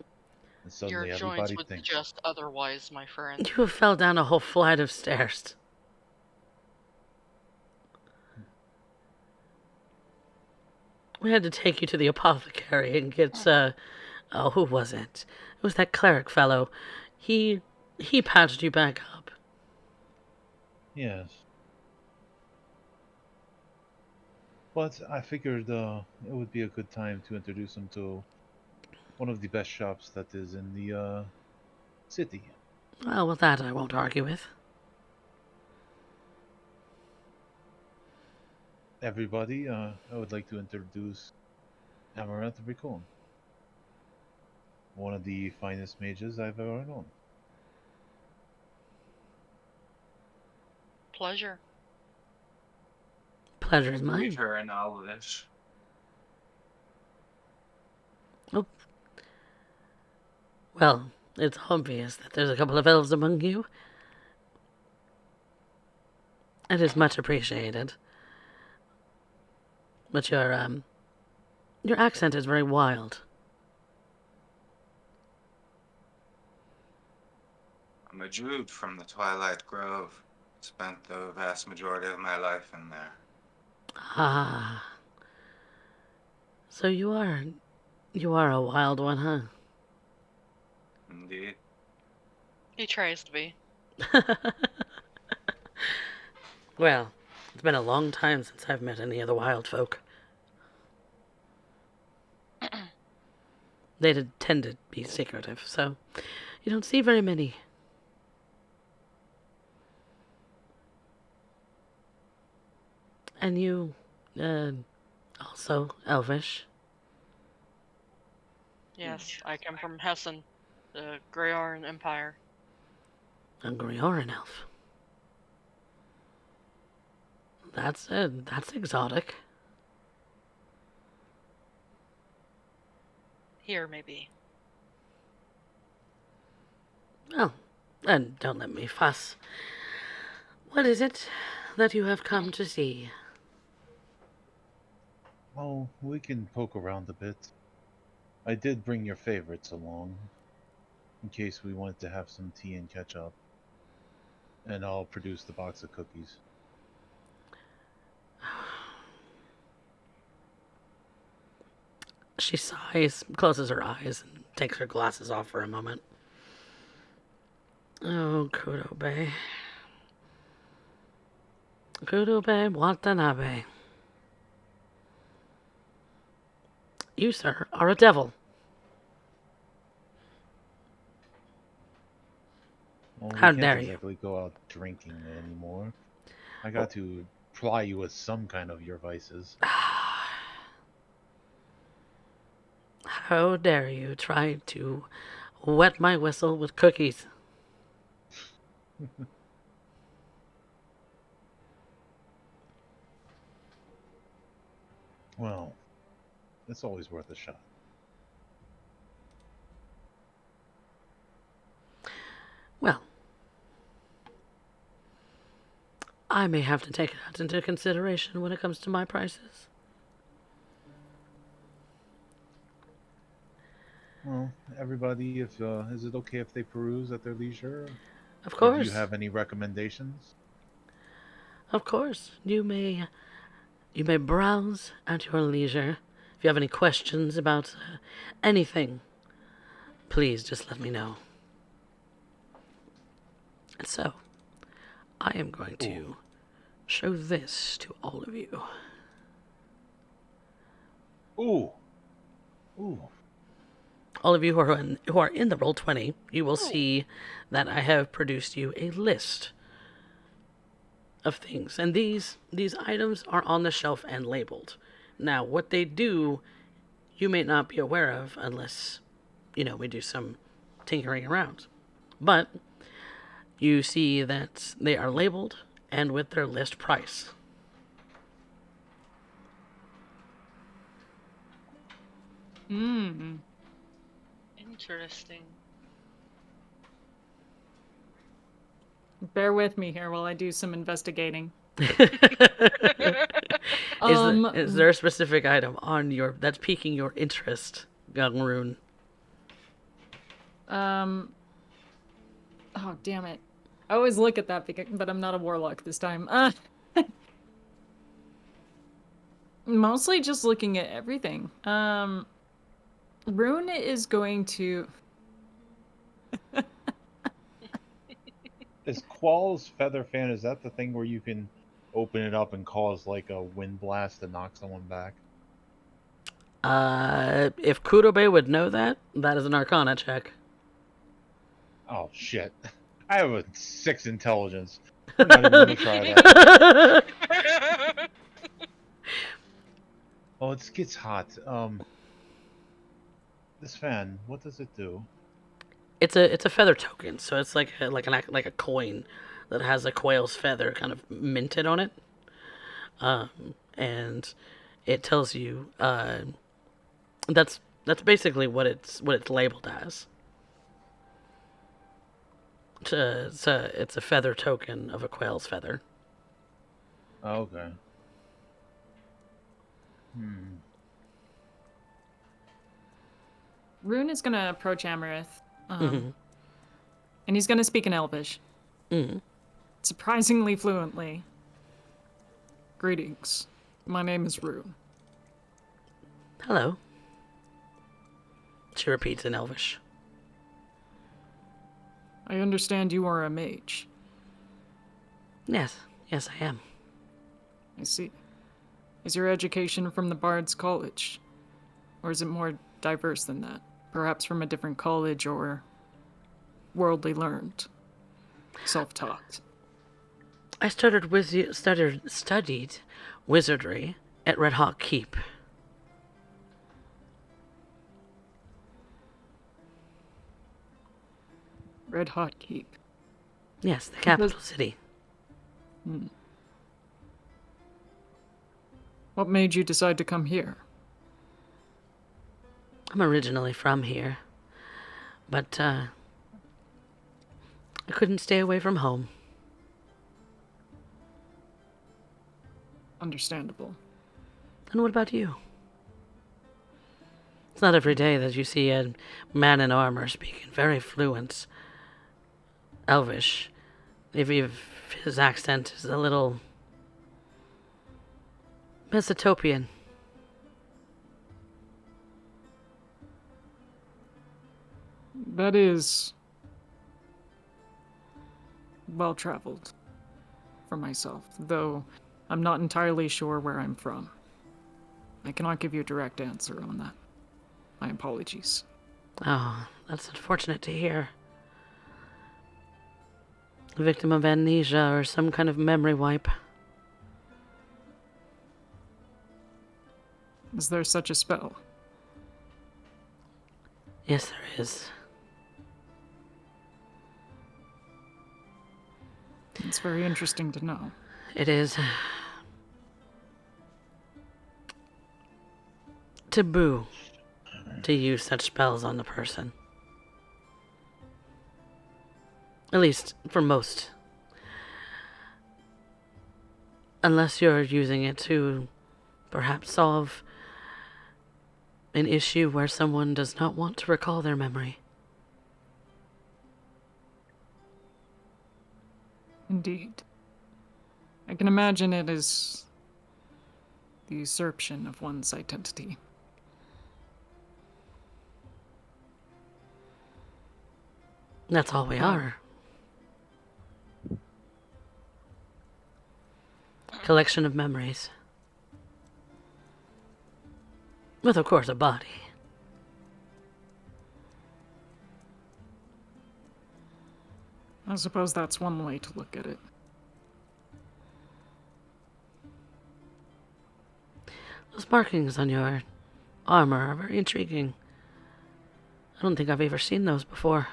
and Your suddenly joints everybody would thinks. suggest otherwise, my friend. You fell down a whole flight of stairs. We had to take you to the apothecary and get, oh, who was it? It was that cleric fellow. He patched you back up. Yes. But I figured it would be a good time to introduce him to one of the best shops that is in the city. Well, with that I won't argue with. Everybody, I would like to introduce Amaranth Ricon, one of the finest mages I've ever known. Pleasure. Pleasure is Greet mine. her in Elvish. Oh. Well, it's obvious that there's a couple of elves among you. It is much appreciated. But your accent is very wild. I'm a Druid from the Twilight Grove. Spent the vast majority of my life in there. Ah. So you are a wild one, huh? Indeed. He tries to be. Well, it's been a long time since I've met any of the wild folk. They tend to be secretive, so you don't see very many. And you, also elvish. Yes, I come from Hessen, the Greyoran Empire. A Grioran elf. That's exotic. Here, maybe. Well, then don't let me fuss. What is it that you have come to see? Oh, we can poke around a bit. I did bring your favorites along, in case we wanted to have some tea and catch up. And I'll produce the box of cookies. She sighs, closes her eyes, and takes her glasses off for a moment. Oh, Kurobe. Kurobe Watanabe. You, sir, are a devil. Well, we How can't dare you. exactly go out drinking anymore. I got to ply you with some kind of your vices. How dare you try to wet my whistle with cookies? Well, it's always worth a shot. Well, I may have to take that into consideration when it comes to my prices. Well, everybody, if is it okay if they peruse at their leisure? Of Or do you course. have any recommendations? Of course. You may browse at your leisure. If you have any questions about anything, please just let me know. And so, I am going to show this to all of you. Ooh. Ooh. All of you who are in the Roll20, you will see that I have produced you a list of things. And these items are on the shelf and labeled. Now, what they do, you may not be aware of unless, we do some tinkering around. But you see that they are labeled and with their list price. Hmm. Interesting. Bear with me here while I do some investigating. Is there a specific item on that's piquing your interest, young Rune? Oh, damn it. I always look at that, but I'm not a warlock this time. Mostly just looking at everything. Rune is going to... Is Qual's feather fan, is that the thing where you can open it up and cause like a wind blast to knock someone back? If Kurobe would know that, that is an Arcana check. Oh shit. I have a 6 intelligence. I'm not even gonna try that. Oh, it gets hot. This fan, what does it do? It's a feather token, so it's like a coin that has a quail's feather kind of minted on it, and it tells you that's basically what it's labeled as. It's a feather token of a quail's feather. Oh, okay. Rune is gonna approach Amarith, Mm-hmm. and he's gonna speak in Elvish. Mm-hmm. Surprisingly fluently. Greetings. My name is Rune. Hello. She repeats in Elvish. I understand you are a mage. Yes, I am. I see. Is your education from the Bard's College? Or is it more diverse than that? Perhaps from a different college or worldly learned? Self-taught? I studied wizardry at Red Hawk Keep. Red Hot Keep. Yes, the capital city. What made you decide to come here? I'm originally from here, but I couldn't stay away from home. Understandable. And what about you? It's not every day that you see a man in armor speaking very fluent Elvish. If his accent is a little Mesopotamian. That is well-traveled for myself, though I'm not entirely sure where I'm from. I cannot give you a direct answer on that. My apologies. Oh, that's unfortunate to hear. A victim of amnesia or some kind of memory wipe. Is there such a spell? Yes, there is. It's very interesting to know. It is taboo to use such spells on the person. At least for most. Unless you're using it to perhaps solve an issue where someone does not want to recall their memory. Indeed. I can imagine it is the usurpation of one's identity. That's all we are. Collection of memories. With, of course, a body. I suppose that's one way to look at it. Those markings on your armor are very intriguing. I don't think I've ever seen those before.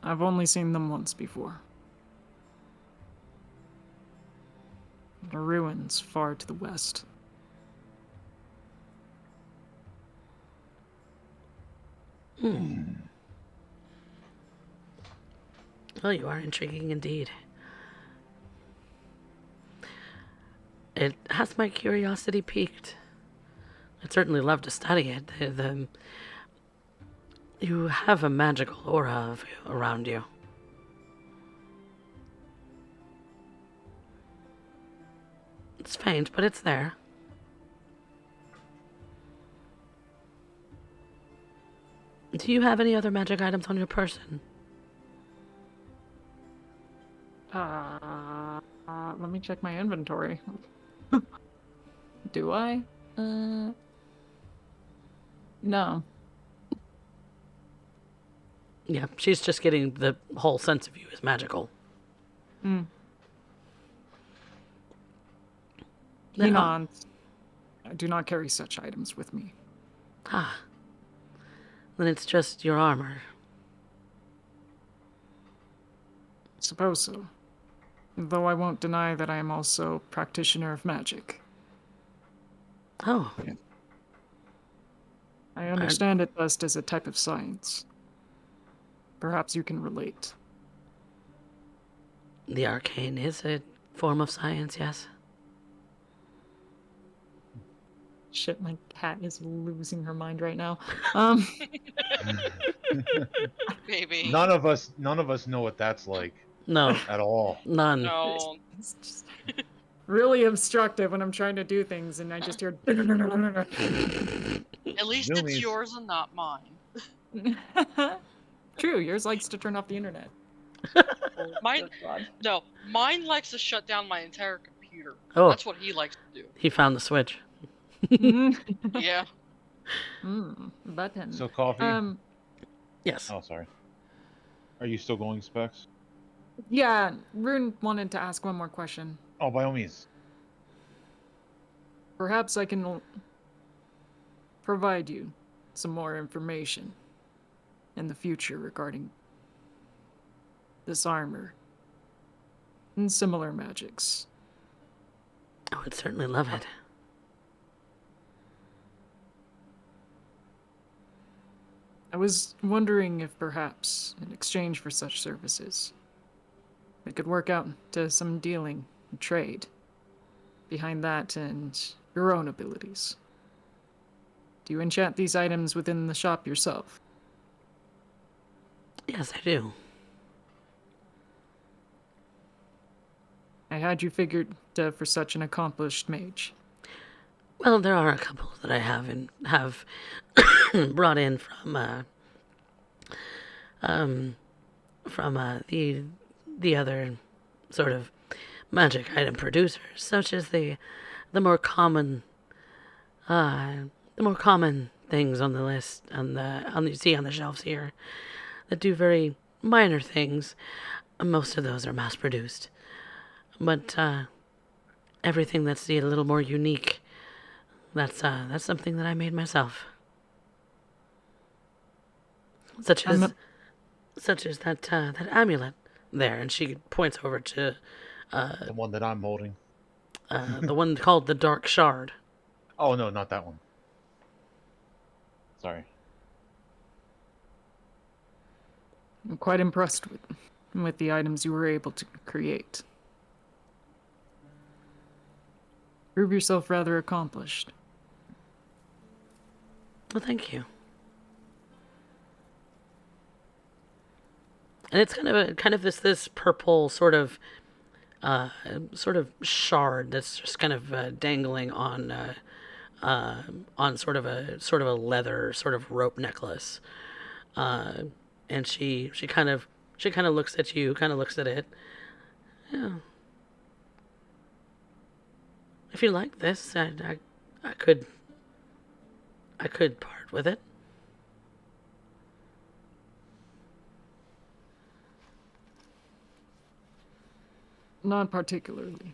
I've only seen them once before. The ruins far to the west. Well, you are intriguing indeed. It has my curiosity piqued. I'd certainly love to study it. You have a magical aura around you. It's faint, but it's there. Do you have any other magic items on your person? Let me check my inventory. Do I? No. Yeah, she's just getting the whole sense of you as magical. He Now- nods. I do not carry such items with me. Ah. Then it's just your armor. Suppose so. Though I won't deny that I am also practitioner of magic. Oh, I understand it best as a type of science. Perhaps you can relate. the arcane is a form of science, yes. Shit, my cat is losing her mind right now. Maybe. None of us know what that's like No, at all. none. No. It's just really obstructive when I'm trying to do things and I just hear At least it's Zoomies. yours and not mine. True, yours likes to turn off the internet. Mine, no, mine likes to shut down my entire computer. Oh. That's what he likes to do. He found the switch. Yeah. Button. So coffee. Yes. Oh, sorry. Are you still going, Specs? Yeah, Rune wanted to ask one more question. Oh, by all means. Perhaps I can provide you some more information in the future regarding this armor and similar magics. I would certainly love it. I was wondering if perhaps, in exchange for such services, we could work out to some dealing and trade behind that and your own abilities. Do you enchant these items within the shop yourself? Yes, I do. I had you figured for such an accomplished mage. Well, there are a couple that I have brought in from the other sort of magic item producers, such as the more common things on the list you see on the shelves here that do very minor things. Most of those are mass produced, but everything that's a little more unique, that's something that I made myself. such I'm as that amulet there, and she points over to The one that I'm holding. the one called the Dark Shard. Oh no, not that one. Sorry. quite impressed with the items you were able to create. Prove yourself rather accomplished. Well, thank you. And it's kind of this purple sort of shard that's just kind of dangling on sort of a leather sort of rope necklace. And she kind of looks at you, kind of looks at it. Yeah. If you like this, I could part with it. Not particularly.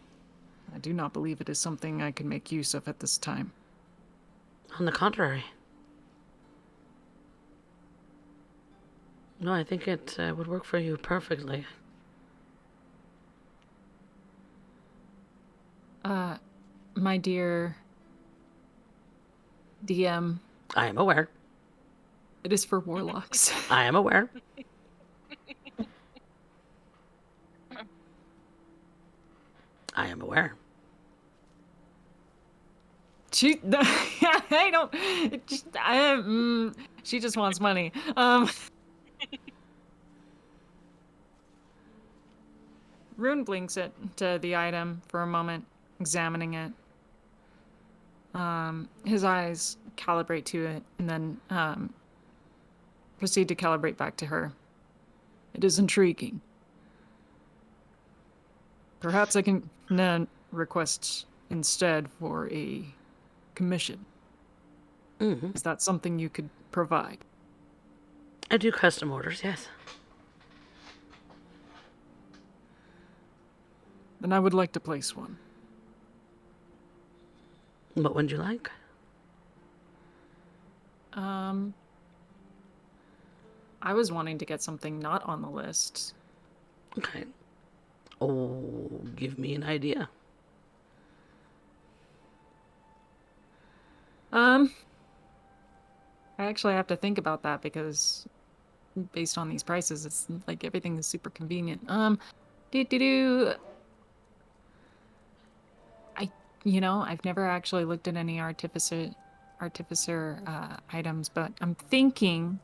I do not believe it is something I can make use of at this time. On the contrary. No, I think it would work for you perfectly. My dear DM, I am aware. it is for warlocks. I am aware. I am aware. She, I don't. It just, she just wants money. Rune blinks it to the item for a moment, examining it. His eyes calibrate to it, and then proceed to calibrate back to her. It is intriguing. Perhaps I can then request instead for a commission. Mm-hmm. Is that something you could provide? I do custom orders, yes. Then I would like to place one. What would you like? I was wanting to get something not on the list. Okay. Oh, give me an idea. I actually have to think about that because based on these prices, it's like everything is super convenient. I've never actually looked at any artificer items, but I'm thinking.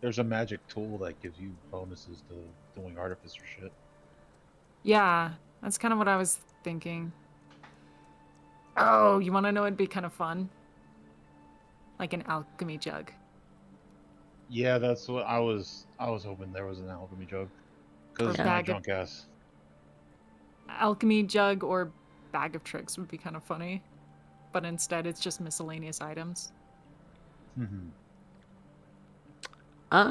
There's a magic tool that gives you bonuses to doing artificer shit. Yeah, that's kind of what I was thinking. Oh, you want to know it'd be kind of fun? Like an alchemy jug. Yeah, that's what I was hoping there was an alchemy jug. Because Or my bag of- drunk ass. Alchemy jug or bag of tricks would be kind of funny. But instead, it's just miscellaneous items. Mhm.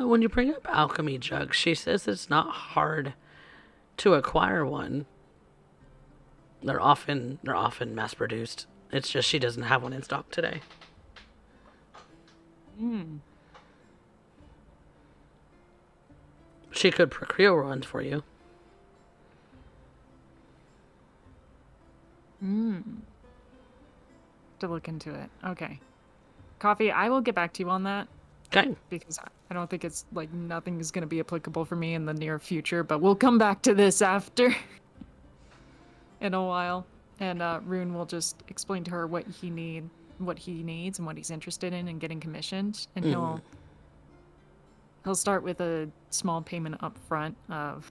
When you bring up alchemy jug, she says it's not hard to acquire one. They're often mass produced. It's just she doesn't have one in stock today. She could procure one for you. To look into it. Okay. Coffee, I will get back to you on that. Okay. Because I don't think it's like nothing is going to be applicable for me in the near future, but we'll come back to this after in a while. And Rune will just explain to her what he needs and what he's interested in and getting commissioned. And he'll start with a small payment up front of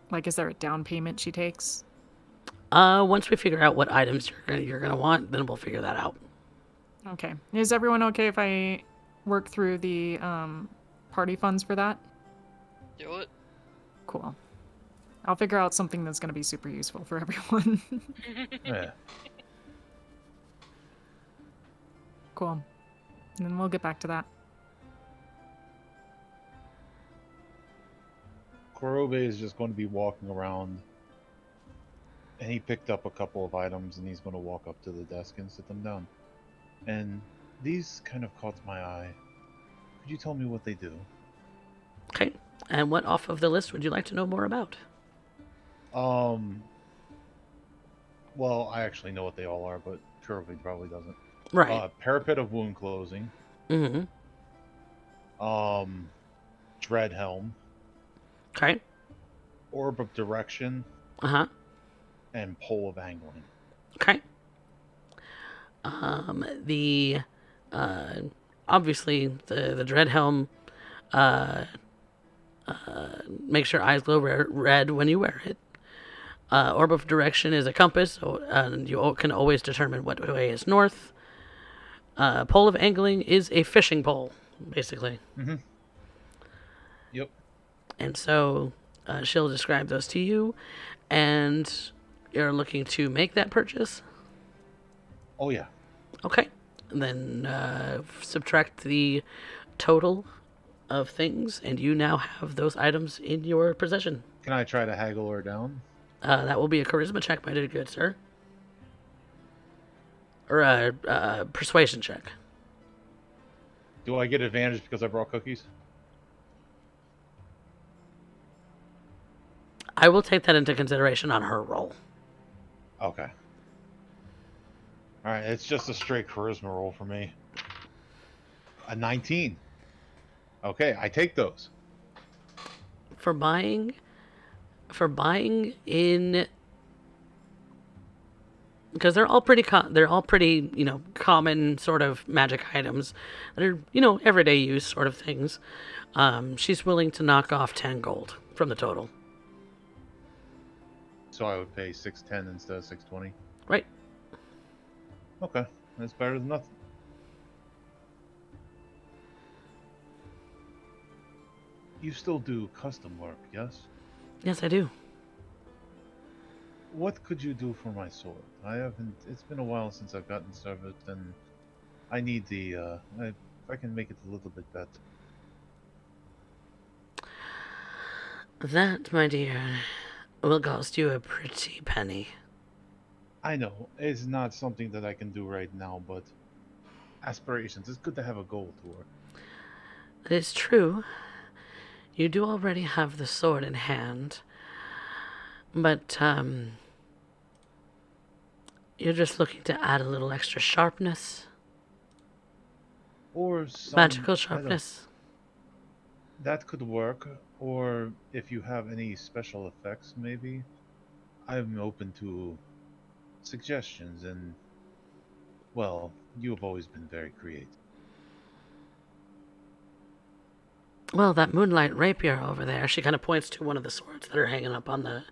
like, is there a down payment she takes? Once we figure out what items you're gonna want, then we'll figure that out. Okay. Is everyone okay if I work through the party funds for that? Do it. Cool. I'll figure out something that's going to be super useful for everyone. Yeah. Cool. And then we'll get back to that. Korobe is just going to be walking around, and he picked up a couple of items, and he's going to walk up to the desk and sit them down. And these kind of caught my eye. Could you tell me what they do? Okay. And what off of the list would you like to know more about? Um, well, I actually know what they all are, but Curvy probably doesn't. Right. Parapet of wound closing. Mm-hmm. Dread helm. Okay. Orb of direction. Uh-huh. And pole of angling. Okay. The obviously the dread helm makes your eyes glow red when you wear it. Orb of direction is a compass, and you can always determine what way is north. Pole of angling is a fishing pole, basically. Mm-hmm. Yep. And so she'll describe those to you, and you're looking to make that purchase. Oh yeah. Okay. And then subtract the total of things, and you now have those items in your possession. Can I try to haggle her down? That will be a charisma check, my dear good sir. Or a persuasion check. Do I get advantage because I brought cookies? I will take that into consideration on her roll. Okay. Alright, it's just a straight charisma roll for me. A 19. Okay, I take those. For buying in, because they're all pretty common sort of magic items that are everyday use sort of things. She's willing to knock off 10 gold from the total. So I would pay 610 instead of 620. Right. Okay, that's better than nothing. You still do custom work, yes? Yes, I do. What could you do for my sword? I haven't. It's been a while since I've gotten serviced, and I need the. If I can make it a little bit better. That, my dear, will cost you a pretty penny. I know it's not something that I can do right now, but aspirations. It's good to have a goal toward. It is true. You do already have the sword in hand, but you're just looking to add a little extra sharpness, Or some magical sharpness. That could work. Or if you have any special effects, maybe. I'm open to suggestions, and well, you have always been very creative. Well, that moonlight rapier over there. She kind of points to one of the swords that are hanging up on the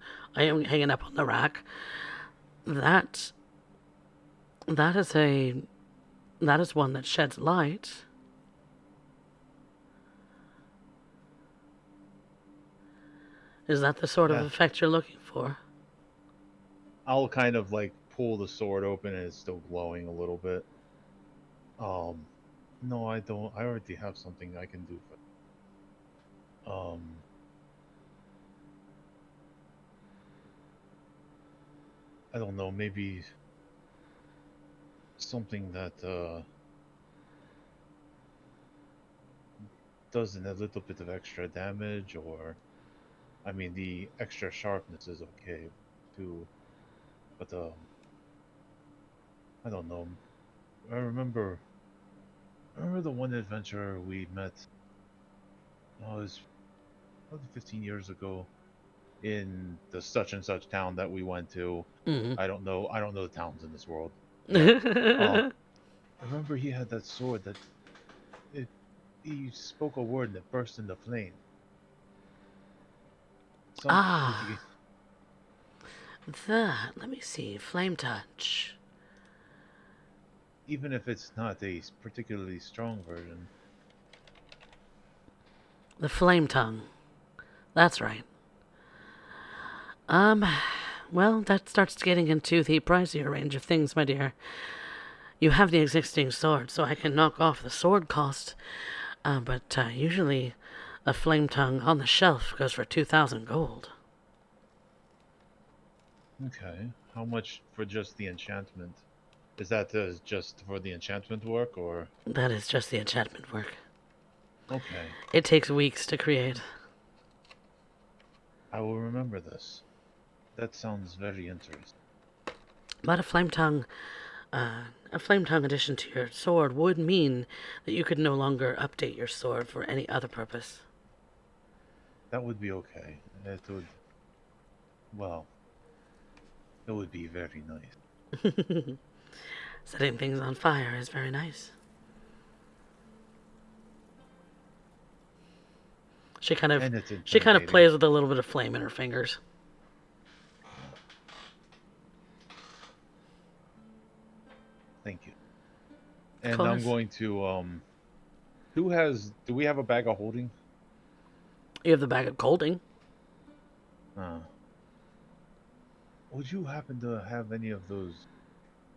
rack. That is one that sheds light. Is that the sort of effect you're looking for? I'll kind of like pull the sword open and it's still glowing a little bit. No, I don't. I already have something I can do for. I don't know. Maybe something that does a little bit of extra damage, or I mean, the extra sharpness is okay too. But I don't know. I remember the one adventure we met. Oh, it was probably 15 years ago in the such and such town that we went to. Mm-hmm. I don't know the towns in this world. I remember he had that sword that he spoke a word and it burst into flame. Let me see. Flame touch. Even if it's not a particularly strong version. The flame tongue. That's right. Well, that starts getting into the pricier range of things, my dear. You have the existing sword, so I can knock off the sword cost. But usually a flame tongue on the shelf goes for 2,000 gold. Okay. How much for just the enchantment? Is that just for the enchantment work, or? That is just the enchantment work. Okay. It takes weeks to create. I will remember this. That sounds very interesting. But a flame tongue addition to your sword would mean that you could no longer update your sword for any other purpose. That would be okay. It would, well, it would be very nice. Setting things on fire is very nice. She kind And it's of intimidating. plays with a little bit of flame in her fingers. Thank you. Of And I'm course. going to, do we have a bag of holding? You have the bag of golding. Uh, would you happen to have any of those?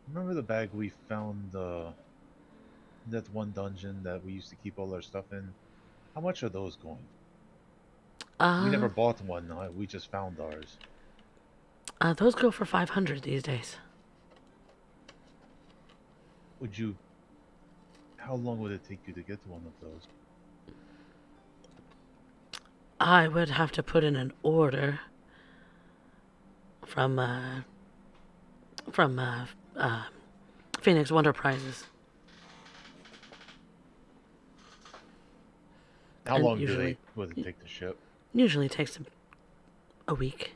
Remember the bag we found, that one dungeon that we used to keep all our stuff in? How much are those going? We Uh, never bought one. We just found ours. those go for 500 these days. Would you? How long would it take you to get to one of those? I would have to put in an order from from Phoenix Wonder Prizes. How And long usually, would it take to ship? usually takes a week.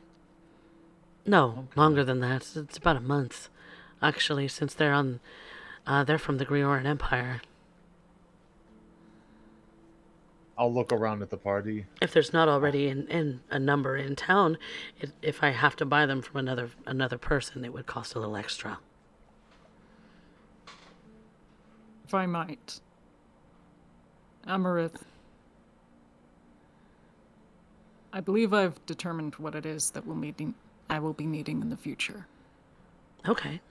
No, Okay. longer than that. It's about a month, actually, since they're from the Grioran Empire. I'll look around at the party. If there's not already in a number in town, if I have to buy them from another person, it would cost a little extra. If I might. Amarith, I believe I've determined what it is that I will be needing in the future. Okay.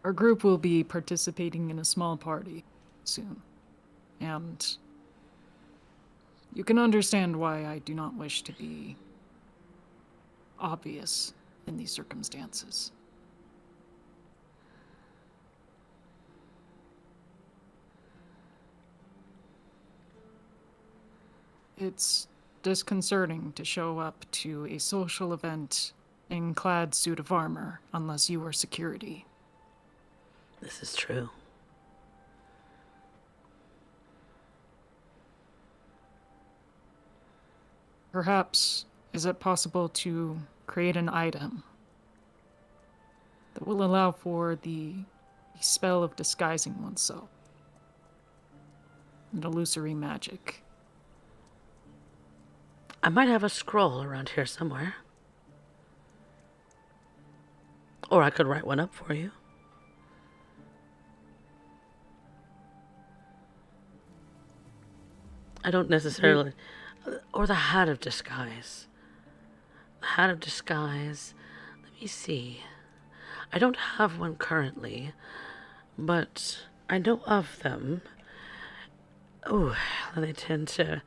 Our group will be participating in a small party soon, and you can understand why I do not wish to be obvious in these circumstances. It's disconcerting to show up to a social event in clad suit of armor unless you are security. This is true. Perhaps, is it possible to create an item that will allow for the spell of disguising oneself? An illusory magic. I might have a scroll around here somewhere. Or I could write one up for you. I don't necessarily... Or the Hat of Disguise. The Hat of Disguise... Let me see. I don't have one currently, but I know of them. Oh, they tend to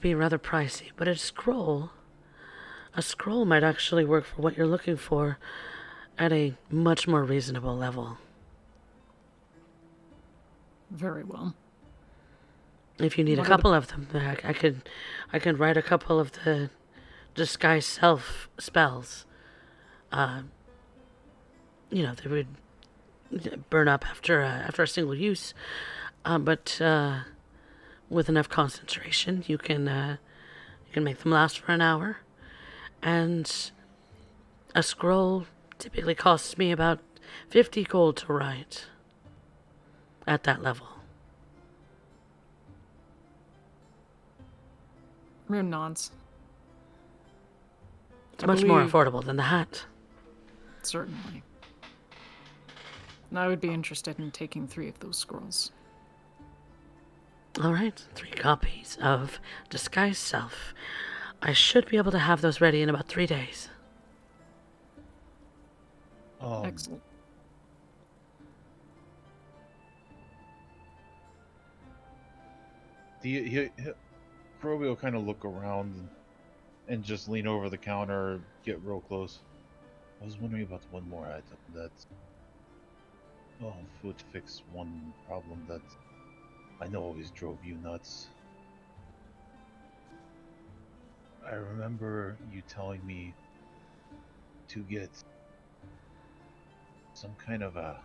be rather pricey, but a scroll might actually work for what you're looking for at a much more reasonable level. Very well. If you need a What are the- couple of them, I could write a couple of the disguise self spells. They would burn up after a single use, but with enough concentration, you can make them last for an hour. And a scroll typically costs me about 50 gold to write at that level. Rune nods. It's I much more believe- affordable than the hat. Certainly. And I would be interested in taking 3 of those scrolls. All right, 3 copies of Disguise Self. I should be able to have those ready in about 3 days. Excellent. Kroby will kind of look around and just lean over the counter, get real close. I was wondering about one more item that would fix one problem that I know always drove you nuts. I remember you telling me to get some kind of a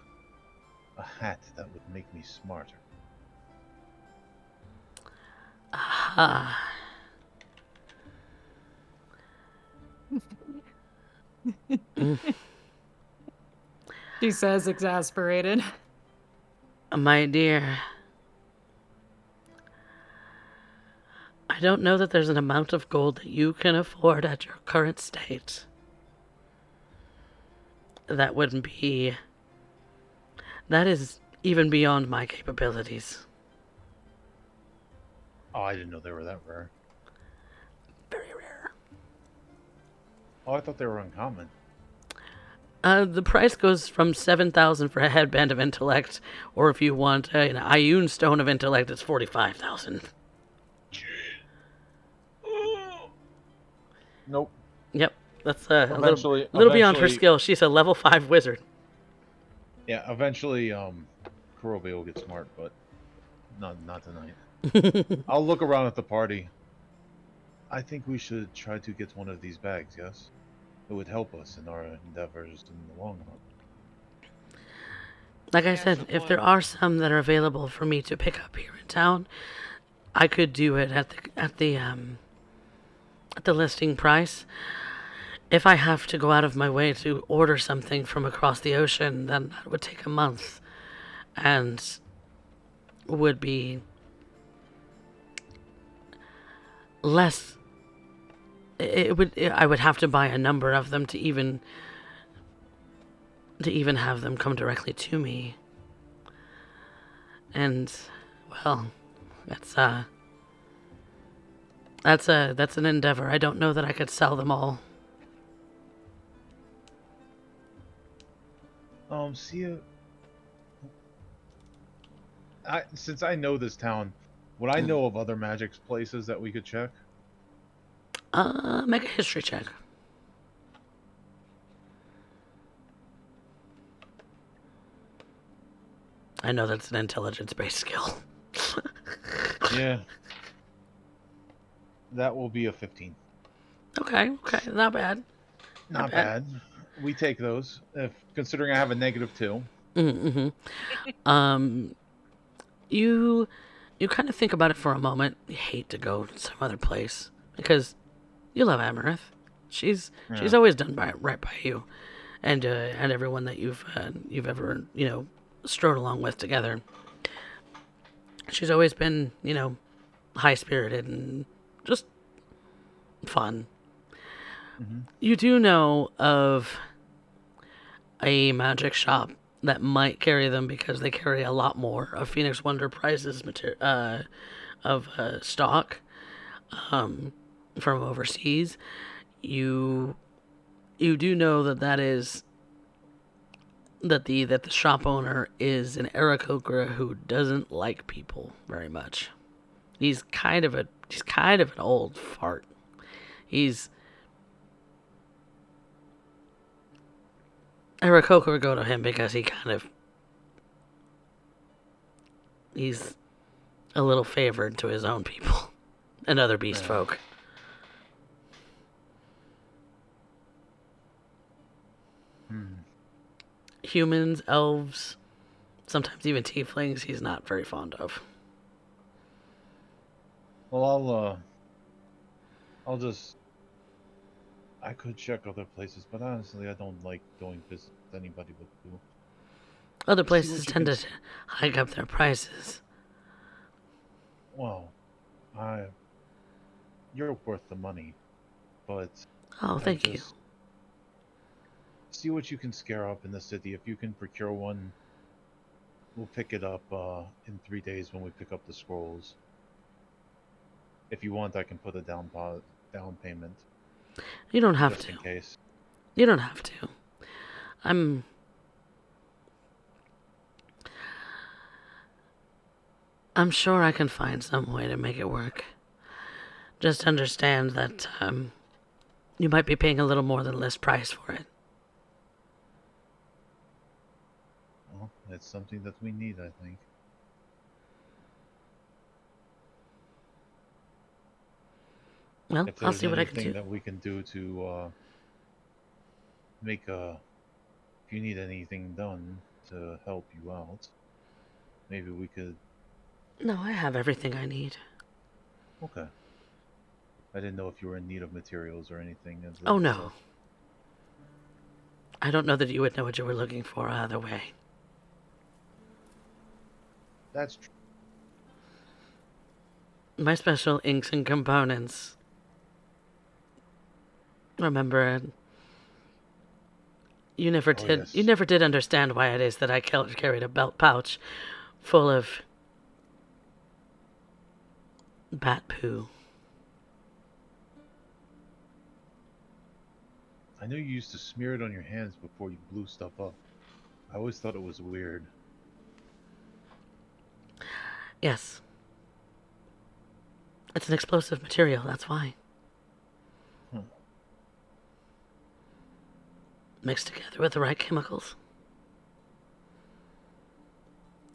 hat that would make me smarter. Ah. She says, exasperated. My dear, I don't know that there's an amount of gold that you can afford at your current state that wouldn't be. That is even beyond my capabilities. Oh, I didn't know they were that rare. Very rare. Oh, I thought they were uncommon. The price goes from 7,000 for a headband of intellect, or if you want an Ioun stone of intellect, it's 45,000. Nope. Yep, that's a Eventually, little beyond her eventually, skill. She's a level 5 wizard. yeah, eventually, Kurobe will get smart, but not tonight. I'll look around at the party. I think we should try to get one of these bags, yes? It would help us in our endeavors in the long run. Like I Yes, said, it if would. there are some that are available for me to pick up here in town, I could do it at the listing price. If I have to go out of my way to order something from across the ocean, then that would take a month and would be less. I would have to buy a number of them to even have them come directly to me. And well, that's that's an endeavor. I don't know that I could sell them all. See you. Since I know this town, would I know of other magic places that we could check? Make a history check. I know that's an intelligence-based skill. Yeah. That will be a 15. Okay, not bad. Not bad. We take those. If considering I have a -2. You kind of think about it for a moment. You hate to go to some other place because you love Amaranth. She's Yeah. always done right by you, and everyone that you've ever strode along with together. She's always been high spirited and just fun. Mm-hmm. You do know of a magic shop that might carry them because they carry a lot more of Phoenix Wonder Prize's stock from overseas. You do know that is that the shop owner is an Aarakocra who doesn't like people very much. He's kind of an old fart. Aarakocra would go to him because he's a little favored to his own people and other beast folk. Humans, elves, sometimes even tieflings, he's not very fond of. Well, I could check other places, but honestly, I don't like doing business with anybody but you. Other See places what you tend can to hike up their prices. Well, you're worth the money, but Oh, thank you. just see what you can scare up in the city. If you can procure one, we'll pick it up in 3 days when we pick up the scrolls. If you want, I can put a down payment You don't have just to. in case. You don't have to. I'm sure I can find some way to make it work. Just understand that you might be paying a little more than list price for it. Well, it's something that we need, I think. Well, If I'll there's see what I can anything do. that we can do to make a, if you need anything done to help you out, maybe we could. No, I have everything I need. Okay. I didn't know if you were in need of materials or anything of Oh, that no. stuff. I don't know that you would know what you were looking for either way. That's true. My special inks and components. Remember, you never Oh did. You yes. never did understand why it is that I carried a belt pouch full of bat poo. I know you used to smear it on your hands before you blew stuff up. I always thought it was weird. Yes, it's an explosive material. That's why. Huh. Mixed together with the right chemicals,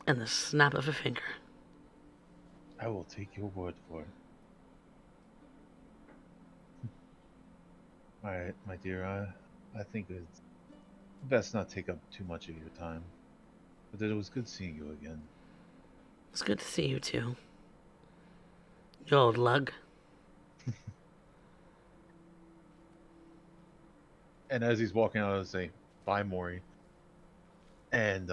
and the snap of a finger. I will take your word for it. Alright, my dear, I think it's best not take up too much of your time. But it was good seeing you again. It's good to see you too, you old lug. And as he's walking out, I'll say, bye, Maury. And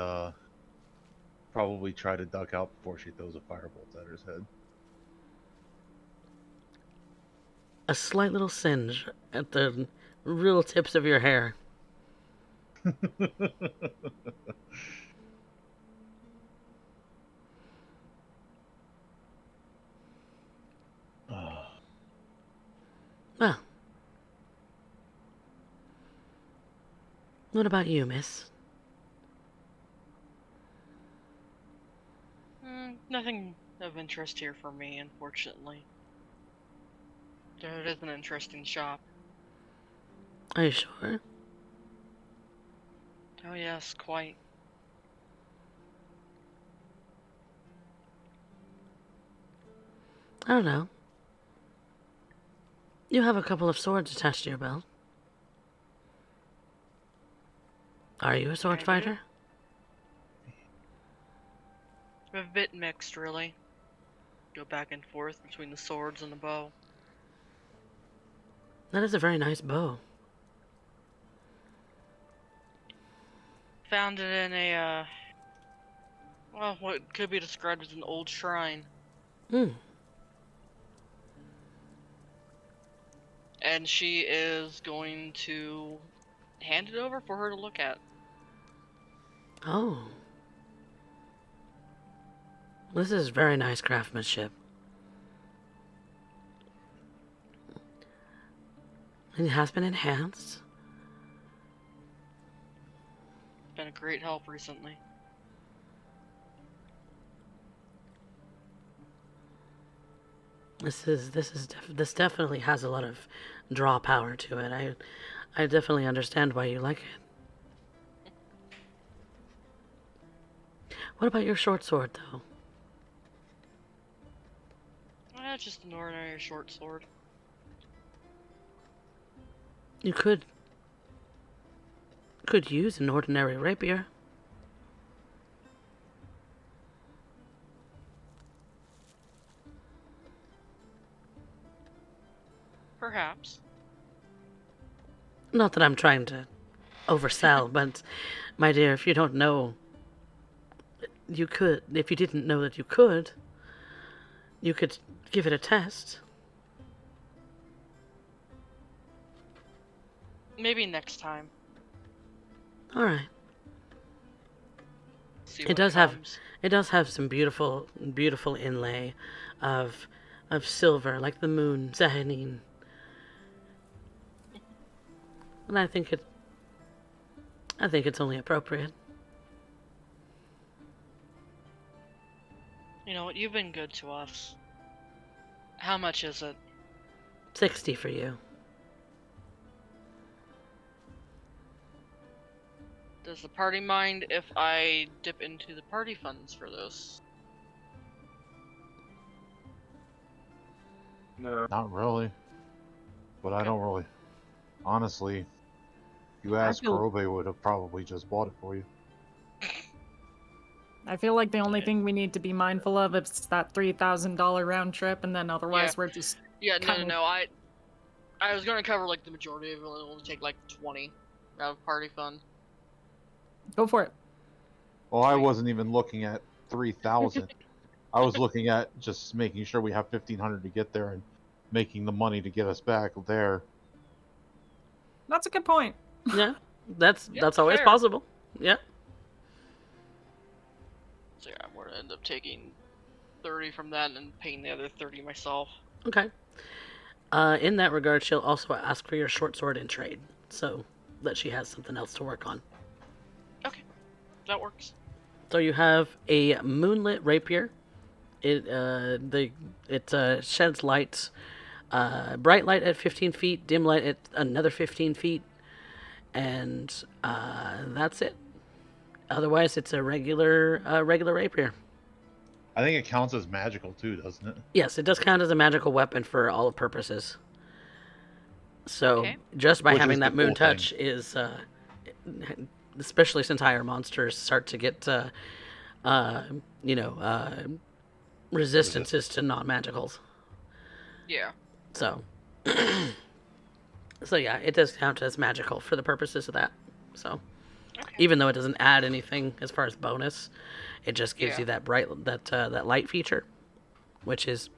probably try to duck out before she throws a firebolt at his head. A slight little singe at the real tips of your hair. Ah, Well, what about you, miss? Nothing of interest here for me, unfortunately. Though it is an interesting shop. Are you sure? Oh yes, quite. I don't know. You have a couple of swords attached to your belt. Are you a sword I do. fighter? A bit mixed, really. Go back and forth between the swords and the bow. That is a very nice bow. Found it in a, well, what could be described as an old shrine. Hmm. And she is going to hand it over for her to look at. Oh. This is very nice craftsmanship. It has been enhanced. Been a great help recently. This definitely has a lot of draw power to it. I definitely understand why you like it. What about your short sword, though? Just an ordinary short sword. You could use an ordinary rapier. Perhaps. Not that I'm trying to oversell, but my dear, if you don't know, you could. If you didn't know that you could give it a test. Maybe next time. All right. See It what does comes. it does have some beautiful inlay of silver, like the moon, Zahanin. And I think it's only appropriate. You know what? You've been good to us. How much is it? 60 for you. Does the party mind if I dip into the party funds for this? No. not really. But I don't really. Honestly, if you I asked, feel Kurobe would have probably just bought it for you. like the only thing we need to be mindful of is that $3,000 round trip, and then otherwise we're just Yeah, kind of no. I was gonna cover like the majority of it. It'll only take like 20 out of party fund. go for it. Well, I Sweet. wasn't even looking at 3,000. I was looking at just making sure we have 1,500 to get there and making the money to get us back there. That's a good point. Yeah, that's Yeah, always fair. possible. Yeah. So yeah, I'm gonna end up taking 30 from that and paying the other 30 myself. Okay. In that regard, she'll also ask for your short sword in trade, so that she has something else to work on. Okay, that works. So you have a moonlit rapier. It sheds light, bright light at 15 feet, dim light at another 15 feet, and that's it. Otherwise, it's a regular rapier. I think it counts as magical too, doesn't it? Yes, it does count as a magical weapon for all purposes. So Okay. just by Which having is that the moon cool touch is, especially since higher monsters start to get, you know, resistances to non-magicals. Yeah. So, so yeah, it does count as magical for the purposes of that. So, Okay. even though it doesn't add anything as far as bonus, it just gives Yeah. you that that light feature, which is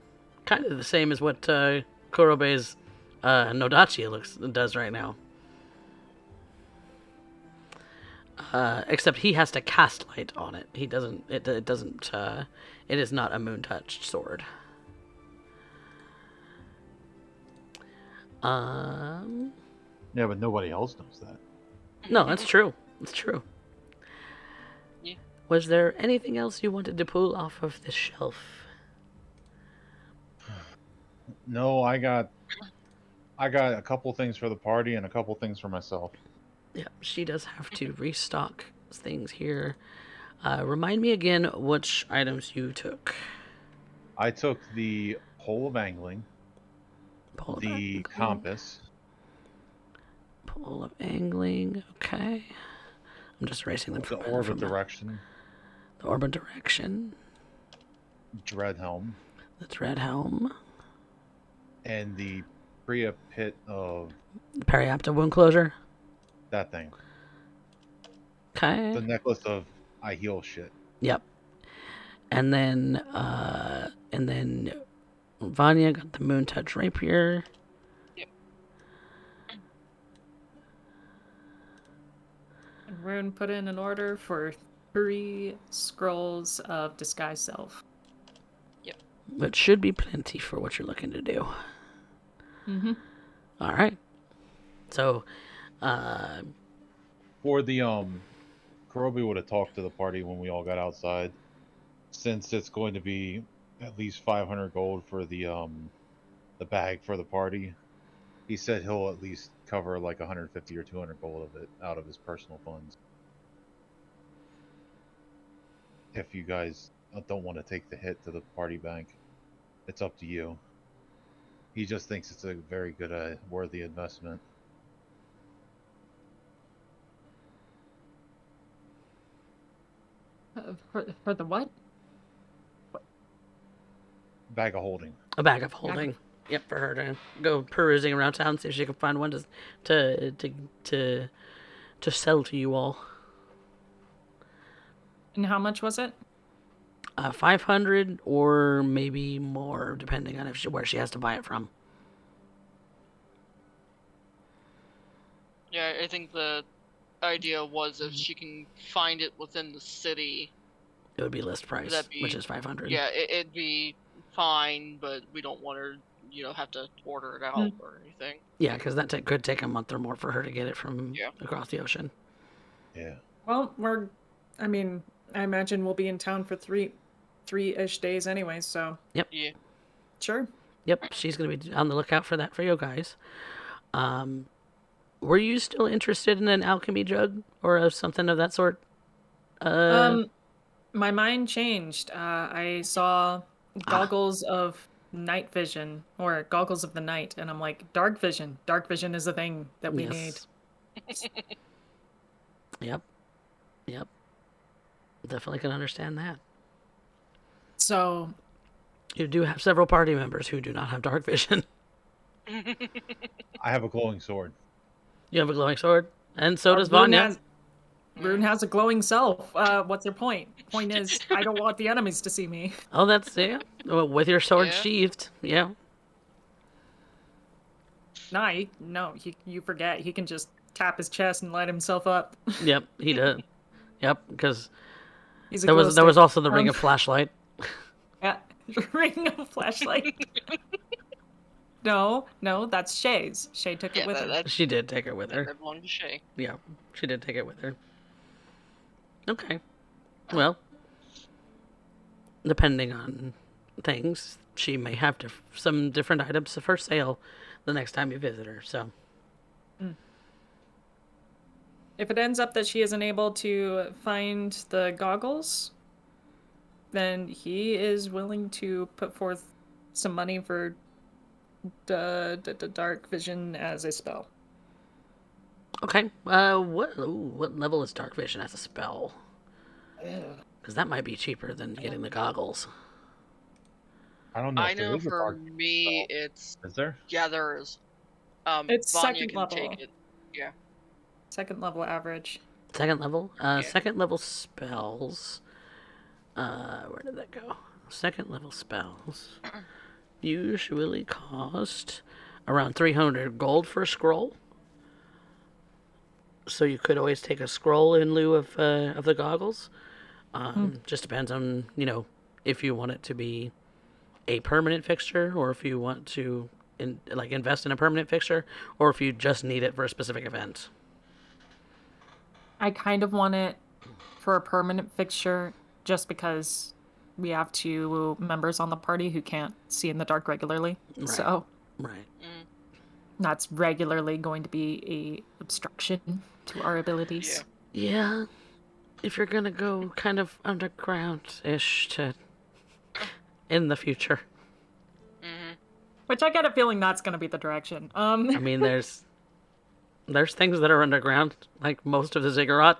kind of the same as what Kurobe's Nodachi does right now. Except he has to cast light on it. He doesn't. It doesn't. It is not a moon touched sword. Yeah, but nobody else knows that. No, that's true. It's true. Yeah. Was there anything else you wanted to pull off of this shelf? No, I got a couple things for the party and a couple things for myself. Yeah, she does have to restock things here. Remind me again which items you took. I took the pole of angling, Pole of the angling. compass, Pole of angling. Okay. I'm just erasing them the from orbit direction, the orbit direction. dread helm, The thread helm. and the Priya pit of The periapta wound closure. that thing. Okay. The necklace of I heal shit. Yep. And then Vanya got the moon touch rapier. Yep. And Rune put in an order for 3 scrolls of disguise self. Which should be plenty for what you're looking to do. Mm-hmm. All right. So, For the Kurobi would have talked to the party when we all got outside. Since it's going to be at least 500 gold for the bag for the party, he said he'll at least cover like 150 or 200 gold of it out of his personal funds. If you guys don't want to take the hit to the party bank, it's up to you. He just thinks it's a very good, worthy investment. For the what? Bag of holding. a bag of holding. Yep, for her to go perusing around town, see if she can find one to sell to you all. And how much was it? 500 or maybe more, depending on where she has to buy it from. Yeah, I think the idea was if she can find it within the city, It would be list price, That'd be- which is 500. yeah, it'd be fine, but we don't want her, have to order it out or anything. Yeah, because that could take a month or more for her to get it from Yeah. across the ocean. Yeah. Well, I imagine we'll be in town for three-ish days anyway, so Yeah. sure. Yep, she's going to be on the lookout for that for you guys. Were you still interested in an alchemy drug or something of that sort? My mind changed. I saw goggles of night vision or goggles of the night, and I'm like, dark vision. Dark vision is a thing that we need. Yes. Yep. Yep. Definitely can understand that. So You do have several party members who do not have dark vision. I have a glowing sword. You have a glowing sword, and so does Rune Vanya. Rune has a glowing self. What's your point? Point is, I don't want the enemies to see me. Oh, that's yeah. Well, with your sword Yeah. sheathed, yeah. No, you forget. He can just tap his chest and light himself up. Yep, he did. Yep, because He's a there glow was stick. also the ring of flashlight. Yeah, ring of flashlight. No, that's Shay's. Shay took it Yeah, with her. She did take it with her. that belonged to Shay. Yeah, she did take it with her. Okay. Well, depending on things, she may have some different items for sale the next time you visit her. So, If it ends up that she isn't able to find the goggles, then he is willing to put forth some money for the dark vision as a spell. okay. What level is dark vision as a spell? Because that might be cheaper than getting the goggles. I don't know. I if there know is a for dark me, spell. it's Is there? yeah, there is. It's Vanya second can level. take it. Yeah. Second level average. Second level? Second level spells. Where did that go? Second level spells usually cost around 300 gold for a scroll. So you could always take a scroll in lieu of the goggles. Just depends on, if you want it to be a permanent fixture, or if you want to invest in a permanent fixture, or if you just need it for a specific event. I kind of want it for a permanent fixture just because we have two members on the party who can't see in the dark regularly. Right. So Right. that's regularly going to be a obstruction to our abilities. Yeah. Yeah. If you're gonna go kind of underground-ish to in the future. Which I get a feeling that's going to be the direction. I mean, there's things that are underground, like most of the ziggurat.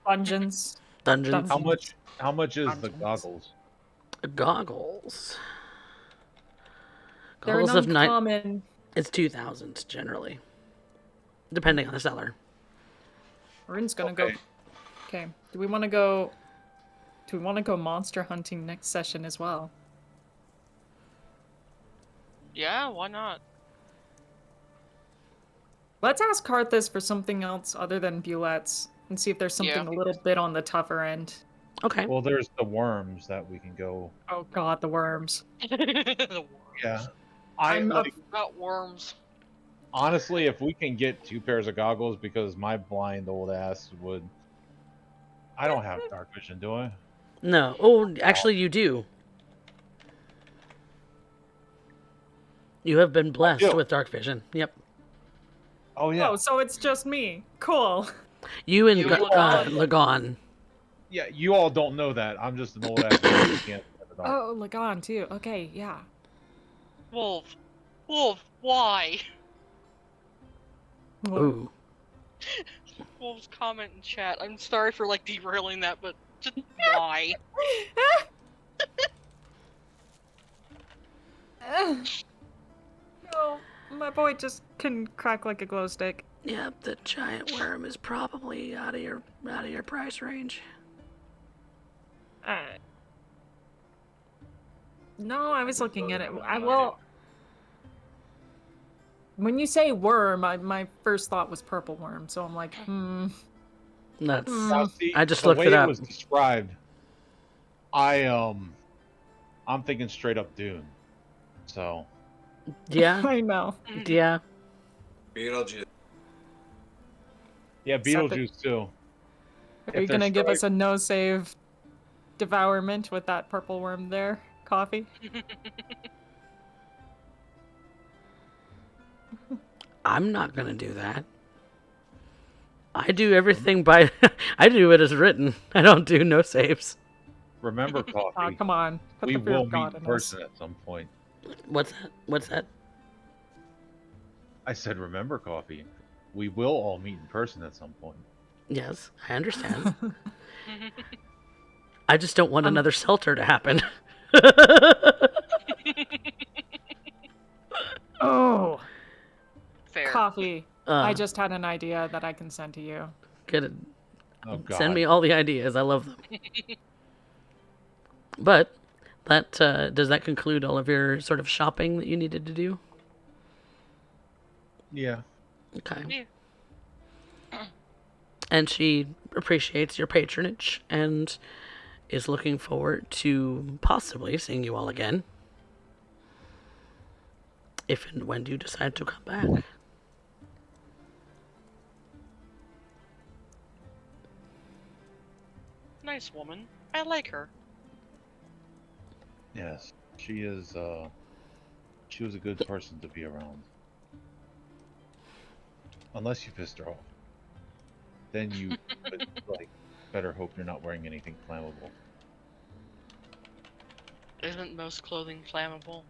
Dungeons. Dungeons. How much is the Dungeons. goggles? Goggles. They're Goggles an of night. uncommon. It's 2,000 generally, depending on the seller. Rune's gonna Okay. go. Okay. Do we want to go monster hunting next session as well? Yeah, why not? Let's ask Karthus for something else other than bullets and see if there's something Yeah. a little bit on the tougher end. Okay. Well, there's the worms that we can go. Oh god, the worms. Yeah. About worms. Honestly, if we can get 2 pairs of goggles, because my blind old ass would. I don't have dark vision, do I? No. Oh, actually, you do. You have been blessed do. with dark vision. Yep. Oh yeah. Oh, so it's just me. Cool. You and You and Lagon. Lagon. Yeah, you all don't know that. I'm just an old ass man who can't see in the dark. Oh, Lagon too. Okay, yeah. Wolf, why? Ooh. Wolf's comment in chat. I'm sorry for derailing that, but just why? No, my boy just can crack like a glow stick. Yep, the giant worm is probably out of your price range. No, I was looking at it. When you say worm, my first thought was purple worm, so I'm like, That's. Now, see, I just the looked way it up. was described. I'm thinking straight up Dune. So Yeah. I know. Yeah. Beetlejuice. yeah, Except that- Beetlejuice too. Are you they're gonna give us striped- a no save devourment with that purple worm there, Coffee? I'm not gonna do that. I do everything by. I do it as written. I don't do no saves. Remember, Coffee, come on. Put we the fear will of God meet in in us. person at some point. What's that? What's that? I said, remember, Coffee, we will all meet in person at some point. Yes, I understand. I just don't want Um, another shelter to happen. Oh, Fair. Coffee. I uh, just had an idea that I can send to you. Good. Oh, Send God. me all the ideas. I love them. But that does that conclude all of your sort of shopping that you needed to do? Yeah. Okay. Yeah. And she appreciates your patronage and is looking forward to possibly seeing you all again. If and when you decide to come back. Nice woman. I like her. Yes. She is, she was a good person to be around. Unless you pissed her off. Then you would, like, better hope you're not wearing anything flammable. Isn't most clothing flammable?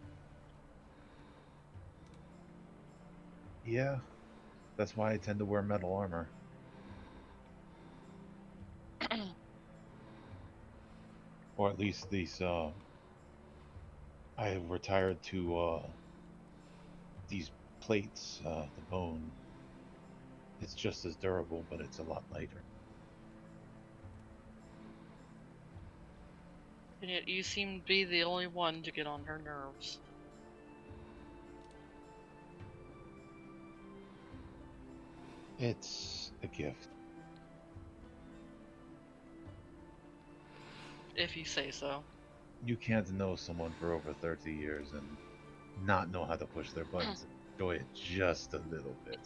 Yeah. That's why I tend to wear metal armor. Or at least these, I retired to, these plates, the bone. It's just as durable, but it's a lot lighter. And yet you seem to be the only one to get on her nerves. It's a gift. If you say so. You can't know someone for over 30 years and not know how to push their buttons and enjoy it just a little bit.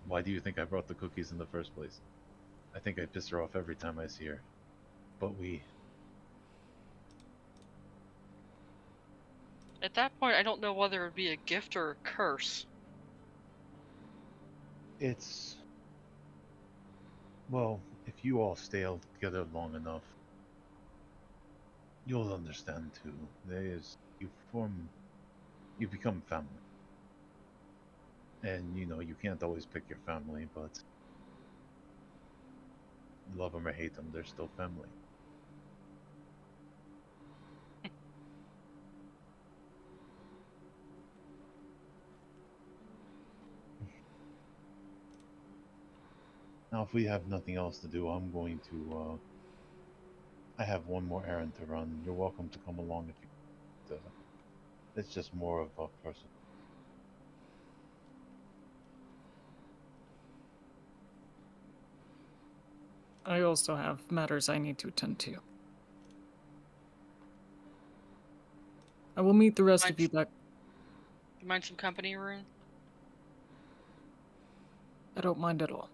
Why do you think I brought the cookies in the first place? I think I piss her off every time I see her. But At that point, I don't know whether it would be a gift or a curse. it's... Well, if you all stay together long enough, you'll understand too. You become family. And, you can't always pick your family, but love them or hate them, they're still family. Now, if we have nothing else to do, I'm going to, I have one more errand to run. You're welcome to come along if you it's just more of a person. I also have matters I need to attend to. I will meet the rest of you back. You mind some company, Rune? I don't mind at all.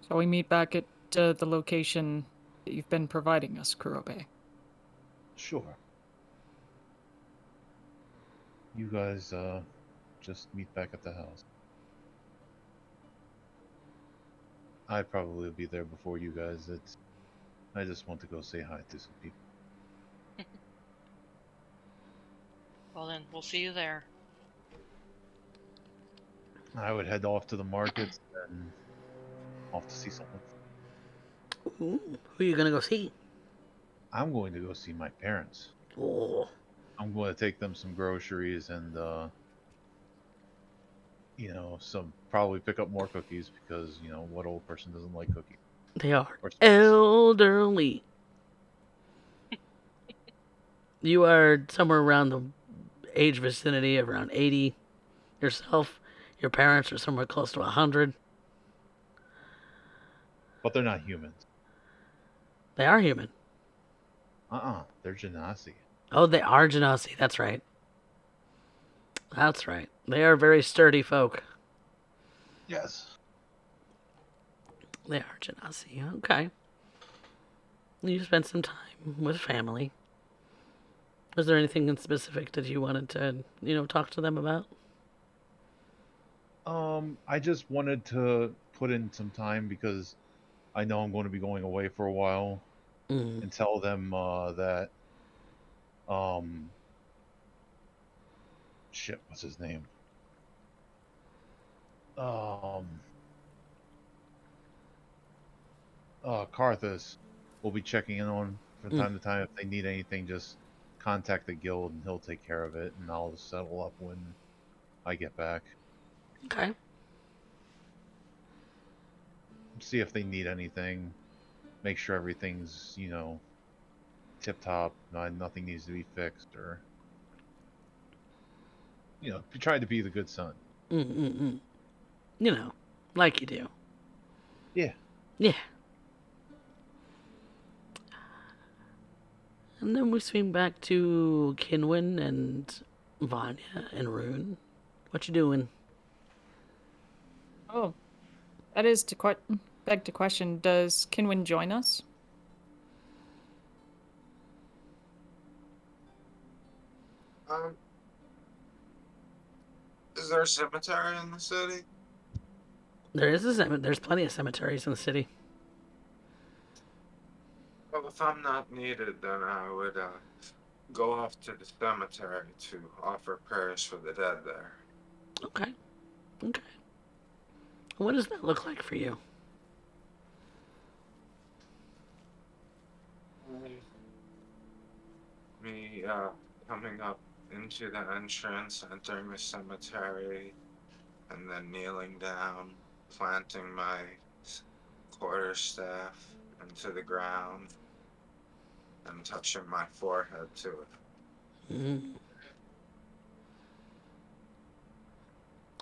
Shall we meet back at the location that you've been providing us, Kurobe? Sure. You guys, just meet back at the house. I'd probably be there before you guys. I just want to go say hi to some people. Well then, we'll see you there. I would head off to the markets and off to see someone. Ooh, who are you gonna go see? I'm going to go see my parents. Oh, I'm going to take them some groceries and, probably pick up more cookies because, what old person doesn't like cookies? they are Or sweets. elderly. You are somewhere around the age vicinity of around 80 yourself. Your parents are somewhere close to 100. But they're not humans. They are human. They're Genasi. Oh, they are Genasi. That's right. That's right. They are very sturdy folk. Yes. They are Genasi. Okay. You spent some time with family. Was there anything in specific that you wanted to, talk to them about? I just wanted to put in some time because I know I'm going to be going away for a while Mm. and tell them that um shit, what's his name? Um Karthus will be checking in on from Mm. time to time. If they need anything, just contact the guild and he'll take care of it, and I'll settle up when I get back. Okay. See if they need anything. Make sure everything's, tip top. Nothing needs to be fixed, or try to be the good son. Mm-mm-mm. You know, like you do. Yeah. Yeah. And then we swing back to Kinwin and Vanya and Rune. What you doing? Oh, that is to beg to question, does Kinwin join us? Um, is there a cemetery in the city? There's plenty of cemeteries in the city. Well, if I'm not needed, then I would go off to the cemetery to offer prayers for the dead there. Okay. Okay. What does that look like for you? Um, Me coming up into the entrance, entering the cemetery, and then kneeling down, planting my quarterstaff into the ground, and touching my forehead to it. Mm.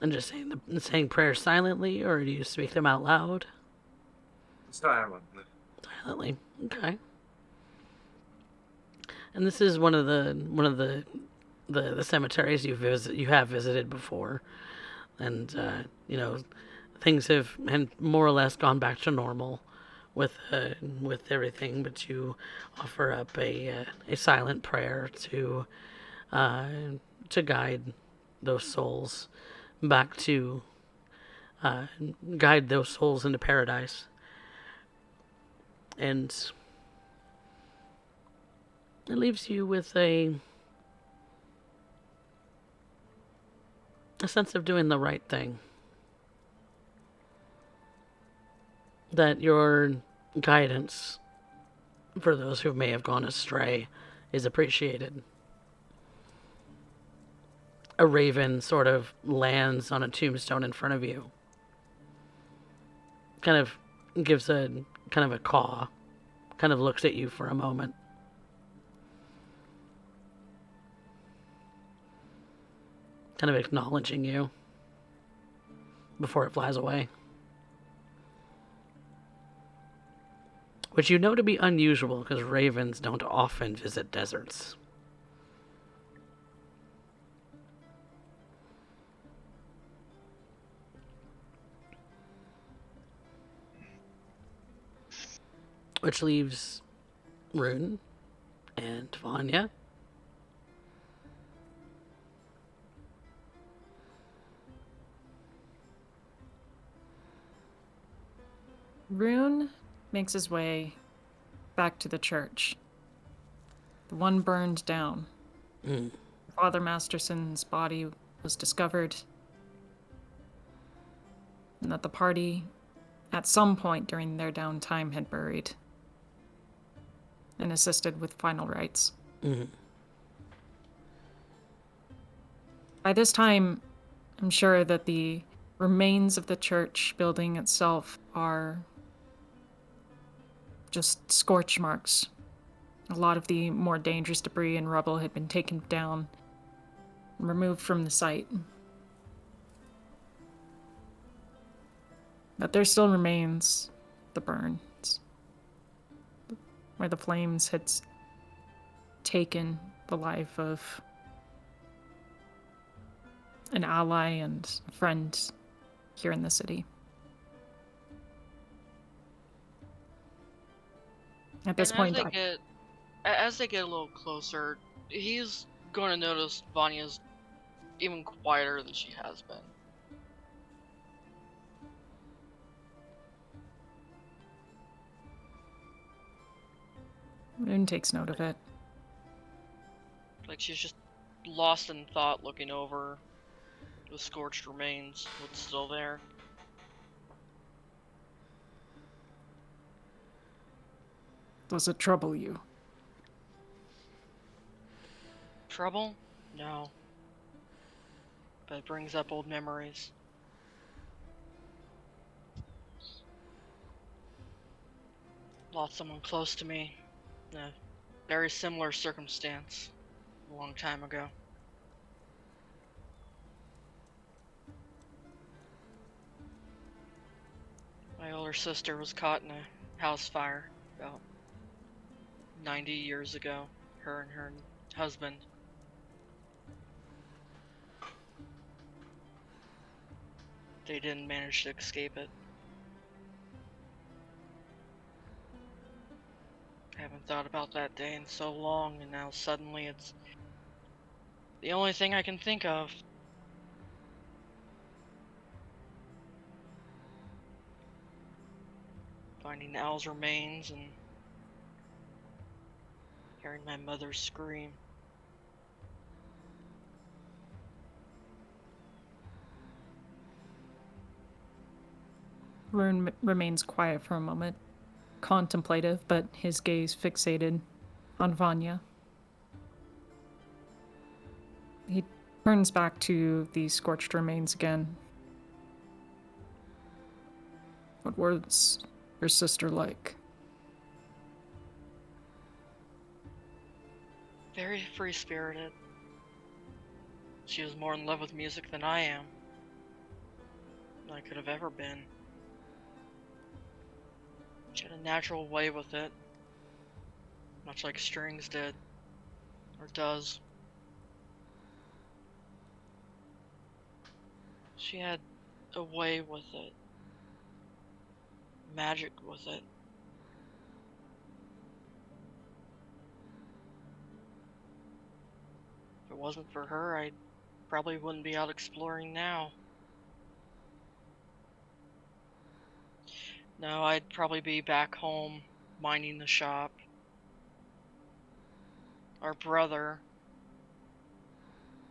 And just saying prayers silently, or do you speak them out loud? Silently. Silently. Okay. And this is one of the cemeteries you have visited before, and things have and more or less gone back to normal with everything. But you offer up a silent prayer uh, to guide those souls back to uh, guide those souls into paradise, and it leaves you with a sense of doing the right thing. That your guidance for those who may have gone astray is appreciated. A raven sort of lands on a tombstone in front of you. Kind of gives a kind of a caw. Kind of looks at you for a moment. Kind of acknowledging you before it flies away. Which you know to be unusual because ravens don't often visit deserts. Which leaves Rune and Vanya. Rune makes his way back to the church. The one burned down. Mm. Father Masterson's body was discovered, and that the party, at some point during their downtime, had buried and assisted with final rites. Mm. By this time, I'm sure that the remains of the church building itself are just scorch marks. A lot of the more dangerous debris and rubble had been taken down and removed from the site. But there still remains the burns, where the flames had taken the life of an ally and a friend here in the city. At this And as point, they get as they get a little closer, he's going to notice Vanya's even quieter than she has been. Rune takes note of it. Like she's just lost in thought, looking over the scorched remains, what's still there. Does it trouble you? Trouble? No. But it brings up old memories. Lost someone close to me in a very similar circumstance a long time ago. My older sister was caught in a house fire about 90 years ago. Her and her husband. They didn't manage to escape it. I haven't thought about that day in so long, and now suddenly it's the only thing I can think of. Finding Al's remains and hearing my mother scream. Rune remains quiet for a moment, contemplative, but his gaze fixated on Vanya. He turns back to the scorched remains again. What was your sister like? Very free-spirited. She was more in love with music than I am. Than I could have ever been. She had a natural way with it. Much like strings did. Or does. She had a way with it. Magic with it. If it wasn't for her, I probably wouldn't be out exploring now. No, I'd probably be back home, minding the shop. Our brother,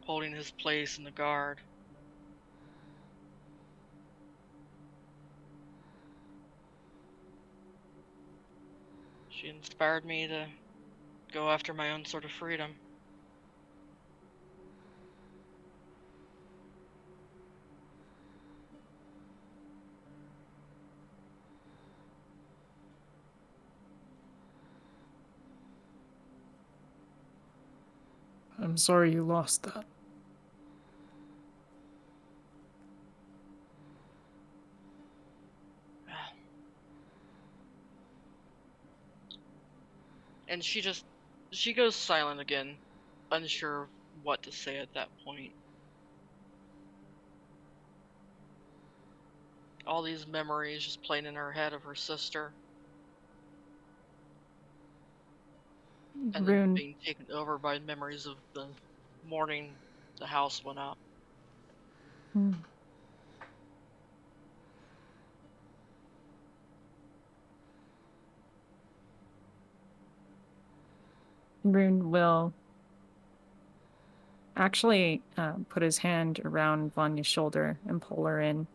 holding his place in the guard. She inspired me to go after my own sort of freedom. I'm sorry you lost that. And she goes silent again, unsure of what to say at that point. All these memories just playing in her head of her sister. And then Rune, being taken over by memories of the morning the house went up. Rune will actually put his hand around Vanya's shoulder and pull her in.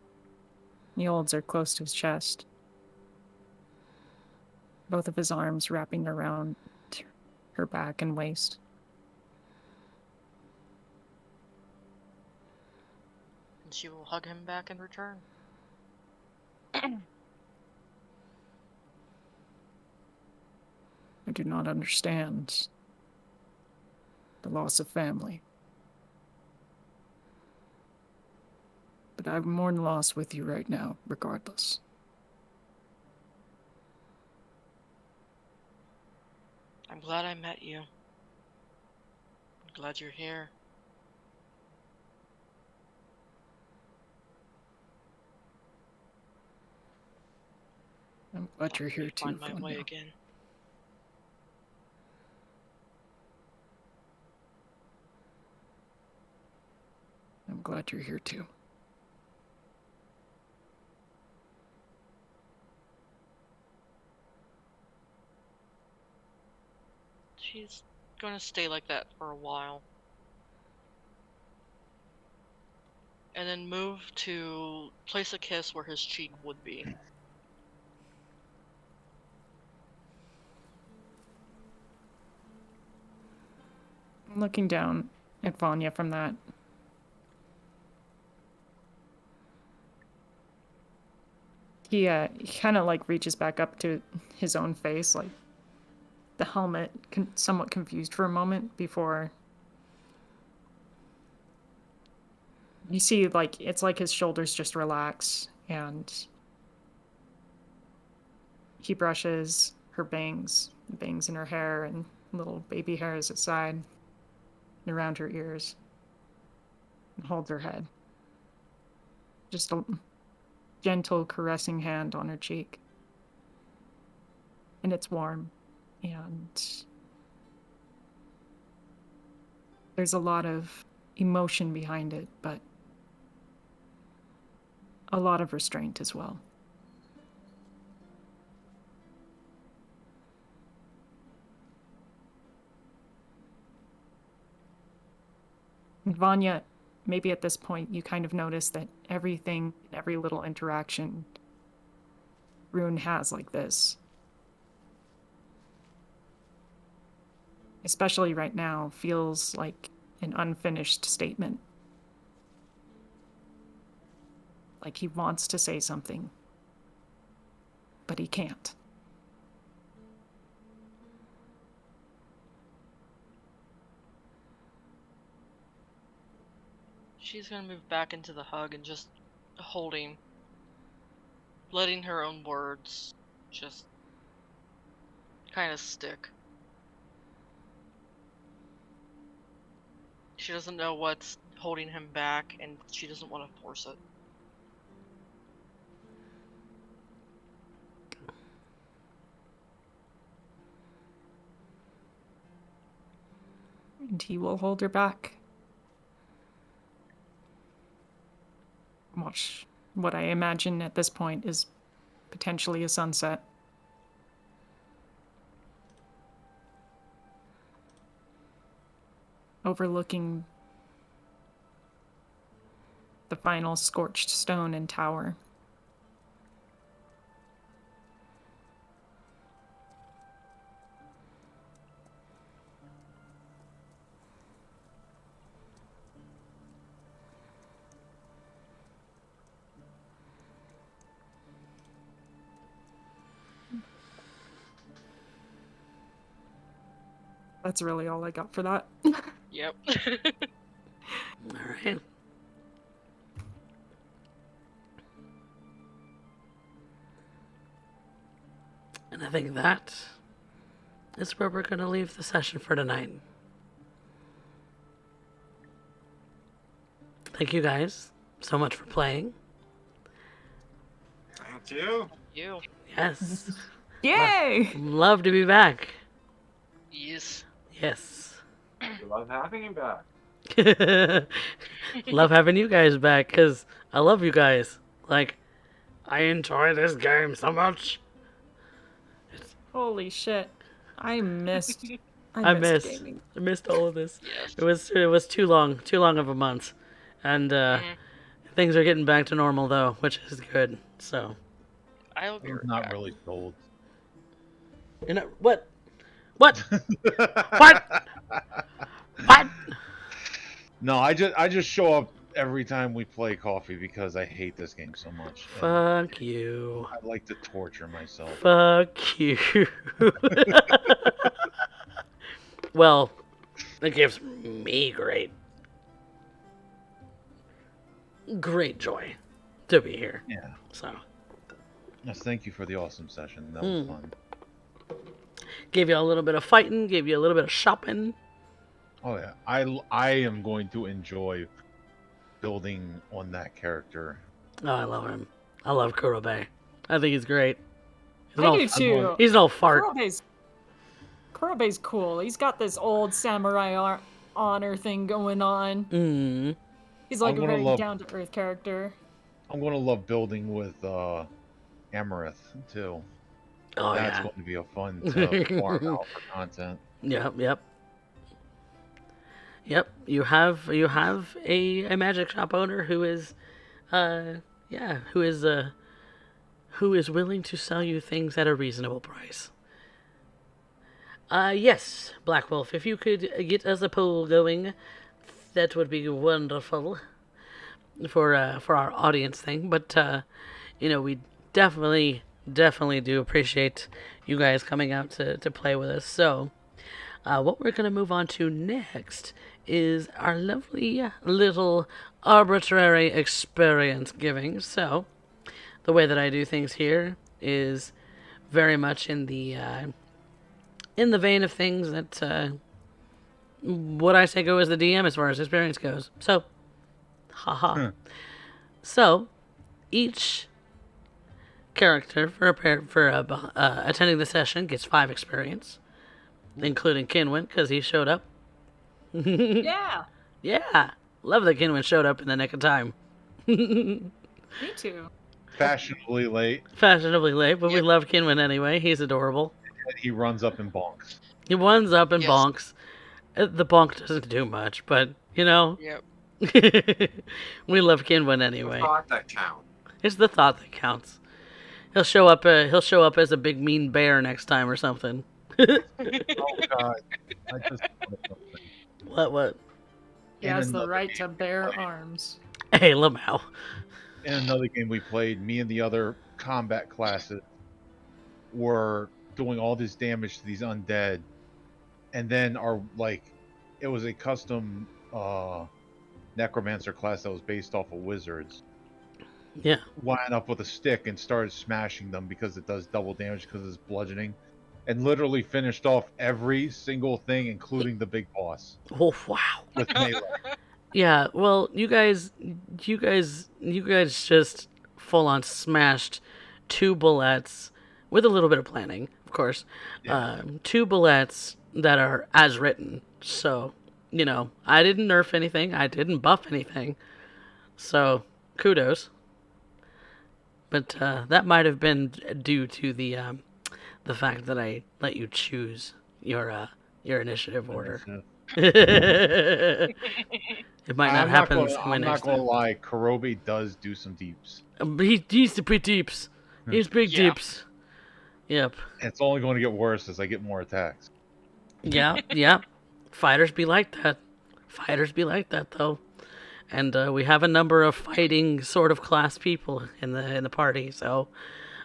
He holds her close to his chest, both of his arms wrapping around her back and waist. And she will hug him back in return. I do not understand the loss of family. But I'm more than lost with you right now, regardless. I'm glad I met you. I'm glad you're here. I'm glad you're here too, Find my way Vanya. again. I'm glad you're here too. She's gonna stay like that for a while. And then move to place a kiss where his cheek would be. Looking down at Vanya from that. He kind of like reaches back up to his own face, like the helmet, somewhat confused for a moment before you see, like, it's like his shoulders just relax, and he brushes her bangs in her hair and little baby hairs aside and around her ears, and holds her head. Just a gentle, caressing hand on her cheek. And it's warm, and there's a lot of emotion behind it, but a lot of restraint as well. And Vanya, maybe at this point you kind of notice that everything, every little interaction Rune has like this, especially right now, feels like an unfinished statement. Like he wants to say something, but he can't. She's gonna move back into the hug and just holding, letting her own words just kind of stick. She doesn't know what's holding him back, and she doesn't want to force it. And he will hold her back. Watch what I imagine at this point is potentially a sunset. Overlooking the final scorched stone and tower. That's really all I got for that. Yep. All right. And I think that is where we're going to leave the session for tonight. Thank you guys so much for playing. Thank you. You. Yes. Yay! Love to be back. Yes. Yes. We love having you back. Love having you guys back, because I love you guys. Like, I enjoy this game so much. Holy shit. I missed gaming. I missed all of this. Yes. It was too long of a month. And things are getting back to normal though, which is good. So I'll be I'm right not back. really sold. you know what? What? What? What? No, I just show up every time we play Coffee because I hate this game so much. and Fuck you. I like to torture myself. Fuck you. Well, it gives me great joy to be here. Yeah. So, Yes, thank you for the awesome session. That was fun. gave you a little bit of fighting, gave you a little bit of shopping. Oh yeah, I am going to enjoy building on that character. Oh, I love him. I love Kurobe. I think he's great. I do too. He's no fart. Kurobe's cool. He's got this old samurai honor thing going on. He's like I'm a gonna very love down-to-earth character. I'm gonna love building with Amarith too. Oh That's yeah. going to be a fun to farm out for content. Yep, yep. Yep, you have a magic shop owner who is yeah, who is willing to sell you things at a reasonable price. Yes, Black Wolf, if you could get us a poll going, that would be wonderful for our audience thing. But we definitely do appreciate you guys coming out to play with us. So, what we're gonna move on to next is our lovely little arbitrary experience giving. So, the way that I do things here is very much in the vein of things that what I say go as the DM as far as experience goes. So, haha. So, each character for attending the session gets 5 experience, including Kinwin because he showed up. Yeah, Yeah, love that Kinwin showed up in the nick of time. me too. Fashionably late, Fashionably late, but we Yep. love Kinwin anyway. He's adorable. and he runs up and bonks. He winds up and Yes. bonks. The bonk doesn't do much, but Yep. we love Kinwin The anyway. thought that counts. It's the thought that counts. He'll show up. He'll show up as a big mean bear next time or something. Oh God! I just What? He In has the another right game to we bear played. arms. Hey, Lamau. in another game we played, me and the other combat classes were doing all this damage to these undead, and then it was a custom necromancer class that was based off of wizards. Yeah. Wound up with a stick and started smashing them because it does double damage because it's bludgeoning, and literally finished off every single thing, including the big boss, Oh wow. with melee. Yeah. Well, you guys just full on smashed 2 bullets with a little bit of planning, of course. Yeah. 2 bullets that are as written. So, I didn't nerf anything. I didn't buff anything. So, kudos. But that might have been due to the fact that I let you choose your initiative order. It might not happen the same way I'm not next gonna time. lie. Kurobe does do some deeps. He's the big deeps. He's big Yeah. deeps. Yep. It's only going to get worse as I get more attacks. Yeah. Fighters be like that. Though. And we have a number of fighting sort of class people in the party, so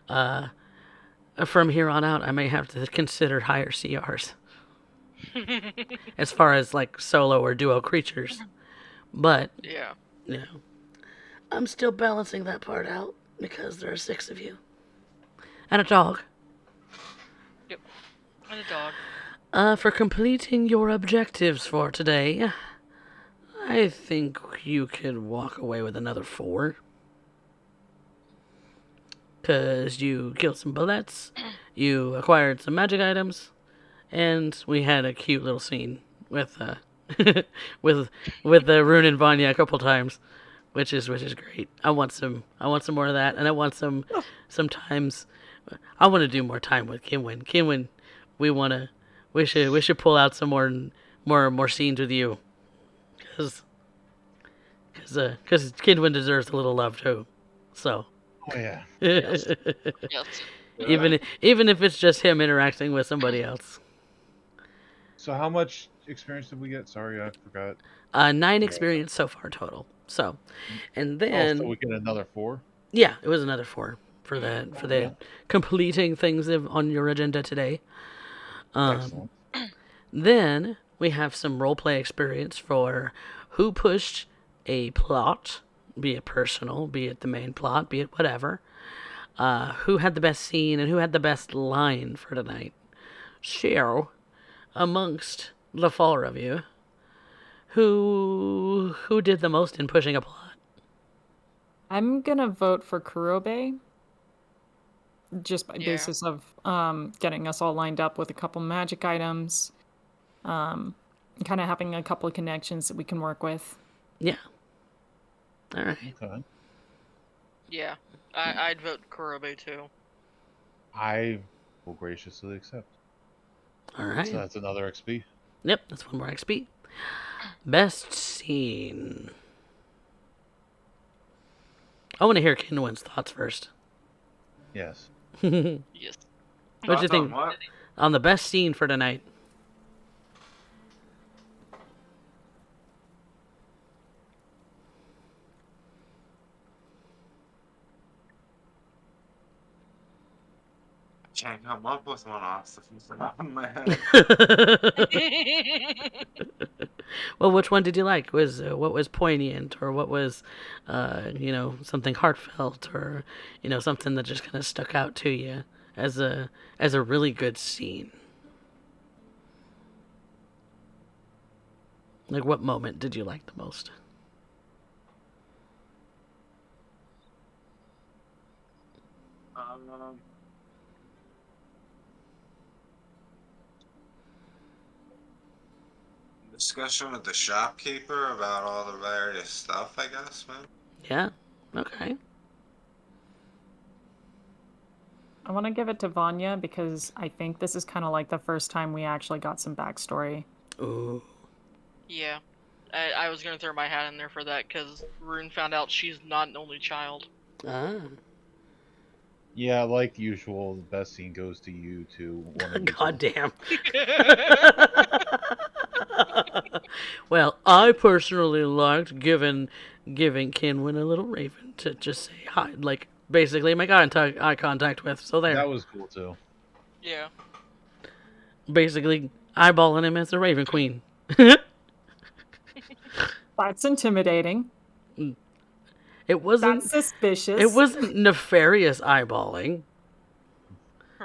from here on out, I may have to consider higher CRs as far as like solo or duo creatures. But Yeah. I'm still balancing that part out because there are 6 of you and a dog. Yep. And a dog. For completing your objectives for today, I think you could walk away with another 4. Because you killed some bullets, you acquired some magic items, and we had a cute little scene with with the Rune and Vanya a couple times, which is great. I want some more of that, and I want sometimes I want to do more time with Kinwin. Kinwin, we should pull out some more scenes with you, because Kinwin deserves a little love too. So. Oh yeah. Yes. Even if it's just him interacting with somebody else. So how much experience did we get? Sorry, I forgot. 9 experience so far total. So, and then So we get another 4. yeah, it was another 4 for the completing things on your agenda today. Excellent. Then we have some roleplay experience for who pushed a plot, be it personal, be it the main plot, be it whatever. Who had the best scene and who had the best line for tonight. So, amongst the 4 of you, who did the most in pushing a plot? I'm gonna vote for Kurobe, just by Yeah. basis of getting us all lined up with a couple magic items, kind of having a couple of connections that we can work with. Yeah. All right. Okay. Yeah, I'd vote Kurobe too. I will graciously accept. All right. So that's another XP. Yep, that's one more XP. Best scene. I want to hear Kinwin's thoughts first. Yes. What'd Yes. you Thoughts on think what? on the best scene for tonight? Can't come up with one off the top of my head. Well, which one did you like? Was what was poignant, or what was, something heartfelt, or something that just kind of stuck out to you as a really good scene? Like, what moment did you like the most? Um, discussion with the shopkeeper about all the various stuff, I guess, man. Yeah. Okay. I want to give it to Vanya because I think this is kind of like the first time we actually got some backstory. Ooh. Yeah, I was gonna throw my hat in there for that because Rune found out she's not an only child. Ah. Yeah, like usual, the best scene goes to you two. One of you God two. damn. Well, I personally liked giving Kinwin a little raven to just say hi, like basically make eye contact with. So there, That was cool too. Yeah. basically eyeballing him as the Raven Queen. That's intimidating. It wasn't. That's suspicious. It wasn't nefarious eyeballing.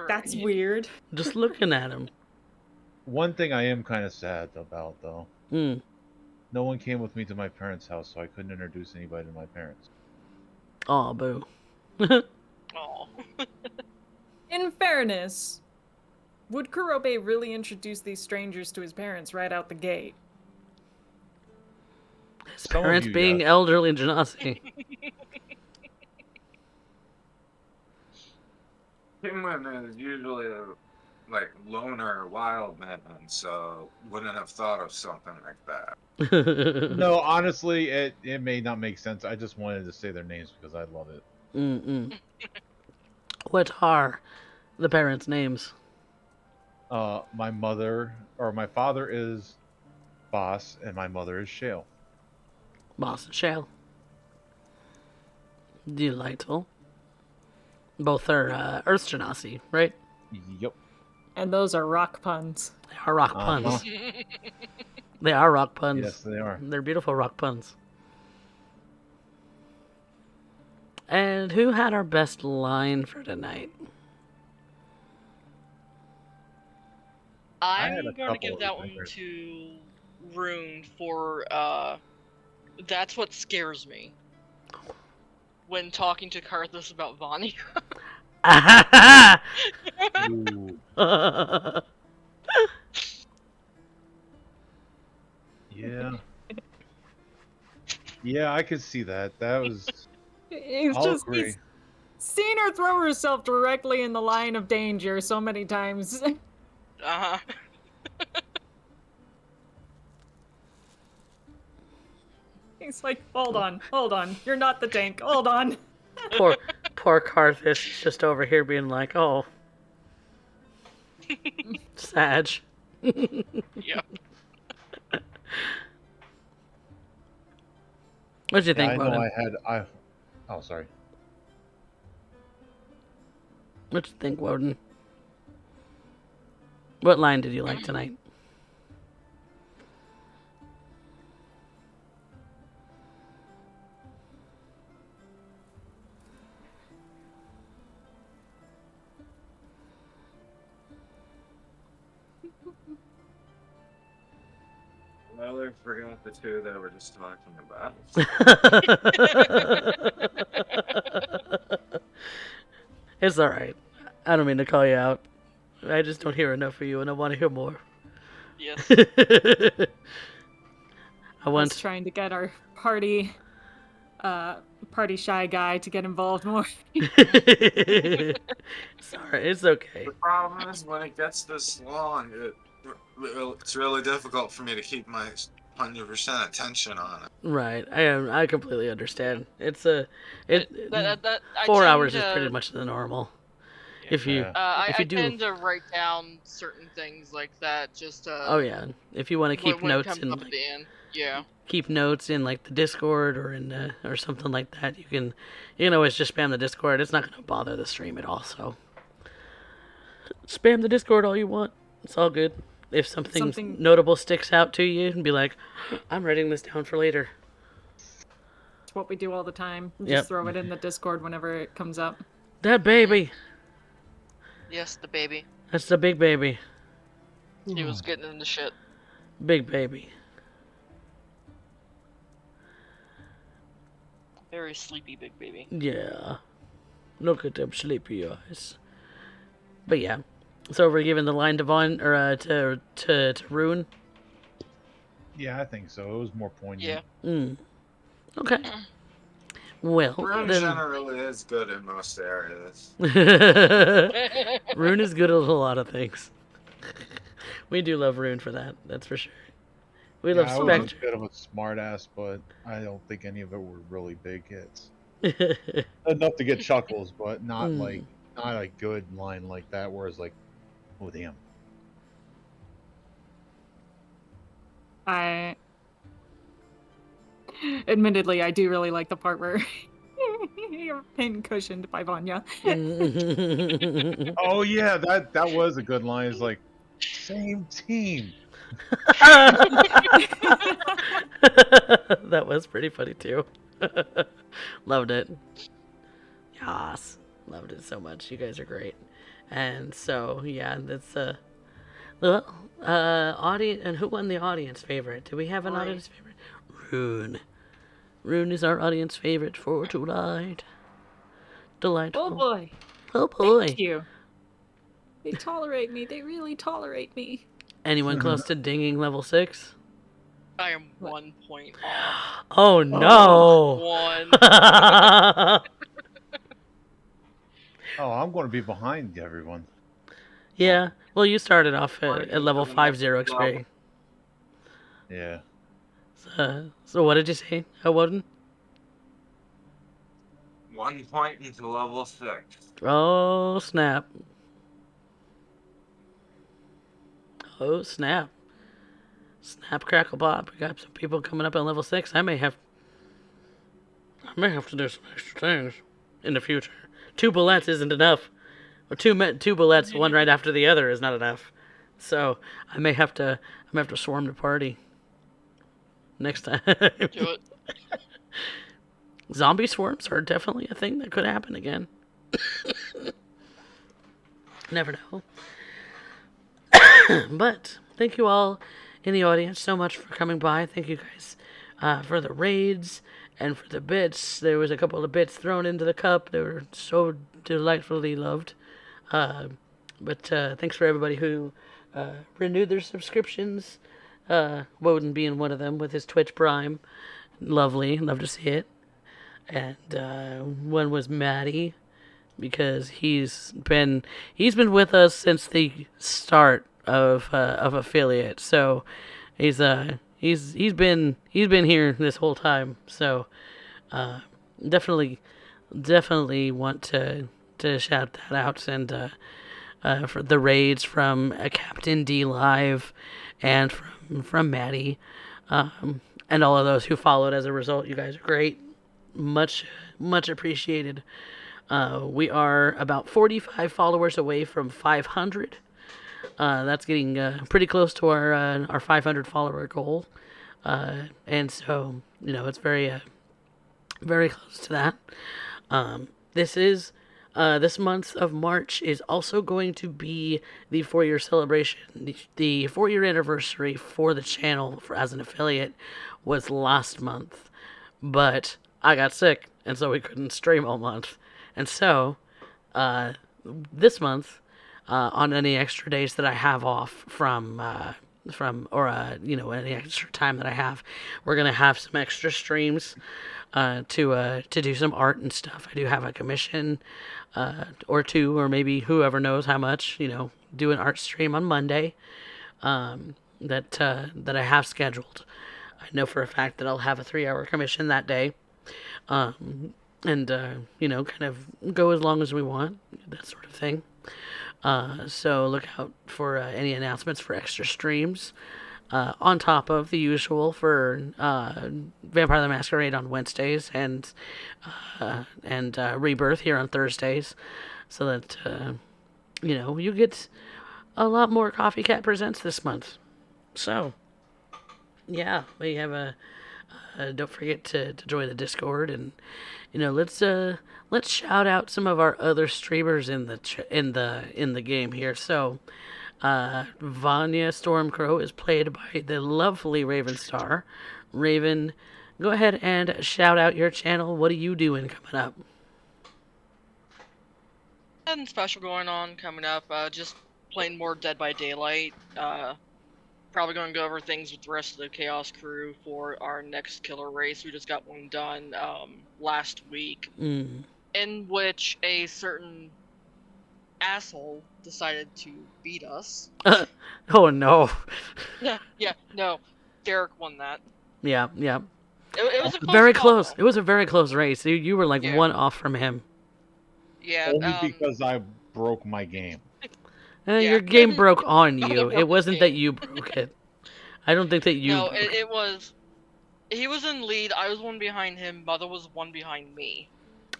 That's Right. weird. Just looking at him. One thing I am kind of sad about, though, Mm. no one came with me to my parents' house, so I couldn't introduce anybody to my parents. Aw, boo. Oh. In fairness, would Kurobe really introduce these strangers to his parents right out the gate? His Some of parents you, being yes. elderly Genasi. Kinlan is usually a loner wild man, so wouldn't have thought of something like that. No, honestly, it may not make sense. I just wanted to say their names because I love it. Mm-mm. What are the parents' names? My father is Boss, and my mother is Shale. Boss and Shale. Delightful. Both are Earth Genasi, right? Yep. And those are rock puns. They are rock Uh-huh. puns. They are rock puns. Yes, they are. They're beautiful rock puns. And who had our best line for tonight? had a I'm going to couple give of that one thinkers. to Rune for that's what scares me. When talking to Karthus about Vanya. Ooh. Yeah. Yeah, I could see that. That was. It's I'll just agree. he's seen her throw herself directly in the line of danger so many times. Uh-huh. He's like, hold on, you're not the tank, hold on. poor Karthus is just over here being like, oh, Sag. Yep. What'd you Yeah, think, I know. Woden? Oh, sorry. What'd you think, Woden? What line did you like tonight? Well, I forgot the two that we're just talking about. It's alright. I don't mean to call you out. I just don't hear enough of you, and I want to hear more. Yes. I I was want. trying to get our party party shy guy to get involved more. Sorry, it's okay. The problem is when it gets this long, it's really difficult for me to keep my 100% attention on it. Right, I completely understand. It's a it I 4 hours tend is pretty to much the normal. yeah. If you Yeah. if I you do, tend to write down certain things like that just oh yeah, if you want to keep when it notes comes in up at like the end. Yeah. keep notes in like the Discord or in or something like that, you can always just spam the Discord. It's not gonna bother the stream at all. So spam the Discord all you want. It's all good. If something Something notable sticks out to you, and be like, I'm writing this down for later. It's what we do all the time. Yep. Just throw it in the Discord whenever it comes up. That baby. Yes, the baby. That's the big baby. He was getting into shit. Big baby. Very sleepy big baby. Yeah. Look at them sleepy eyes. But yeah. So we're giving the line to Vaughn or to Rune. Yeah, I think so. It was more poignant. Yeah. Okay. Well, Rune then generally is good in most areas. Rune is good at a lot of things. We do love Rune for that. That's for sure. We Yeah, love I was a Spectre. bit of a smartass, but I don't think any of it were really big hits. Enough to get chuckles, but not like not a good line like that. Where it's like, oh damn. Admittedly, I do really like the part where you're pin cushioned by Vanya. Oh yeah, that was a good line. It's like, same team. That was pretty funny too. Loved it. Yas. Loved it so much. You guys are great. And so yeah, that's audience. And who won the audience favorite? Do we have an audience favorite? Rune. Rune is our audience favorite for tonight. Delightful. Oh boy. Oh boy. Thank you. They tolerate me. They really tolerate me. Anyone close to dinging level 6? I am 1 point off. Oh no. 1. Oh, I'm going to be behind everyone. Yeah. Well, you started off at level 50 XP. Yeah. So what did you say, Woden? 1 point into level 6. Oh snap. Oh snap. Snap crackle pop. We got some people coming up on level 6. I may have to do some extra things in the future. 2 bullets isn't enough. Or two bullets, one right after the other, is not enough. So I may have to swarm the party next time. Do it. Zombie swarms are definitely a thing that could happen again. Never know. But thank you all in the audience so much for coming by. Thank you guys for the raids and for the bits. There was a couple of bits thrown into the cup. They were so delightfully loved. But thanks for everybody who renewed their subscriptions. Woden being one of them with his Twitch Prime. Lovely. Love to see it. And one was Maddie, because he's been with us since the start of affiliate. So he's been here this whole time. So definitely want to shout that out, and for the raids from Captain D Live and from Maddie, and all of those who followed as a result. You guys are great. Much appreciated. We are about 45 followers away from 500. That's getting pretty close to our 500 follower goal, and so it's very close to that. This month of March is also going to be the 4-year celebration. The 4-year anniversary for the channel as an affiliate was last month, but I got sick, and so we couldn't stream all month. And so, this month, on any extra days that I have off from or any extra time that I have, we're gonna have some extra streams to do some art and stuff. I do have a commission or two, or maybe whoever knows how much, do an art stream on Monday that I have scheduled. I know for a fact that I'll have a 3-hour commission that day, and kind of go as long as we want, that sort of thing. So look out for any announcements for extra streams. On top of the usual for Vampire the Masquerade on Wednesdays and Rebirth here on Thursdays, so that you get a lot more CoffeeCat Presents this month. So yeah, we have don't forget to join the Discord, and let's shout out some of our other streamers in the game here. So Vanya Stormcrow is played by the lovely Raven Star. Raven, go ahead and shout out your channel. What are you doing coming up? Nothing special going on coming up. Just playing more Dead by Daylight. Probably going to go over things with the rest of the Chaos crew for our next killer race. We just got one done last week, in which a certain asshole decided to beat us. Oh no. No. Derek won that. Yeah. It was a close very call, close. though. It was a very close race. You were like Yeah. one off from him. Yeah. Only because I broke my game. Your game broke on you. broke It wasn't that game. you broke it. I don't think that you. No, broke it was. He was in lead. I was one behind him. Mother was one behind me.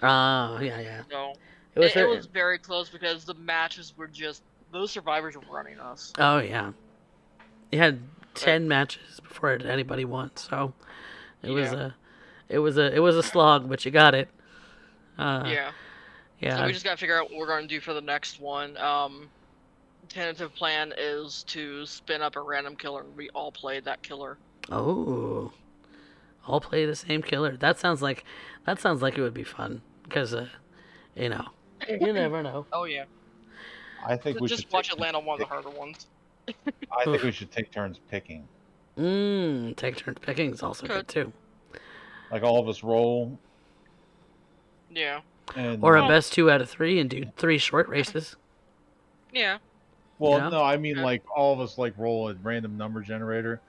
Yeah. So It was very close because the matches were just those survivors were running us. Oh yeah. You had 10 matches before anybody won, so it was a slog, but you got it. Yeah. Yeah. So we just gotta figure out what we're gonna do for the next one. Tentative plan is to spin up a random killer and we all play that killer. Oh. All play the same killer. That sounds like it would be fun because you never know. Oh yeah. I think we Just should watch it land on one of the harder ones. I think we should take turns picking. Take turns picking is also good too. Like all of us roll. Yeah. And, Or a best 2 out of 3 and do 3 short races. Yeah. Well, Yeah. no, I mean like all of us like roll a random number generator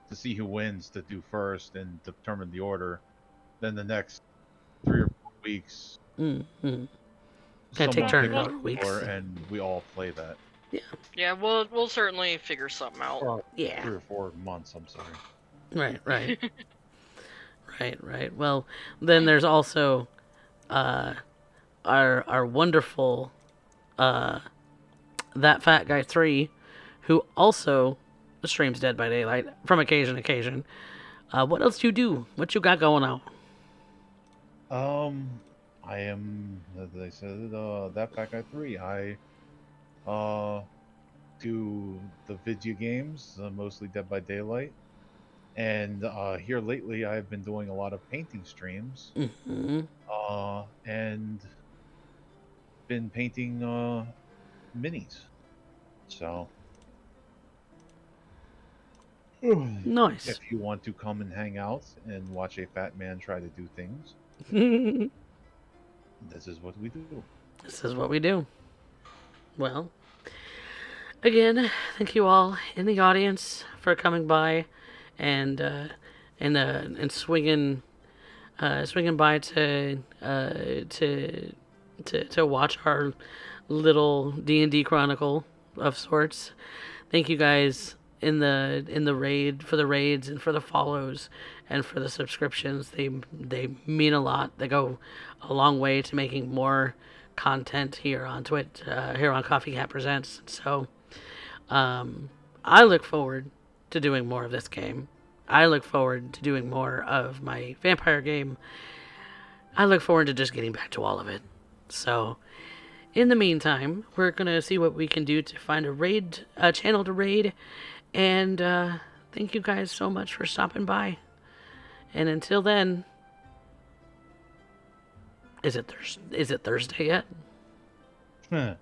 to see who wins to do first and determine the order. Then the next 3 or 4 weeks, Mm-hmm. someone take turns picks over the weeks. score, and we all play that. Yeah, we'll certainly figure something out. Or Yeah. 3 or 4 months. I'm sorry. Right. right. Well, then there's also our wonderful That Fat Guy 3, who also streams Dead by Daylight from occasion to occasion. What else do you do? What you got going on? I am, as I said, That Fat Guy 3. I do the video games, mostly Dead by Daylight. And here lately, I've been doing a lot of painting streams. Mm-hmm. And been painting minis. So, Nice. if you want to come and hang out and watch a fat man try to do things, this is what we do. This is what we do. Well, again, thank you all in the audience for coming by and swinging by to watch our little D&D chronicle of sorts. Thank you guys in the raid for the raids and for the follows and for the subscriptions. They mean a lot. They go a long way to making more content here on Twitch, here on CoffeeCat Presents. So I look forward to doing more of this game. I look forward to doing more of my vampire game. I look forward to just getting back to all of it. So in the meantime, we're going to see what we can do to find a channel to raid. And thank you guys so much for stopping by. And until then, is it Thursday yet?